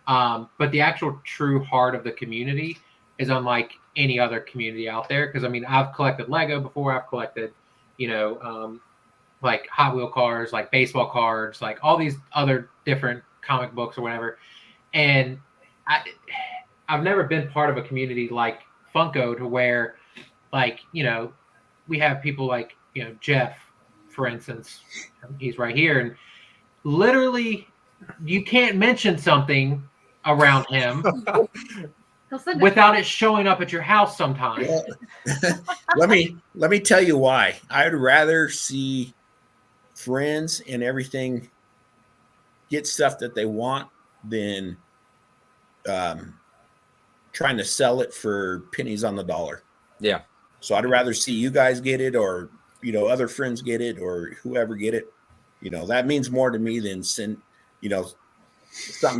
A: But the actual true heart of the community is unlike any other community out there. Because I mean, I've collected Lego before. I've collected, like Hot Wheel cars, like baseball cards, like all these other different comic books or whatever. And I've never been part of a community like Funko to where, like, we have people like, Jeff, for instance, he's right here, and literally you can't mention something around him without it showing up at your house sometimes.
I: Let me tell you why. I'd rather see friends and everything get stuff that they want than trying to sell it for pennies on the dollar.
D: Yeah.
I: So I'd rather see you guys get it, or other friends get it, or whoever get it. That means more to me than something's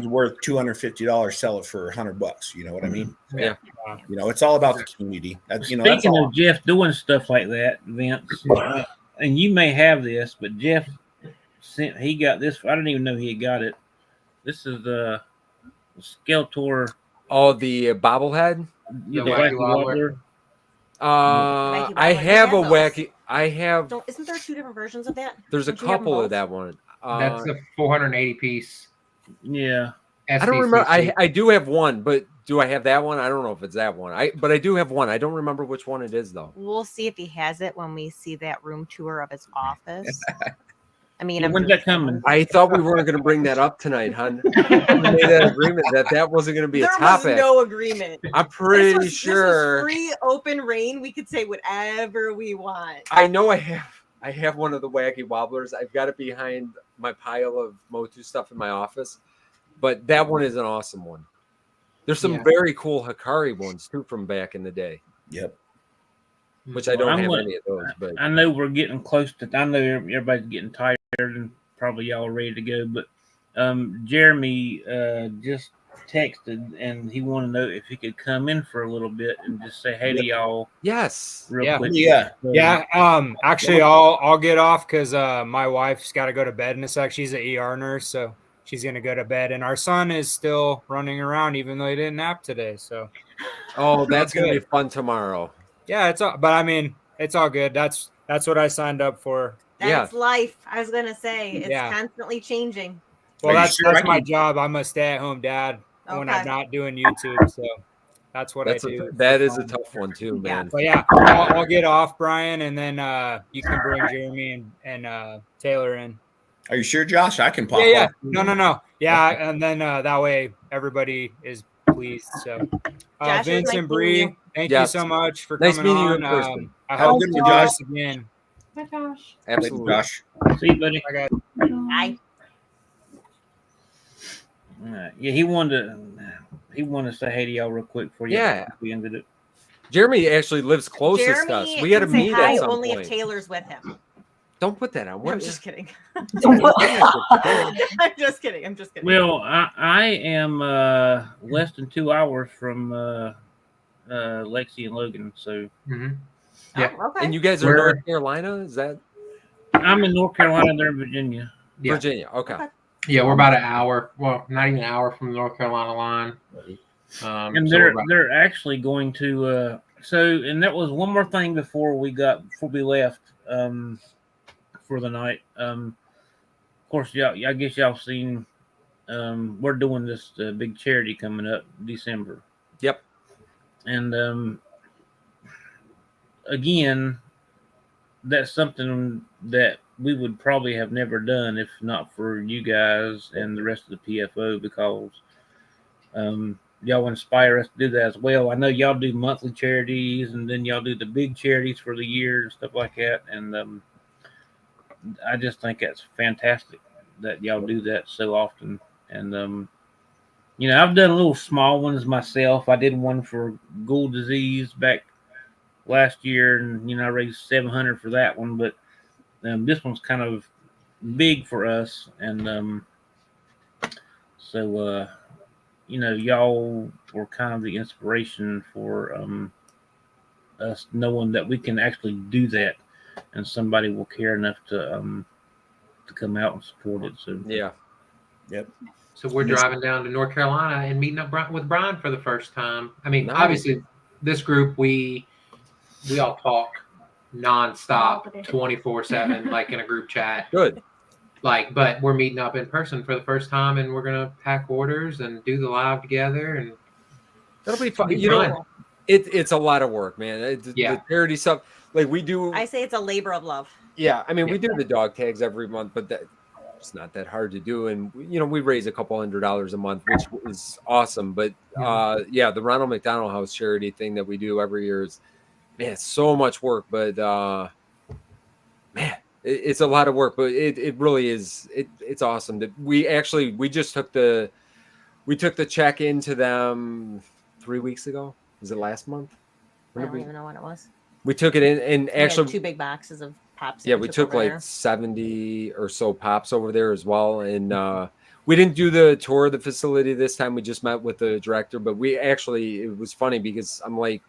I: worth $250, sell it for $100. You know what I mean?
D: Yeah.
I: It's all about the community.
B: Speaking of Jeff doing stuff like that, Vince, and you may have this, but Jeff he got this. I didn't even know he had got it. This is the Skeletor.
D: Oh, the bobblehead.
B: The Wacky Wobbler.
D: I have a wacky. I have.
E: Isn't there two different versions of that?
D: There's a
E: Don't you have them
D: couple of
E: both?
D: that one.
A: That's a 480 piece.
B: Yeah.
D: I don't remember. I do have one, but do I have that one? I don't know if it's that one. But I do have one. I don't remember which one it is though.
E: We'll see if he has it when we see that room tour of his office. I mean, I'm
B: When's
E: just
B: that coming?
D: I thought we weren't going to bring that up tonight, hon. We made an agreement that wasn't going to be
E: there
D: a topic.
E: was no agreement.
D: I'm pretty
E: This was
D: sure.
E: free open reign. We could say whatever we want.
D: I know I have one of the wacky wobblers. I've got it behind my pile of Motu stuff in my office, but that one is an awesome one. There's some very cool Hikari ones too from back in the day.
I: Yep.
D: Which I don't have any of those, but
B: I know we're getting close to. I know everybody's getting tired and probably y'all are ready to go. But Jeremy just texted and he wanted to know if he could come in for a little bit and just say hey to y'all.
D: Yes.
B: Real quick.
I: Yeah.
F: Actually, I'll get off because my wife's got to go to bed in a sec. She's an ER nurse, so she's gonna go to bed, and our son is still running around even though he didn't nap today. So,
D: that's gonna be fun tomorrow.
F: Yeah, it's all, but I mean, it's all good. That's what I signed up for.
E: That's life. I was gonna say it's constantly changing.
F: Well, that's my job. I'm a stay-at-home dad when I'm not doing YouTube. So that's what I do.
D: That is a tough one too, man.
F: But yeah, I'll get off, Brian, and then you can bring Jeremy and Taylor in.
I: Are you sure, Josh? I can pop
F: Yeah.
I: off.
F: No. Yeah, and then that way everybody is pleased. So, Vince and Bree, thank you so much for coming
D: meeting you
F: on.
D: in person.
F: I hope to do
I: Josh.
F: this again.
H: Bye, Josh.
D: Absolutely.
I: Josh.
B: See you, buddy.
F: Bye, guys.
E: Bye.
B: Yeah, he wanted to say hey to y'all real quick for you.
D: Yeah.
B: We ended it.
D: Jeremy actually lives closest to us. We got to
E: can say
D: meet
E: hi
D: at some
E: only
D: point.
E: if Taylor's with him.
D: Don't put that on.
E: I'm just kidding.
G: Don't put-
E: I'm just kidding. I'm just kidding.
B: Well, I am less than 2 hours from Lexi and Logan, so
A: Yeah.
E: Oh, okay.
D: And you guys are North Carolina? Is that
B: I'm in North Carolina. They're in Virginia.
A: Yeah.
D: Virginia? Okay.
A: Yeah, we're about an hour. Well, not even an hour from the North Carolina line.
B: And
A: so
B: they're actually going to and that was one more thing before we left for the night. Of course, I guess y'all seen we're doing this big charity coming up December.
D: Yep.
B: And again, that's something that we would probably have never done if not for you guys and the rest of the PFO, because y'all inspire us to do that as well. I know y'all do monthly charities and then y'all do the big charities for the year and stuff like that. And I just think that's fantastic that y'all do that so often. And I've done little small ones myself. I did one for ghoul disease back last year, and I raised $700 for that one. But this one's kind of big for us, and so y'all were kind of the inspiration for us knowing that we can actually do that, and somebody will care enough to come out and support it. So
I: Yep.
A: So we're driving down to North Carolina and meeting up with Brian for the first time. I mean, obviously, this group we all talk nonstop, 24/7, like in a group chat.
D: Good.
A: But we're meeting up in person for the first time, and we're gonna pack orders and do the live together, and
D: that'll be fun. It's a lot of work, man. The charity stuff, like we do.
E: I say it's a labor of love.
D: Yeah, I mean, we do the dog tags every month, but it's not that hard to do, and we raise a couple $100 a month, which is awesome. But the Ronald McDonald House charity thing that we do every year is, man, it's so much work, but man, it's a lot of work, but it really is. It's awesome that we just took the check into them 3 weeks ago. Was it last month?
E: I don't even know when it was.
D: We took it in, and actually
E: 2 big boxes of pops.
D: Yeah, we took like 70 or so pops over there as well. And we didn't do the tour of the facility this time. We just met with the director, but it was funny because I'm like,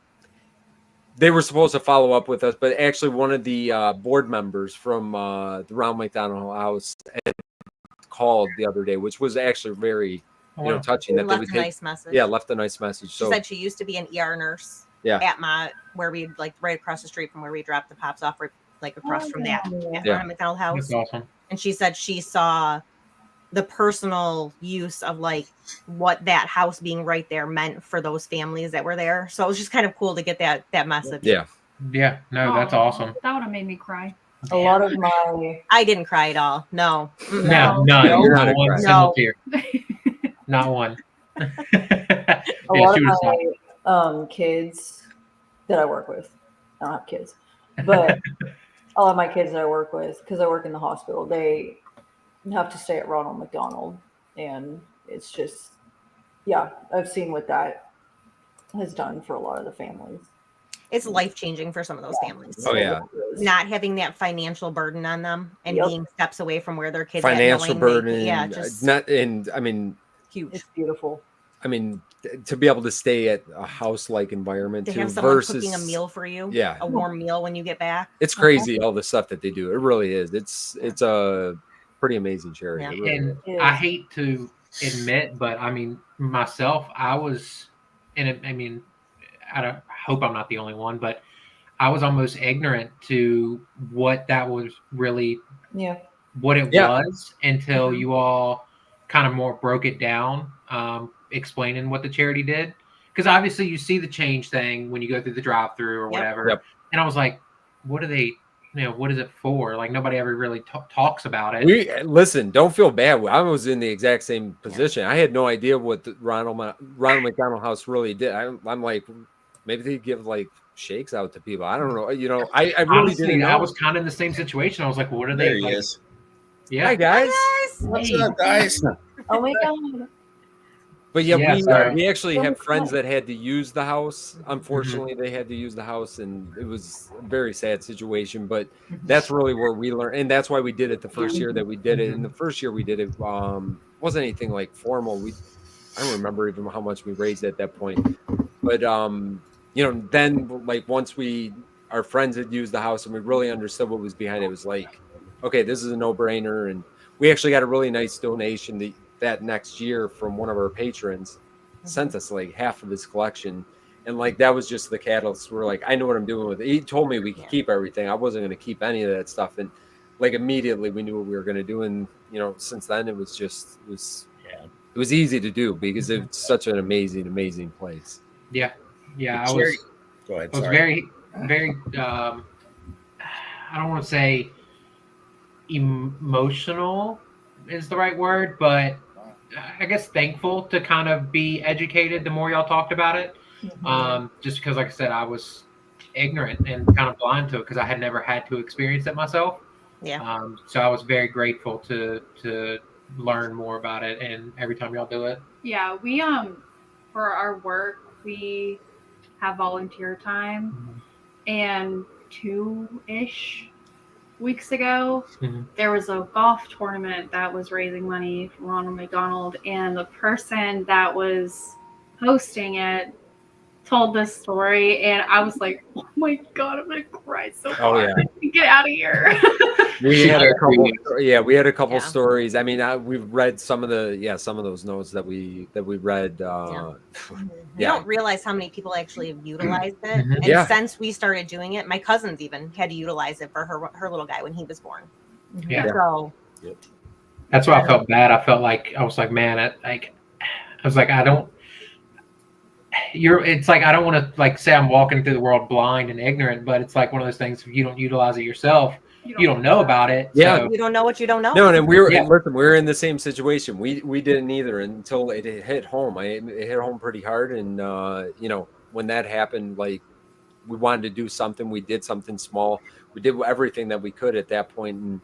D: they were supposed to follow up with us, but actually one of the board members from the Ronald McDonald House had called the other day, which was actually very touching.
E: That left a nice message.
D: Yeah, left a nice message.
E: She said she used to be an ER nurse.
D: Yeah.
E: At where we right across the street from where we dropped the pops off, across from that Ronald McDonald House.
A: That's awesome.
E: And she said she saw the personal use of what that house being right there meant for those families that were there. So it was just kind of cool to get that message.
D: Yeah.
A: Yeah. No, that's awesome.
H: That would have made me cry.
G: A lot of my
E: I didn't cry at all. No.
A: No, none.
G: No.
D: You're not a
A: Not one
D: cry.
A: single
E: No.
A: tear. Not one.
G: a
A: Yeah,
G: lot
A: she
G: of
A: was
G: my kids that I work with. I don't have kids, but a lot of my kids that I work with, because I work in the hospital, they have to stay at Ronald McDonald, and it's just, yeah, I've seen what that has done for a lot of the families.
E: It's life-changing for some of those families.
D: Oh, yeah.
E: Not having that financial burden on them and
G: Yep.
E: being steps away from where their kids
D: Financial
E: at, knowing
D: burden.
E: yeah, just
D: Not, and I mean,
E: huge.
G: It's beautiful.
D: I mean, to be able to stay at a house-like environment
E: To
D: too,
E: have someone
D: versus
E: cooking a meal for you,
D: Yeah.
E: a warm meal when you get back.
D: It's crazy all the stuff that they do. It really is. It's a pretty amazing charity.
E: Yeah.
D: It really
A: And
D: is.
A: I hate to admit, but I mean, myself, I was, and I mean, I hope I'm not the only one, but I was almost ignorant to what that was really,
G: Yeah.
A: what it
D: Yeah.
A: was until you all kind of more broke it down, explaining what the charity did. Because obviously you see the change thing when you go through the drive-through or
E: Yep.
A: whatever.
D: Yep.
A: And I was like, what are they, what is it for? Like nobody ever really talks about it.
D: We listen. Don't feel bad. I was in the exact same position. I had no idea what the Ronald McDonald House really did. I'm like, maybe they give like shakes out to people. I don't know. I really
A: Honestly,
D: didn't know.
A: I was kind of in the same situation. I was like, what are
I: There
A: they?
I: he
A: Like,
I: is.
A: yeah.
D: Hi guys.
I: What's
A: Hey.
I: up, guys?
G: Oh my God.
D: But yeah,
A: Yeah, sorry.
D: we actually
G: Oh,
D: have
G: my
D: friends
G: God.
D: that had to use the house. Unfortunately, they had to use the house, and it was a very sad situation. But that's really where we learned, and that's why we did it the first year that we did it. And the first year we did it wasn't anything like formal. I don't remember even how much we raised at that point. But then like once our friends had used the house and we really understood what was behind it, it was like, okay, this is a no-brainer. And we actually got a really nice donation that next year from one of our patrons, sent us like half of his collection. And like that was just the catalyst. We're like, I know what I'm doing with it. He told me we could keep everything. I wasn't going to keep any of that stuff. And like immediately we knew what we were going to do. And since then it was easy to do because it's such an amazing place.
A: Yeah. I
I: It's
A: was,
I: very- Go ahead.
A: I was
I: Sorry.
A: very, very, I don't want to say emotional is the right word, but I guess thankful to kind of be educated the more y'all talked about it. Just because, like I said, I was ignorant and kind of blind to it because I had never had to experience it myself.
E: Yeah.
A: So I was very grateful to learn more about it, and every time y'all do it.
H: Yeah, we for our work we have volunteer time, and 2-ish weeks ago there was a golf tournament that was raising money for Ronald McDonald, and the person that was hosting it told this story, and I was like, oh my God, I'm gonna cry so hard. Get out of here.
D: We had a couple
E: Yeah.
D: stories. I mean, we've read some of those notes that we read.
E: You don't realize how many people actually have utilized it. And
D: Yeah.
E: since we started doing it, my cousins even had to utilize it for her little guy when he was born.
A: Yeah.
E: So
A: That's why I felt bad. I felt like I was like, man, it's like I don't want to like say I'm walking through the world blind and ignorant, but it's like one of those things. If you don't utilize it yourself, you don't know about it.
D: Yeah.
A: So,
E: you don't know what you don't know.
D: No, and we
A: Yeah.
D: were in the same situation. We didn't either until it hit home. It hit home pretty hard, and when that happened, like we wanted to do something. We did something small. We did everything that we could at that point, and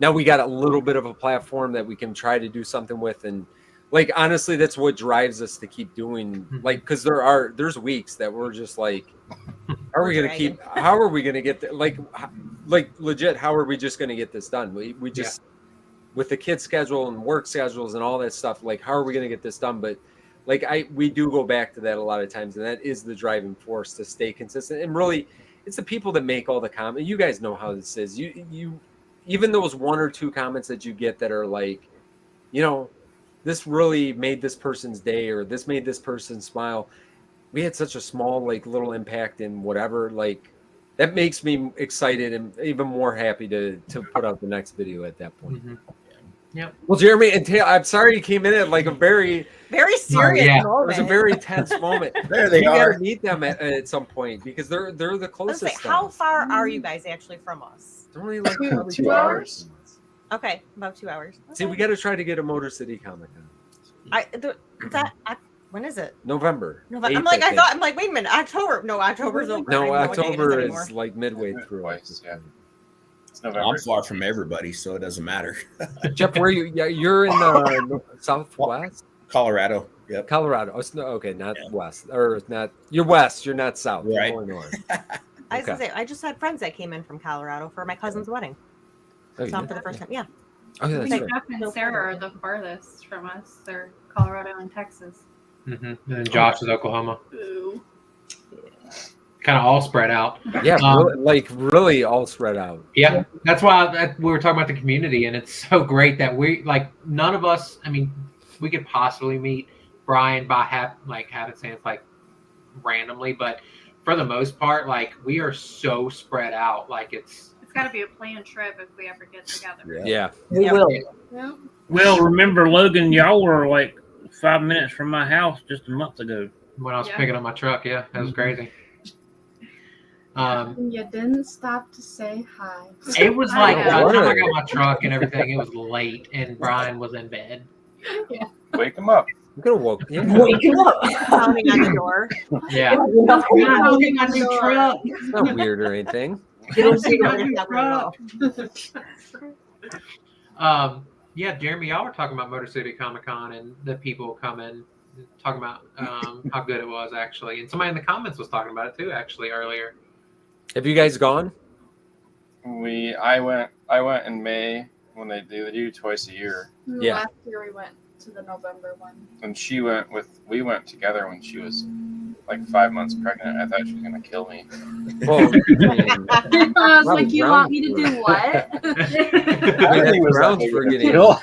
D: now we got a little bit of a platform that we can try to do something with. And like honestly, that's what drives us to keep doing. Like because there's weeks that we're just like, how are we gonna keep? How are we gonna get like legit? How are we just gonna get this done? We just with the kid schedule and work schedules and all that stuff. Like how are we gonna get this done? But like we do go back to that a lot of times, and that is the driving force to stay consistent. And really, it's the people that make all the comments. You guys know how this is. You even those 1 or 2 comments that you get that are like, this really made this person's day or this made this person smile. We had such a small, like little impact in whatever, like that makes me excited and even more happy to put out the next video at that point.
A: Yep.
D: Well, Jeremy and Taylor, I'm sorry you came in at like a very
E: serious
A: Yeah.
D: it was a
E: moment.
D: very tense moment.
I: There they
D: You
I: are.
D: gotta meet them at some point because they're the
E: Let's say,
D: closest.
E: how far are you guys actually from us?
D: Only like probably
H: 2
D: 2
H: hours?
D: hours.
E: Okay, about 2 hours.
D: See, we got to try to get a Motor City Comic Con.
E: When is it?
D: November.
E: November.
D: 8th, I think.
E: I'm like, wait a minute, October. No, October's over.
D: No,
E: I know what day it
D: October
E: anymore.
D: is like midway through.
J: Twice, yeah. It's November.
I: I'm far from everybody, so it doesn't matter.
D: Jeff, where you? Yeah, you're in the southwest.
I: Colorado. Yep.
D: Colorado. Oh, no, okay, not west, or not. You're west. You're not south.
I: Right.
D: You're north.
E: I was gonna say, I just had friends that came in from Colorado for my cousin's wedding.
D: Oh,
E: Saw
D: yeah.
E: them for the first time. Yeah.
D: Oh, yeah, that's
H: Like
D: right.
H: Jeff and Sarah are the farthest from us. They're Colorado and Texas.
A: Mm-hmm. And then Josh is Oklahoma.
H: Ooh.
A: Kind of all spread out.
D: Yeah, really all spread out.
A: Yeah, that's why we were talking about the community, and it's so great that we like none of us. I mean, we could possibly meet Brian by happenstance, like randomly, but for the most part, like we are so spread out. Like it's
H: got to be a planned trip if we ever get together.
D: Yeah.
G: We will.
H: Yeah.
B: Well, remember, Logan, y'all were like 5 minutes from my house just a month ago.
A: when I was
H: Yeah.
A: picking up my truck. Yeah, that was crazy.
H: You didn't stop to say hi.
A: It was like
H: Yeah.
A: by the time I got my truck and everything, it was late, and Brian was in bed.
J: Wake him up.
D: I'm gonna walk. Yeah.
G: Wake him up.
E: Pounding on the door.
A: Yeah.
H: Pounding on your truck.
D: It's not weird or anything.
E: You don't see that
A: Yeah, Jeremy, y'all were talking about Motor City Comic Con and the people coming, talking about how good it was actually, and somebody in the comments was talking about it too actually earlier.
D: Have you guys gone?
J: I went in May when they do twice a year,
D: Yeah.
H: Last year we went to the November one.
J: and we went together when she was like 5 months pregnant. I thought she was gonna kill me.
D: Well,
H: I was
D: Robbie
H: like, you
D: Brown
H: want me to do what?
J: I think it was
D: Brown's
J: that big of a
D: forgetting.
J: deal.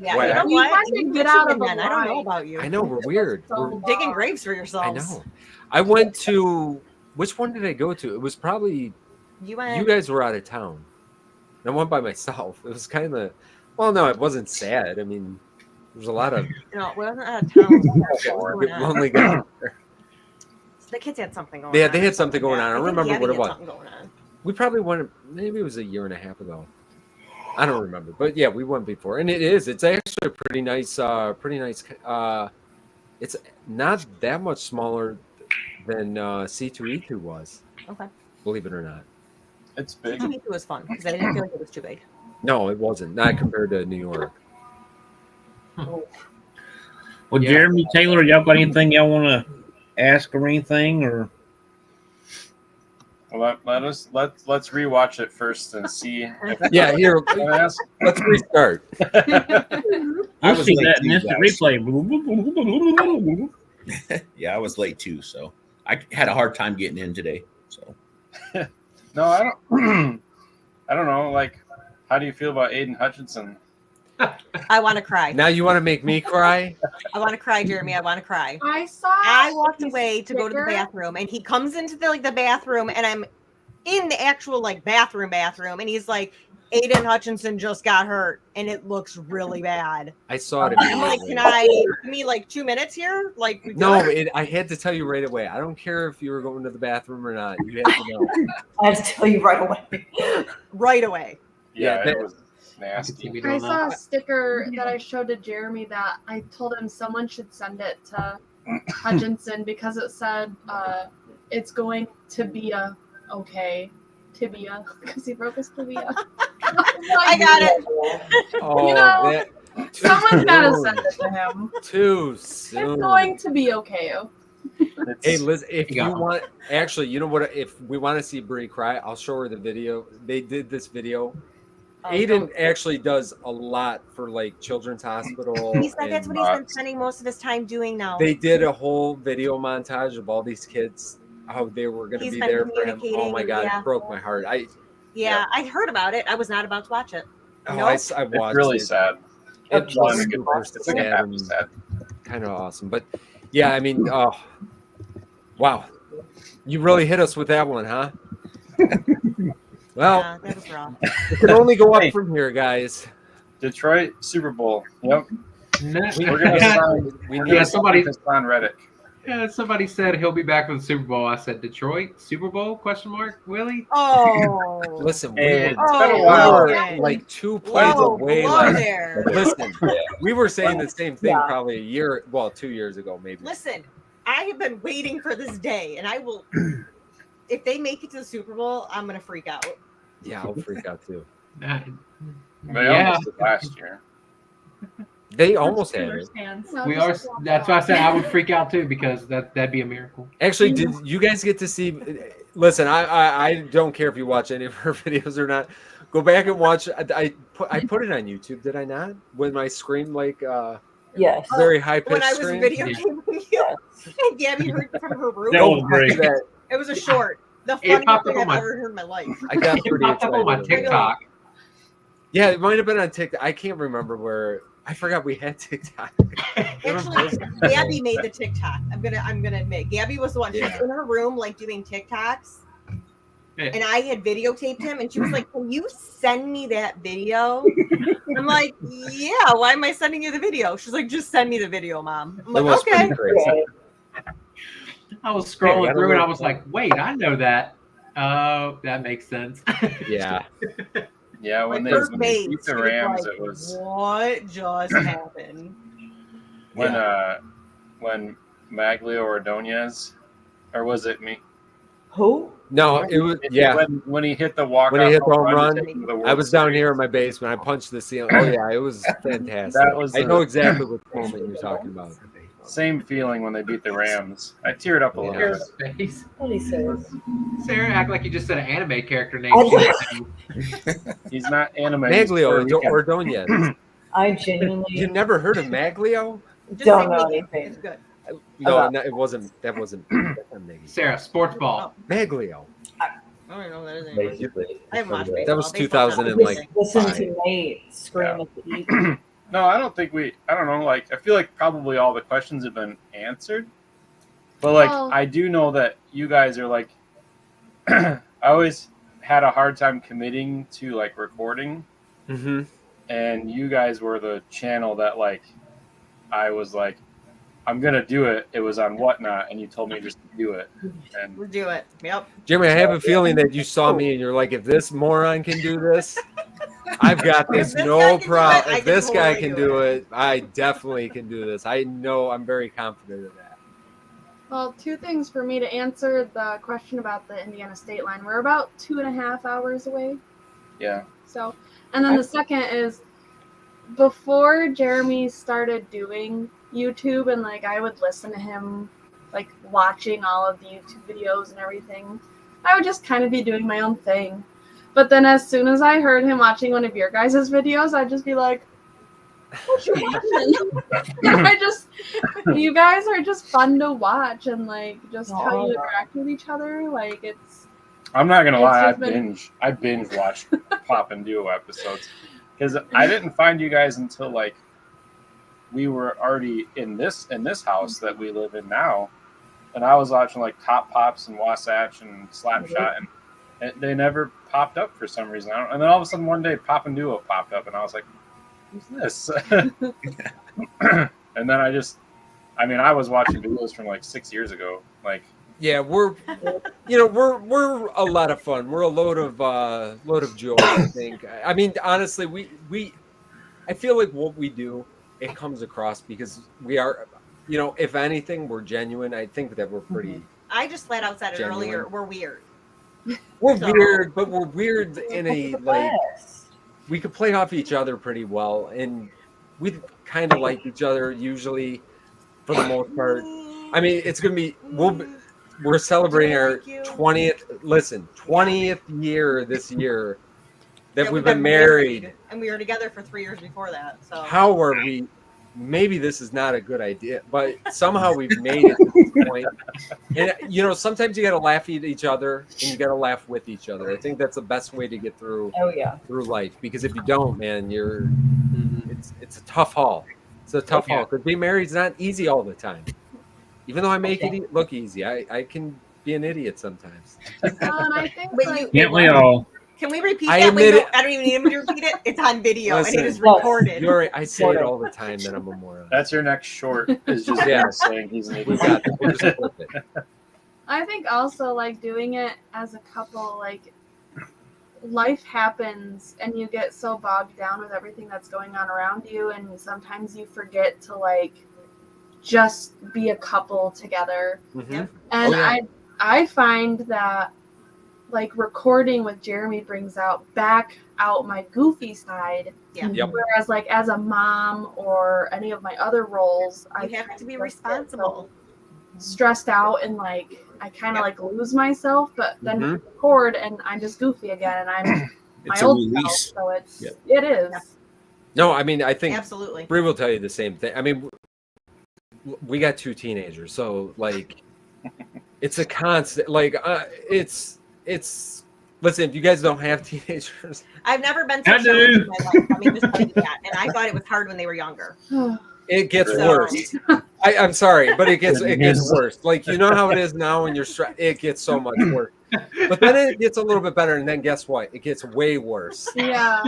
E: Yeah,
D: Wait,
E: you know
H: You
E: what?
H: guys can get out of the
E: I don't know
H: line.
E: about you.
D: I know we're weird. We're,
E: Digging graves for
D: I
E: yourselves.
D: know. I went to which one did I go to? It was probably
E: You went.
D: you guys were out of town. I went by myself. It was kind of well, no, it wasn't sad. I mean, there's a lot of
E: No, we wasn't out of town.
D: lonely guys.
E: The kids had something going
D: Yeah,
E: on.
D: they had something going on. I
E: think
D: remember
E: Gabby
D: what it
E: had
D: was.
E: something going on.
D: We probably went. Maybe it was a year and a half ago. I don't remember, but yeah, we went before, and it's actually a pretty nice. It's not that much smaller than C2E2 was.
E: Okay.
D: Believe it or not.
J: It's big.
E: It was fun because I didn't feel like it was too big.
D: No, it wasn't. Not compared to New York.
B: Well,
A: Yeah.
B: Jeremy, Taylor, y'all got anything y'all want to ask or anything, or
J: Let's rewatch it first and see. If
D: Yeah, here.
J: Can I ask?
D: Let's restart.
B: I'll
I: was
B: see
I: late
B: that in
I: too,
B: instant
I: guys.
B: replay.
I: Yeah, I was late too, so I had a hard time getting in today. So
J: No, I don't. I don't know. Like, how do you feel about Aiden Hutchinson?
E: I want to cry.
D: Now you want to make me cry?
E: I want to cry, Jeremy. I want to cry.
H: I saw.
E: I walked
H: his
E: away to go to the
H: sticker.
E: bathroom, and he comes into the bathroom, and I'm in the actual bathroom, and he's like, Aiden Hutchinson just got hurt, and it looks really bad.
D: I saw it
E: I'm like,
D: immediately.
E: give me 2 minutes here? Like, we
D: No,
E: good?
D: I had to tell you right away. I don't care if you were going to the bathroom or not. You had to know.
G: I have to tell you right away.
E: Right away.
J: Yeah,
D: that-
J: it was nasty.
A: me
H: I
A: doing
H: saw
A: that.
H: a sticker that I showed to Jeremy that I told him someone should send it to Hutchinson because it said it's going to be okay. Tibia, because he broke his tibia.
E: I got it.
D: Oh,
H: You know,
D: that,
H: Someone's got to
D: soon.
H: send it to him.
D: Too
H: It's
D: soon.
H: going to be okay.
D: Hey, Liz, if
A: Yeah.
D: you want, actually, you know what? If we want to see Brie cry, I'll show her the video. They did this video. Aiden actually does a lot for Children's Hospital.
E: He said that's
D: and,
E: what he's been spending most of his time doing now.
D: They did a whole video montage of all these kids, how they were going to
E: He's
D: be
E: been
D: there for him. Oh
E: communicating,
D: my God,
E: yeah.
D: it broke my heart. I
E: heard about it. I was not about to watch it.
D: I
E: Nope.
D: watched
J: It's really
D: it.
J: sad.
D: It
J: It's
D: was
J: like a
D: super
J: it's like a happy
D: sad
J: sad.
D: and kind of awesome. But yeah, I mean, wow. You really hit us with that one, huh? Well,
E: Yeah, that was rough.
D: it can only go up
J: Hey.
D: from here, guys.
J: Detroit Super Bowl. Yep.
A: No.
J: We're gonna sign.
D: We
J: We're
D: need
J: gonna
A: somebody-
J: sign Reddick.
A: Somebody said he'll be back for the Super Bowl. I said Detroit Super Bowl ? Willie.
E: Oh,
D: Listen,
J: It's
E: Oh,
J: been a
D: we
J: while.
D: were
E: Logan.
D: like 2 plays
E: whoa,
D: away.
E: whoa
D: Like,
E: there.
D: listen, we were saying the same thing
G: Yeah.
D: probably 2 years ago, maybe.
E: Listen, I have been waiting for this day, and I will. If they make it to the Super Bowl, I'm gonna freak out.
D: Yeah, I'll freak out too.
A: Uh,
J: They
A: Yeah.
J: almost did last year.
D: They almost had
H: Steelers
D: it.
H: fans.
A: we are. That's why I said I would freak out too, because that'd be a miracle.
D: Actually, did you guys get to see? Listen, I don't care if you watch any of her videos or not. Go back and watch. I put it on YouTube. Did I not? When I screamed like
G: Yes.
D: very high
E: When
D: pitched
E: I was
D: scream.
E: videotaping you, and Gabby heard from her room.
J: That was great.
D: That-
E: It was a short. The
A: It
E: funniest
A: popped
E: thing
A: up
E: I've
A: on my-
E: ever heard in my life.
D: I got
A: It
D: pretty
A: popped up on my
D: excited.
A: TikTok.
D: Yeah, it might have been on TikTok. I can't remember where. I forgot we had TikTok.
E: Actually, Gabby made the TikTok. I'm gonna admit, Gabby was the one. She was in her room like doing TikToks, and I had videotaped him, and she was like, "Can you send me that video?" I'm like, "Yeah. Why am I sending you the video?" She's like, "Just send me the video, Mom." I'm
D: It was
E: like, "Okay."
D: pretty crazy.
A: I was
D: Yeah, I
A: scrolling
D: don't
A: through and
D: know.
A: I was like, wait, I know that. Oh, that makes sense.
D: Yeah.
J: Yeah,
E: My
J: when they
E: first
J: beat
E: mate,
J: the
E: she was
J: Rams,
E: like,
J: it was
E: "What just happened?"
J: when Maglio Ordonez, or was it me?
G: Who?
D: No, it was
J: When he hit the walk,
D: When he hit the home run,
J: I
D: I was down here in my basement. I punched the ceiling. Oh yeah, it was fantastic.
J: That was
D: I
J: the-
D: know exactly what moment you're talking about.
J: Same feeling when they beat the Rams. I teared up a little bit.
A: Sarah's face.
G: What he says?
A: Sarah, act like you just said an anime character name.
J: He's not anime. he's
D: Maglio
J: Puerto Rican.
D: Ordonez.
G: I genuinely
D: You never heard of Maglio?
E: Just
G: Don't
E: say
G: know
E: me.
G: anything.
E: It's good.
D: No, it wasn't. That wasn't.
A: Sarah, sports ball.
D: Maglio.
E: I don't know what that is anymore.
C: Basically,
E: I haven't watched
D: That was
E: baseball.
D: 2000 and
E: Baseball's
D: like
E: not
G: listen
D: fine.
G: to Nate scream at the eagle.
J: No, I don't think I don't know. Like, I feel like probably all the questions have been answered. But, like,
H: Well-
J: I do know that you guys are, like, I always had a hard time committing to, like, recording.
D: Mm-hmm.
J: And you guys were the channel that, like, I was like, I'm going to do it. It was on Whatnot, and you told me just to do it. And
E: We'll do it. Yep.
D: Jeremy, I have a feeling that you saw me and you're like, if this moron can do this, I've got this
E: If this
D: no
E: guy can do
D: problem.
E: it, I
D: If
E: can
D: this guy
E: totally
D: can
E: do
D: do it, I definitely can do this. I know I'm very confident of that.
K: Well, two things for me to answer the question about the Indiana state line. We're about 2.5 hours away.
J: yeah.
K: So, and then the second is before Jeremy started doing YouTube and like I would listen to him like watching all of the YouTube videos and everything, I would just kind of be doing my own thing. But then as soon as I heard him watching one of your guys' videos, I'd just be like, what you watching? You guys are just fun to watch and like just how you interact with each other. Like it's
J: I'm not gonna
K: It's
J: lie,
K: just
J: I binge watched Poppin Duo episodes because I didn't find you guys until like we were already in this house that we live in now, and I was watching like Top Pops and Wasatch and Slapshot, and they never popped up for some reason. And then all of a sudden one day Poppin Duo popped up, and I was like, "Who's this?" And then I was watching videos from like 6 years ago, like.
D: Yeah, we're a lot of fun. We're a load of joy, I think. I mean, honestly, I feel like what we do, it comes across because we are, if anything, we're genuine. I think that we're pretty.
E: I just flat out said it
D: Genuine.
E: earlier. We're weird.
D: We're
E: So-
D: weird, but we're weird in a like. We could play off each other pretty well, and we kind of like each other usually, for the most part. I mean, it's gonna be we're celebrating our 20th year this year that we've been married.
E: And we were together for 3 years before that. So
D: How are we? Maybe this is not a good idea, but somehow we've made it to this point. And sometimes you got to laugh at each other, and you got to laugh with each other. I think that's the best way to get through life. Because if you don't, man, it's a tough haul. It's a tough haul because being married is not easy all the time. Even though I make it look easy, I can be an idiot sometimes.
K: and I think
E: Wait,
K: like
B: Can't we all?
E: Can we repeat
D: I
E: that?
D: admit
E: Wait, no,
D: it.
E: I don't even need him to repeat it. It's on video and
D: Listen,
E: it is recorded.
D: I say it all the time that I'm a moron.
J: That's your next short. Is just
D: Yeah.
J: saying he's an
D: We
J: idiot.
D: got it. We'll just flip it.
K: I think also like doing it as a couple, like life happens and you get so bogged down with everything that's going on around you, and sometimes you forget to like just be a couple together.
D: Mhm.
K: And
D: Oh, yeah.
K: I find that like recording with Jeremy brings back out my goofy side.
E: Yeah.
D: Yep.
K: Whereas like as a mom or any of my other roles, I
E: You have to be
K: just get
E: responsible.
K: so stressed out and like I kind of like lose myself, but then we
D: Mhm.
K: record and I'm just goofy again and I'm my
I: It's a
K: old
I: release.
K: self. So it's
I: Yep.
K: it is.
E: Yeah.
D: No, I mean, I think
E: Absolutely.
D: Bree will tell you the same thing. I mean, we got 2 teenagers, so like, it's a constant. Like, it's. Listen, if you guys don't have teenagers,
E: I've never been so
B: I
E: challenged
B: do.
E: in my life. I mean, just tell you that. And I thought it was hard when they were younger.
D: it gets
E: So-
D: worse. I'm sorry, but it gets
B: Yes.
D: worse. Like, you know how it is now when you're stressed. It gets so much worse. But then it gets a little bit better, and then guess what? It gets way worse.
K: Yeah.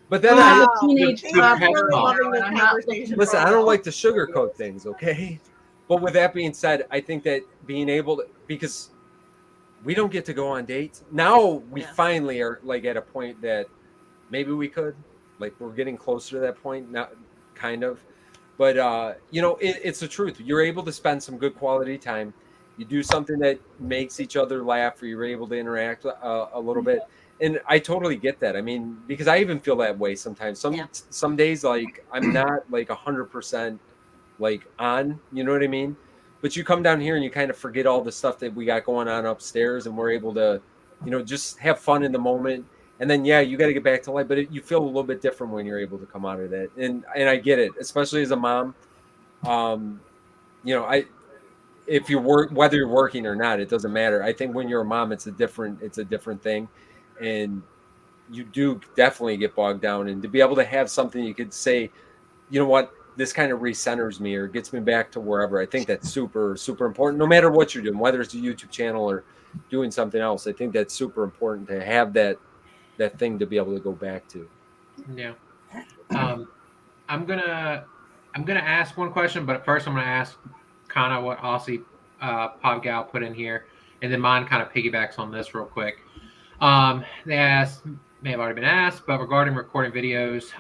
D: But then
K: I have
E: Wow.
K: a teenage
E: Thank you
K: toddler
E: for
K: right
E: loving
K: now,
E: this
K: and I'm not
E: conversation.
D: listen, I
E: Bro.
D: don't like to sugarcoat things, okay? But with that being said, I think that being able to, because we don't get to go on dates now, we
E: Yeah.
D: finally are like at a point that maybe we could, like, we're getting closer to that point now, kind of. But you know, it's the truth. You're able to spend some good quality time. You do something that makes each other laugh, or you're able to interact a little bit. And I totally get that. I mean, because I even feel that way sometimes.
E: Yeah.
D: Some days, like, I'm not like 100% like on. You know what I mean? But you come down here and you kind of forget all the stuff that we got going on upstairs, and we're able to, you know, just have fun in the moment. And then, yeah, you got to get back to life, but you feel a little bit different when you're able to come out of that. And I get it, especially as a mom. You know, if you work, whether you're working or not, it doesn't matter. I think when you're a mom, it's a different thing, and you do definitely get bogged down. And to be able to have something you could say, you know what, this kind of recenters me or gets me back to wherever. I think that's super, super important. No matter what you're doing, whether it's a YouTube channel or doing something else, I think that's super important to have that thing to be able to go back to.
A: Yeah. I'm gonna ask one question, but first I'm gonna ask kind of what Aussie Pop Gal put in here, and then mine kind of piggybacks on this real quick. They asked, may have already been asked, but regarding recording videos,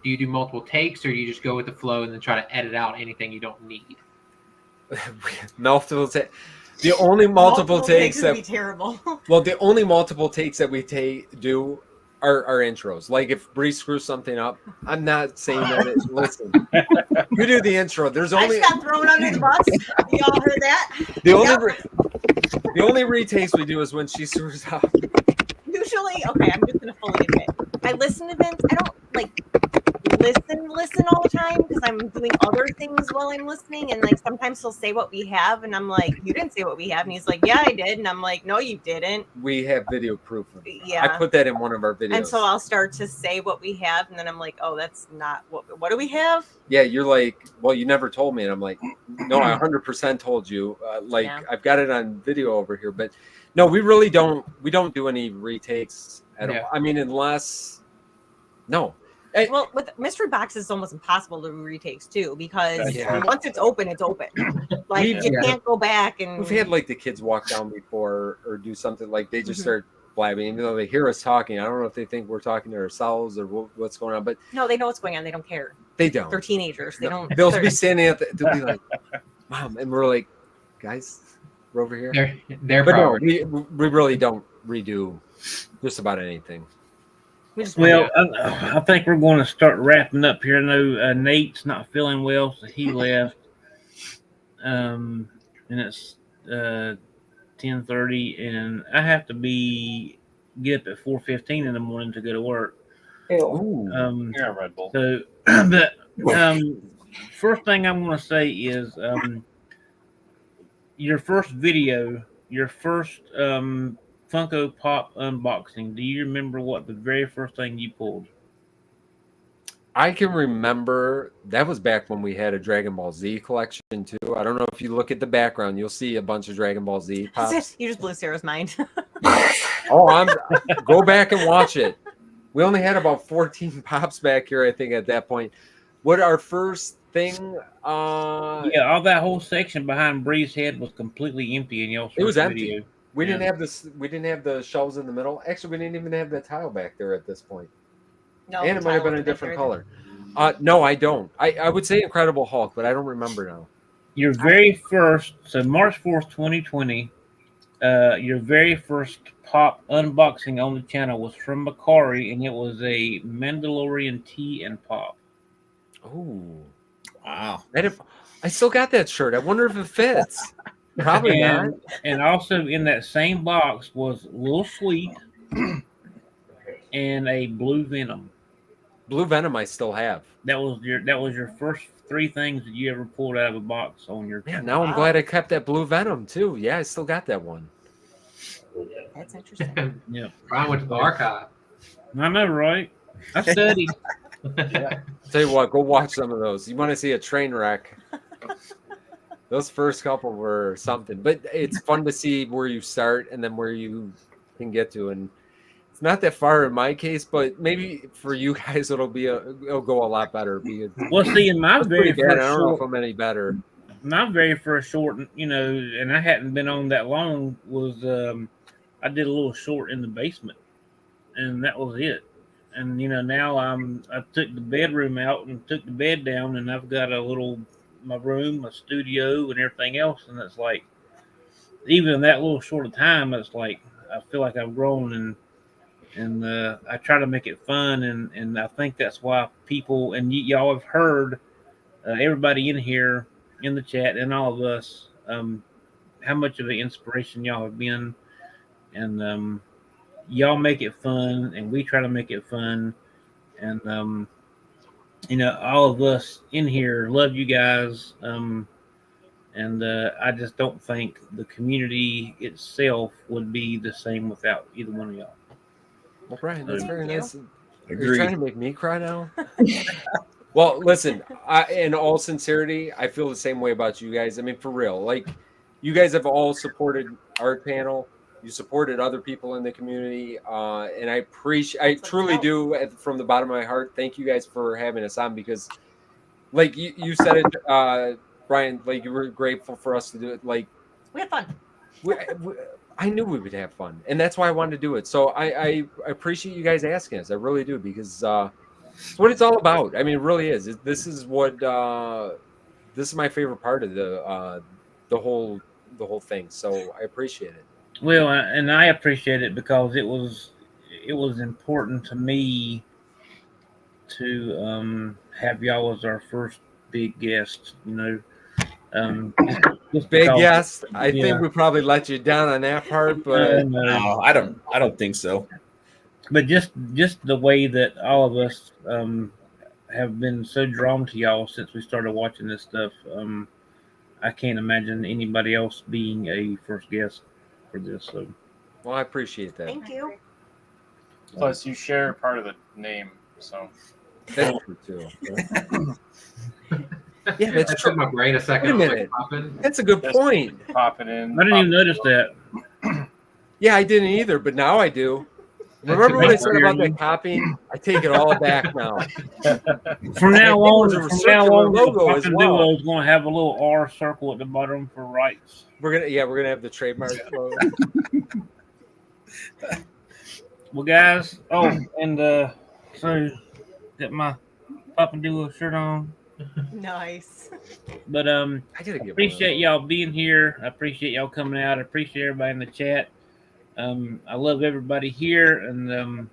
A: do you do multiple takes, or do you just go with the flow and then try to edit out anything you don't need?
D: Multiple takes. The only multiple takes
E: would
D: that
E: be terrible.
D: well, the only multiple takes that we do are intros. Like if Bree screws something up, I'm not saying that. Listen, you do the intro. There's
E: I
D: only
E: just got thrown under the bus. You all heard that?
D: the only retakes we do is when she screws up.
E: Usually, okay, I'm just gonna fully admit, I listen to Vince. I don't like listen all the time because I'm doing other things while I'm listening, and like sometimes he'll say what we have, and I'm like, you didn't say what we have, and he's like, yeah, I did, and I'm like, no, you didn't.
D: We have video proof of it.
E: Yeah.
D: I put that in one of our videos.
E: And so I'll start to say what we have, and then I'm like, oh, that's not what do we have?
D: Yeah, you're like, well, you never told me, and I'm like, no, I 100% told you.
E: Yeah.
D: I've got it on video over here, but no, we really don't. We don't do any retakes at all. I mean, unless no.
E: Well, with mystery boxes, it's almost impossible to do retakes too, because
D: Yeah.
E: once it's open, it's open. Like you can't go back. And
D: We've had like the kids walk down before or do something like they just start blabbing, even though they hear us talking. I don't know if they think we're talking to ourselves or what's going on, but
E: no, they know what's going on. They don't care.
D: They don't.
E: They're teenagers. They don't.
D: They'll be standing at they'll be like, "Mom," and we're like, "Guys, we're over here."
A: They're
D: but no,
A: priority.
D: we really don't redo just about anything.
B: Well, I think we're going to start wrapping up here. I know Nate's not feeling well, so he left. And it's 10:30, and I have to get up at 4:15 in the morning to go to work.
J: You're a Red Bull.
B: So, but first thing I'm going to say is your first video, your first Funko Pop unboxing. Do you remember what the very first thing you pulled?
D: I can remember that was back when we had a Dragon Ball Z collection too. I don't know if you look at the background, you'll see a bunch of Dragon Ball Z pops.
E: You just blew Sarah's mind.
D: Oh, go back and watch it. We only had about 14 pops back here, I think, at that point. What our first thing?
B: Yeah, all that whole section behind Bree's head was completely empty in y'all's
D: It was
B: first
D: empty.
B: video.
D: We
B: Yeah.
D: didn't have this. We didn't have the shelves in the middle. Actually, we didn't even have the tile back there at this point.
E: No,
D: And
E: the
D: it might have
E: tile
D: been a
E: wasn't back
D: different
E: there
D: color. No, I don't. I would say Incredible Hulk, but I don't remember now.
B: Your very first, so March 4th, 2020, your very first pop unboxing on the channel was from Macari, and it was a Mandalorian tea and pop.
D: Oh,
I: Wow.
D: I still got that shirt. I wonder if it fits. Probably not.
B: And also in that same box was Little Sweet and a Blue Venom.
D: Blue Venom I still have.
B: That was your first 3 things that you ever pulled out of a box on your
D: Yeah,
B: channel.
D: now I'm glad I kept that Blue Venom too. Yeah, I still got that one.
E: That's interesting.
B: Yeah.
A: Brian went to the archive.
B: I know, right? I studied.
D: Tell you what, go watch some of those. You want to see a train wreck? Those first couple were something, but it's fun to see where you start and then where you can get to. And it's not that far in my case, but maybe for you guys it'll go a lot better.
B: Well, see, in my very first
D: I don't know if
B: short,
D: I'm any better.
B: my very first short, and I hadn't been on that long, was I did a little short in the basement, and that was it. And now I took the bedroom out and took the bed down, and I've got my room, my studio, and everything else. And it's like, even in that little short of time, it's like I feel like I've grown, and I try to make it fun, and I think that's why people and y'all have heard everybody in here in the chat and all of us how much of an inspiration y'all have been, and y'all make it fun, and we try to make it fun, and all of us in here love you guys, and I just don't think the community itself would be the same without either one of y'all.
D: Well, Brian, that's very nice. Are you
I: Agreed.
D: trying to make me cry now? Well, listen, in all sincerity, I feel the same way about you guys. I mean, for real, like, you guys have all supported our panel. You supported other people in the community, and I truly do, from the bottom of my heart. Thank you guys for having us on, because, like you said it, Brian, like, you were grateful for us to do it. Like,
E: We had fun.
D: I knew we would have fun, and that's why I wanted to do it. So I appreciate you guys asking us. I really do, because it's what it's all about. I mean, it really is. This is my favorite part of the whole thing. So I appreciate it.
B: Well, and I appreciate it because it was important to me to have y'all as our first big guest. Just
D: Big
B: because,
D: yes. I think we probably let you down on that part, but
I: No, I don't think so.
B: But just the way that all of us have been so drawn to y'all since we started watching this stuff, I can't imagine anybody else being a first guest for this. So,
D: well, I appreciate that.
E: Thank you.
J: Plus, you share part of the name, so
D: That's true too. Yeah, that's
A: That
D: true.
A: took my brain a second.
D: Wait a
A: I was
D: minute.
A: like, Poppin.
D: That's a good point.
J: popping in.
B: I didn't even notice that.
D: Yeah, I didn't either, but now I do. Remember what I said about that copying? I take it all back now.
B: From now on,
D: a circular logo as
B: Poppin
D: well.
B: Duo is going to have a little R circle at the bottom for rights.
D: We're gonna have the trademark logo.
B: Well, guys, and so got my Poppin Duo shirt on.
E: Nice.
B: But
D: I gotta get
B: appreciate y'all being here. I appreciate y'all coming out. I appreciate everybody in the chat. I love everybody here, and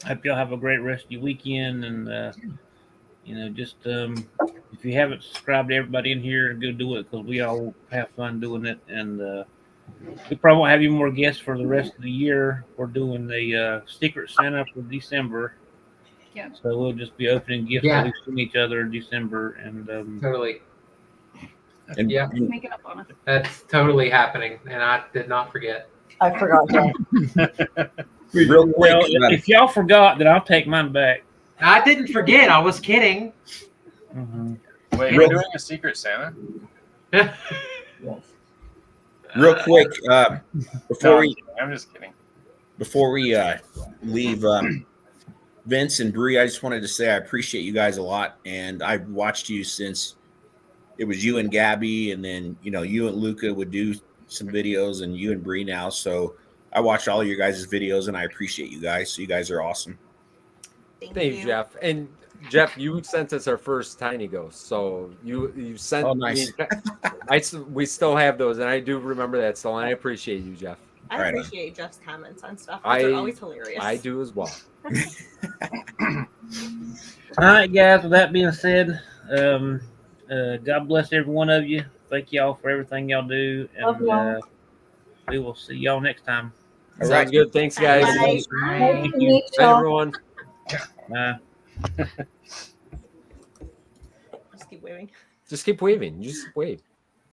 B: hope y'all have a great rest of your weekend. And just if you haven't subscribed to everybody in here, go do it, because we all have fun doing it. And we probably won't have any more guests for the rest of the year. We're doing the Secret Santa for December.
H: Yeah.
B: So we'll just be opening gifts
A: Yeah.
B: that we've seen each other in December, and
A: Totally.
I: And
A: Yeah,
H: Make it up on it.
A: that's totally happening, and I did not forget.
G: I forgot that.
I: real quick,
B: well, if y'all forgot, then I'll take mine back.
A: I didn't forget. I was kidding.
J: Wait,
I: Real-
J: you're doing a Secret Santa?
I: real quick, before
J: No,
I: we
J: I'm just kidding.
I: before we leave, Vince and Bree, I just wanted to say I appreciate you guys a lot, and I've watched you since it was you and Gabby, and then you and Luca would do some videos, and you and Bree now. So I watch all your guys' videos, and I appreciate you guys. So you guys are awesome.
D: Thank you, Jeff. And Jeff, you sent us our first tiny ghost, so you sent.
I: Oh, nice.
D: We still have those, and I do remember that still, and I appreciate you, Jeff.
E: I
I: Right on.
E: appreciate Jeff's comments on stuff. They're always hilarious.
D: I do as well.
B: All right, guys. With that being said, God bless every one of you. Thank y'all for everything y'all do,
G: Love y'all.
B: and we will see y'all next time.
I: All
D: Sounds
I: right.
D: good. Thanks, guys.
E: Bye.
G: Nice
B: Thank
G: to
B: you.
G: meet
D: Bye,
G: y'all.
D: everyone.
E: Just keep waving.
D: Just keep waving. Just wave.